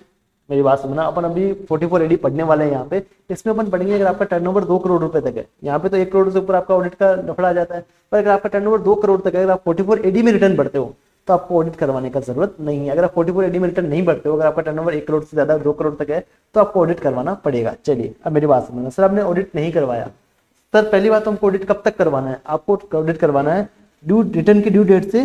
मेरी बात समझना, अपन अभी 44 एडी पढ़ने वाले हैं यहाँ पे। इसमें अपन पढ़ेंगे अगर आपका टर्नओवर 2 करोड़ रुपए तक है, यहाँ पे तो 1 करोड़ से ऊपर आपका ऑडिट का लफड़ा आ जाता है, पर अगर आपका टर्नओवर 2 करोड़ तक है, अगर आप 44 एडी में रिटर्न भरते हो तो आपको ऑडिट करवाने का जरूरत नहीं है। अगर आप 44 एडी में रिटर्न नहीं भरते हो, अगर आपका टर्नओवर 1 करोड़ से ज्यादा 2 करोड़ तक है तो आपको ऑडिट करवाना पड़ेगा। चलिए, अब मेरी बात समझना, सर आपने ऑडिट नहीं करवाया, सर पहली बात तो हमको ऑडिट कब तक करवाना है, आपको ऑडिट करवाना है रिटर्न की ड्यू डेट से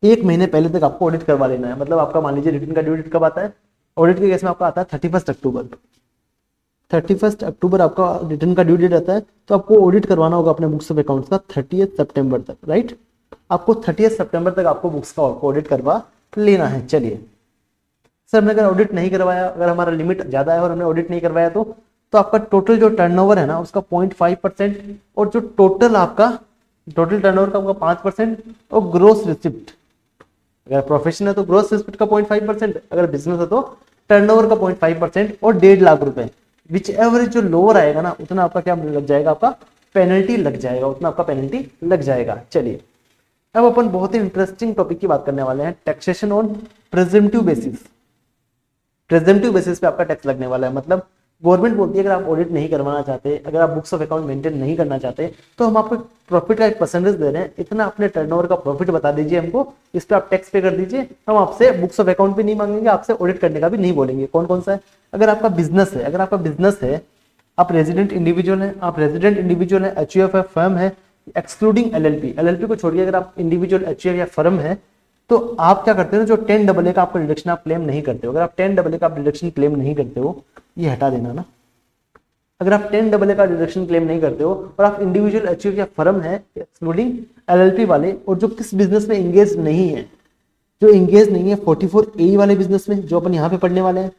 1 महीने पहले तक आपको ऑडिट करवा लेना है। मतलब आपका मान लीजिए रिटर्न का ड्यू डेट कब आता है, ऑडिट के केस में आपका आता है 31 अक्टूबर। 31 अक्टूबर आपका रिटर्न का ड्यू डेट आता है, तो आपको ऑडिट करवाना होगा अपने बुक्स ऑफ अकाउंट्स का 30 सितंबर तक, राइट। आपको 30 सितंबर तक आपको बुक्स का ऑडिट करवा लेना है। चलिए, सर हमने अगर ऑडिट नहीं करवाया, अगर हमारा लिमिट ज्यादा है और हमने ऑडिट नहीं करवाया तो आपका टोटल जो टर्नओवर है ना उसका 0.5% और जो टोटल टर्नओवर का 5% और ग्रोस रिसिप्ट, अगर प्रोफेशन है तो ग्रोस रिसिप्ट का 0.5%, अगर बिजनेस है तो टर्नओवर का 0.5% और 1.5 लाख रुपए, विच एवरेज जो लोअर आएगा ना उतना आपका क्या लग जाएगा, आपका पेनल्टी लग जाएगा, उतना आपका पेनल्टी लग जाएगा। चलिए, अब अपन बहुत ही इंटरेस्टिंग टॉपिक की बात करने वाले हैं, टैक्सेशन ऑन प्रेजेंटिव बेसिस। प्रेजेंटिव बेसिस पे आपका टैक्स लगने वाला है। मतलब गवर्नमेंट बोलती है अगर आप ऑडिट नहीं करवाना चाहते, अगर आप बुक्स ऑफ अकाउंट मेंटेन नहीं करना चाहते तो हम आपको प्रॉफिट का एक परसेंटेज दे रहे हैं, इतना अपने टर्नओवर का प्रॉफिट बता दीजिए हमको, इस पे आप टैक्स पे कर दीजिए, हम आपसे बुक्स ऑफ अकाउंट भी नहीं मांगेंगे, आपसे ऑडिट करने का भी नहीं बोलेंगे। कौन कौन सा है, अगर आपका बिजनेस है, आप रेजिडेंट इंडिविजुअल है, एचयूएफ है, फर्म है, एक्सक्लूडिंग एलएलपी को छोड़िए, अगर आप इंडिविजुअल, एचयूएफ या फर्म है तो आप क्या करते हो, जो 10AA का आपका डिडक्शन आप क्लेम नहीं करते हो, अगर आप 10AA का आप डिडक्शन क्लेम नहीं करते हो, ये हटा देना ना, अगर आप 10AA का डिडक्शन क्लेम नहीं करते हो और आप इंडिविजुअल, एचयूएफ या फर्म है एक्सक्लूडिंग एलएलपी वाले, और जो किस बिजनेस में इंगेज नहीं है, 44A वाले बिजनेस में जो अपन यहाँ पे पढ़ने वाले हैं,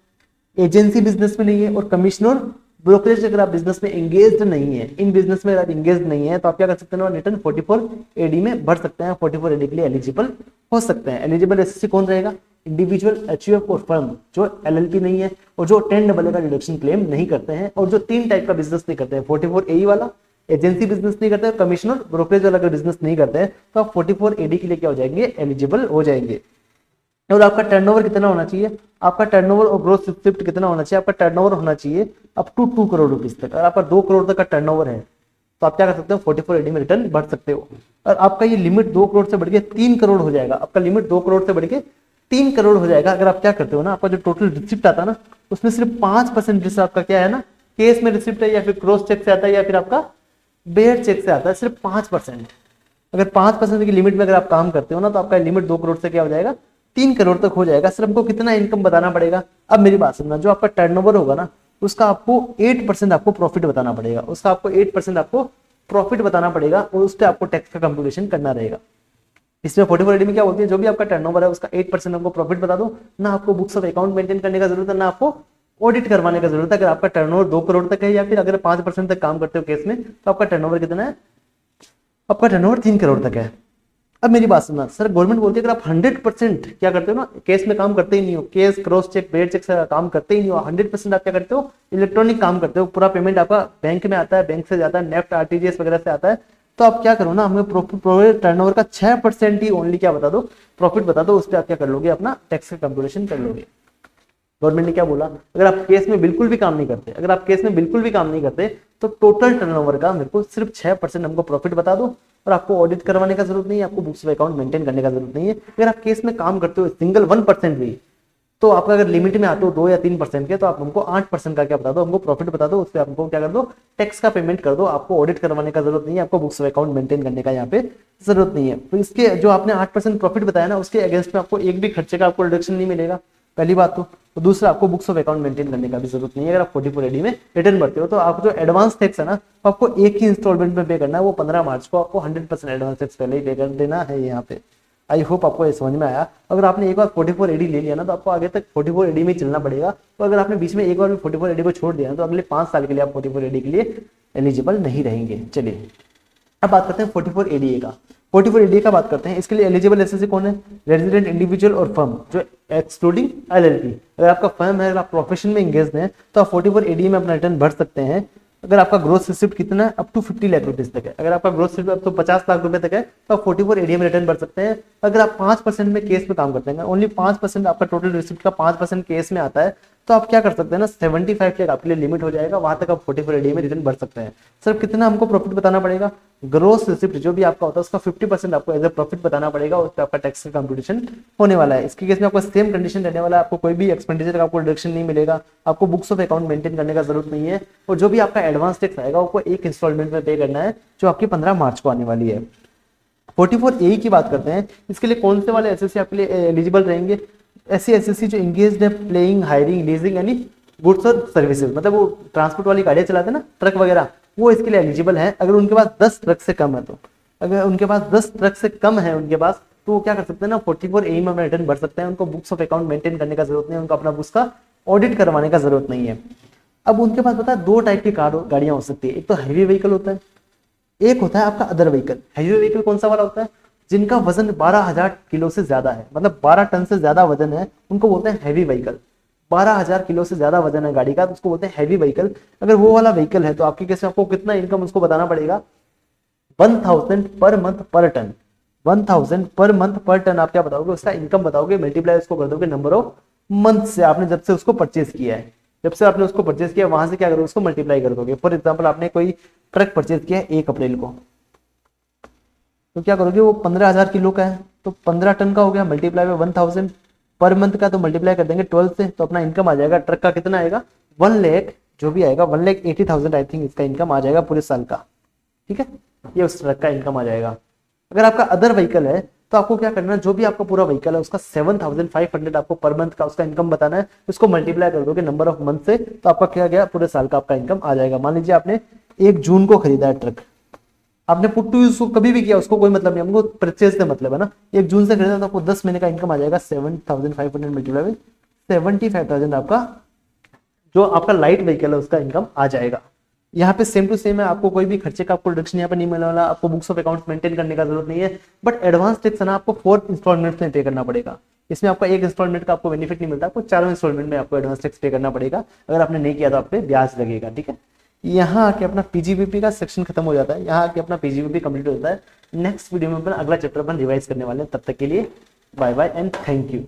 एजेंसी बिजनेस में नहीं है, और कमिश्नर ब्रोकरेज अगर आप बिजनेस में एंगेज्ड नहीं है, इन बिजनेस में अगर आप एंगेज्ड नहीं है तो आप क्या कर सकते हैं, रिटर्न 44AD में भर सकते हैं, 44AD के लिए एलिजिबल हो सकते हैं। एलिजिबल एसएससी कौन रहेगा, इंडिविजुअल, एचयूएफ और फर्म जो एलएलपी नहीं है और जो 10AA का डिडक्शन क्लेम नहीं करते हैं, और जो 3 टाइप का बिजनेस नहीं करते हैं, 44AE वाला, एजेंसी बिजनेस नहीं करते, कमीशन और ब्रोकरेज वाला बिजनेस नहीं करते हैं, तो आप 44AD के लिए क्या हो जाएंगे, एलिजिबल हो जाएंगे। और आपका टर्नओवर कितना होना चाहिए, आपका टर्नओवर और ग्रोथ रिसिप्ट कितना होना चाहिए, आपका टर्नओवर होना चाहिए अप टू 2 करोड़ रुपीज तक। अगर आपका 2 करोड़ तक का टर्नओवर है तो आप क्या कर सकते हो, 44AD में रिटर्न भर सकते हो। और आपका ये लिमिट 2 करोड़ से बढ़ के 3 करोड़ हो जाएगा, आपका लिमिट 2 करोड़ से बढ़ के 3 करोड़ हो जाएगा। अगर आप क्या करते हो ना, आपका जो टोटल रिसिप्ट आता है ना, उसमें सिर्फ 5% जिससे आपका क्या है ना, केस में रिसिप्ट है या फिर क्रॉस चेक से आता है या फिर आपका बेयर चेक से आता है, सिर्फ 5%। अगर 5% की लिमिट में अगर आप काम करते हो ना, तो आपका लिमिट 2 करोड़ से क्या हो जाएगा, 3 करोड़ तक हो जाएगा। सिर्फ हमको कितना इनकम बताना पड़ेगा, अब मेरी बात सुनना, जो आपका टर्नओवर होगा ना, उसका आपको 8% आपको प्रॉफिट बताना पड़ेगा, उसका आपको 8% आपको प्रॉफिट बताना पड़ेगा और उस पर आपको टैक्स का कंप्यूटेशन करना रहेगा। इसमें 44AD में क्या बोलती है, जो भी आपका टर्नओवर है उसका 8% आपको प्रॉफिट बता दो, ना आपको बुक्स ऑफ अकाउंट मेंटेन करने का जरूरत है, ना आपको ऑडिट करवाने का जरूरत है। अगर आपका टर्नओवर 2 करोड़ तक है या फिर अगर 5% तक काम करते हो केस में, तो आपका टर्नओवर कितना है, आपका टर्नओवर 3 करोड़ तक है। अब मेरी बात सुनना, सर गवर्नमेंट बोलती है अगर आप 100% क्या करते हो ना, केस में काम करते ही नहीं हो, case cross cheque bearer cheque से काम करते ही नहीं हो, 100% आप क्या करते हो, इलेक्ट्रॉनिक काम करते हो, पूरा पेमेंट आपका बैंक में आता है, बैंक से जाता है, नेफ्ट आरटीजीएस वगैरह से आता है, तो आप क्या करो ना, हमें प्रॉफिट टर्नओवर का 6% ही ओनली क्या बता दो, प्रॉफिट बता दो, उस पर आप क्या कर लोगे, अपना टैक्स का कैलकुलेशन कर लोगे। गवर्नमेंट ने क्या बोला, अगर आप केस में बिल्कुल भी काम नहीं करते, अगर आप केस में बिल्कुल भी काम नहीं करते, तो टोटल टर्नओवर का मेरे को सिर्फ 6% हमको प्रॉफिट बता दो, और आपको ऑडिट करवाने का जरूरत नहीं है, आपको बुक्स ऑफ अकाउंट मेंटेन करने का जरूरत नहीं है। अगर आप केस में काम करते हो सिंगल 1% भी, तो आपका अगर लिमिट में आते हो 2 या 3% के, तो आप हमको 8% का क्या बता दो, हमको प्रॉफिट बता दो, उस पर हमको क्या कर दो, टैक्स का पेमेंट कर दो। आपको ऑडिट करवाने का जरूरत नहीं है, आपको बुक्स ऑफ अकाउंट मेंटेन करने का यहाँ पे जरूरत नहीं है। तो इसके जो आपने 8% प्रॉफिट बताया ना, उसके अगेंस्ट में आपको एक भी खर्चे का आपको रिडक्शन नहीं मिलेगा, पहली बात तो दूसरा आपको बुक्स ऑफ अकाउंट मेंटेन करने का भी जरूरत नहीं है। अगर आप 44AD में रिटर्न भरते हो, तो आप जो एडवांस टैक्स है ना, आपको एक ही इंस्टॉलमेंट में पे करना है, वो 15 मार्च को आपको 100% एडवांस टैक्स पहले ही पे कर देना है यहाँ पे। आई होप आपको ये समझ में आया। अगर आपने एक बार 44AD ले लिया ना, तो आपको आगे तक 44AD में चलना पड़ेगा। तो अगर आपने बीच में एक बार भी 44AD को छोड़ दिया ना, तो अगले 5 साल के लिए आप 44AD के लिए एलिजिबल नहीं रहेंगे। चलिए अब बात करते हैं 44ADA का। 44ADA का बात करते हैं, इसके लिए एलिजिबल एसएससी कौन है, रेजिडेंट इंडिविजुअल और फर्म, जो एक्सक्लूडिंग एलएलपी। अगर आपका फर्म है, अगर आप प्रोफेशन में इंगेज हैं, तो आप 44ADA में अपना रिटर्न भर सकते हैं। अगर आपका ग्रोथ रिसिप्ट कितना है, अप टू 50 लाख रुपीज तक है, अगर आपका growth receipt up to 50 lakh रुपए तक है, तो आप 44ADA में रिटर्न भर सकते हैं। अगर आप 5% में केस में काम करते हैं, ओनली 5% आपका टोटल रिसिप्ट का 5% केस में आता है, तो आप क्या कर सकते हैं ना, 75 लाख आपके लिए लिमिट हो जाएगा, वहां तक आप 44ADA में रिटर्न भर सकते हैं। सिर्फ कितना हमको प्रॉफिट बताना पड़ेगा, ग्रोस रिसिप्ट जो भी आपका होता है उसका 50% आपको एज ए प्रॉफिट बताना पड़ेगा, उस पर आपका टैक्स का कंप्यूटेशन होने वाला है। इसके केस में आपको सेम कंडीशन रहने वाला है, आपको कोई भी एक्सपेंडिचर का आपको डिडक्शन नहीं मिलेगा, आपको बुक्स ऑफ अकाउंट मेंटेन करने का जरूरत नहीं है, और जो भी आपका एडवांस टैक्स आएगा आपको एक इंस्टॉलमेंट में पे करना है, जो आपकी 15 मार्च को आने वाली है। 44A की बात करते हैं, इसके लिए कौन से वाले एसएससी आपके लिए एलिजिबल रहेंगे, ऐसे एसएससी जो इंगेज्ड है प्लेइंग, हायरिंग, लीजिंग यानी गुड्स और सर्विसेज, मतलब वो ट्रांसपोर्ट वाली गाड़ियां चलाते हैं ना, ट्रक वगैरह, वो इसके लिए एलिजिबल है। अगर उनके पास 10 ट्रक से कम है, तो अगर उनके पास 10 ट्रक से कम है उनके पास, तो वो क्या कर सकते हैं ना, 44A में अपना रिटर्न भर सकते हैं। उनको बुक्स ऑफ अकाउंट मेंटेन करने का जरूरत नहीं है, उनको अपना बुक्स का ऑडिट करवाने का जरूरत नहीं है। अब उनके पास पता है 2 टाइप की गाड़ियां हो सकती है, एक तो हैवी व्हीकल होता है, एक होता है आपका अदर व्हीकल। हैवी व्हीकल कौन सा वाला होता है, जिनका वजन 12,000 किलो से ज्यादा है, मतलब 12 टन से ज्यादा वजन है, उनको बोलते हैं हैवी व्हीकल। 12,000 किलो से ज्यादा वजन है गाड़ी का, तो उसको बोलते हैं हैवी व्हीकल। अगर वो वाला व्हीकल है, तो आपके केस में आपको कितना इनकम उसको बताना पड़ेगा, 1000 पर मंथ पर टन, 1000 पर मंथ पर टन। आप क्या बताओगे, उसका इनकम बताओगे, मल्टीप्लाई उसको कर दोगे नंबर ऑफ मंथ से, आपने जब से उसको परचेज किया है, जब से आपने उसको परचेज किया वहां से क्या करोगे, उसको मल्टीप्लाई कर दोगे। फॉर एग्जाम्पल आपने कोई ट्रक परचेज किया है 1 अप्रैल को, तो क्या करोगे, वो 15,000 किलो का है, तो 15 टन का हो गया, मल्टीप्लाई में 1000 पर मंथ का, तो मल्टीप्लाई कर देंगे 12 से, तो अपना इनकम आ जाएगा ट्रक का कितना आएगा, 1 लाख, जो भी आएगा 1,80,000 आई थिंक इसका इनकम आ जाएगा पूरे साल का। ठीक है, ये उस ट्रक का इनकम आ जाएगा। अगर आपका अदर व्हीकल है, तो आपको क्या करना है, जो भी आपका पूरा व्हीकल है उसका 7,500 आपको पर मंथ का उसका इनकम बताना है, उसको मल्टीप्लाई कर दोगे नंबर ऑफ मंथ से, तो आपका क्या गया, पूरे साल का आपका इनकम आ जाएगा। मान लीजिए आपने 1 जून को खरीदा है ट्रक, आपने पुट टू यूज कभी भी किया, उसको कोई मतलब नहीं, हमको परचेज से मतलब है ना। 1 जून से खरीदा तो आपको 10 महीने का इनकम आ जाएगा, 7,500 मल्टीप्लाई में 75,000 आपका जो आपका लाइट व्हीकल है उसका इनकम आ जाएगा। यहाँ पे सेम टू सेम है, आपको कोई भी खर्चे का आपको रिडक्शन यहाँ पे नहीं मिलने वाला, आपको बुक्स ऑफ अकाउंट्स मेंटेन करने का जरूरत नहीं है। बट एडवांस टैक्स है ना, आपको 4 इंस्टॉलमेंट्स में पे करना पड़ेगा। इसमें आपका 1 इंस्टॉलमेंट का आपको बेनिफिट नहीं मिलता, आपको 4 इंस्टॉलमेंट में आपको एडवांस टैक्स पे करना पड़ेगा। अगर आपने नहीं किया तो आप पे ब्याज लगेगा। ठीक है, यहाँ आके अपना पीजीबीपी का सेक्शन खत्म हो जाता है, यहाँ आके अपना पीजीबीपी कंप्लीट हो जाता है। नेक्स्ट वीडियो में अपन अगला चैप्टर अपन रिवाइज करने वाले हैं। तब तक के लिए bye bye and thank you.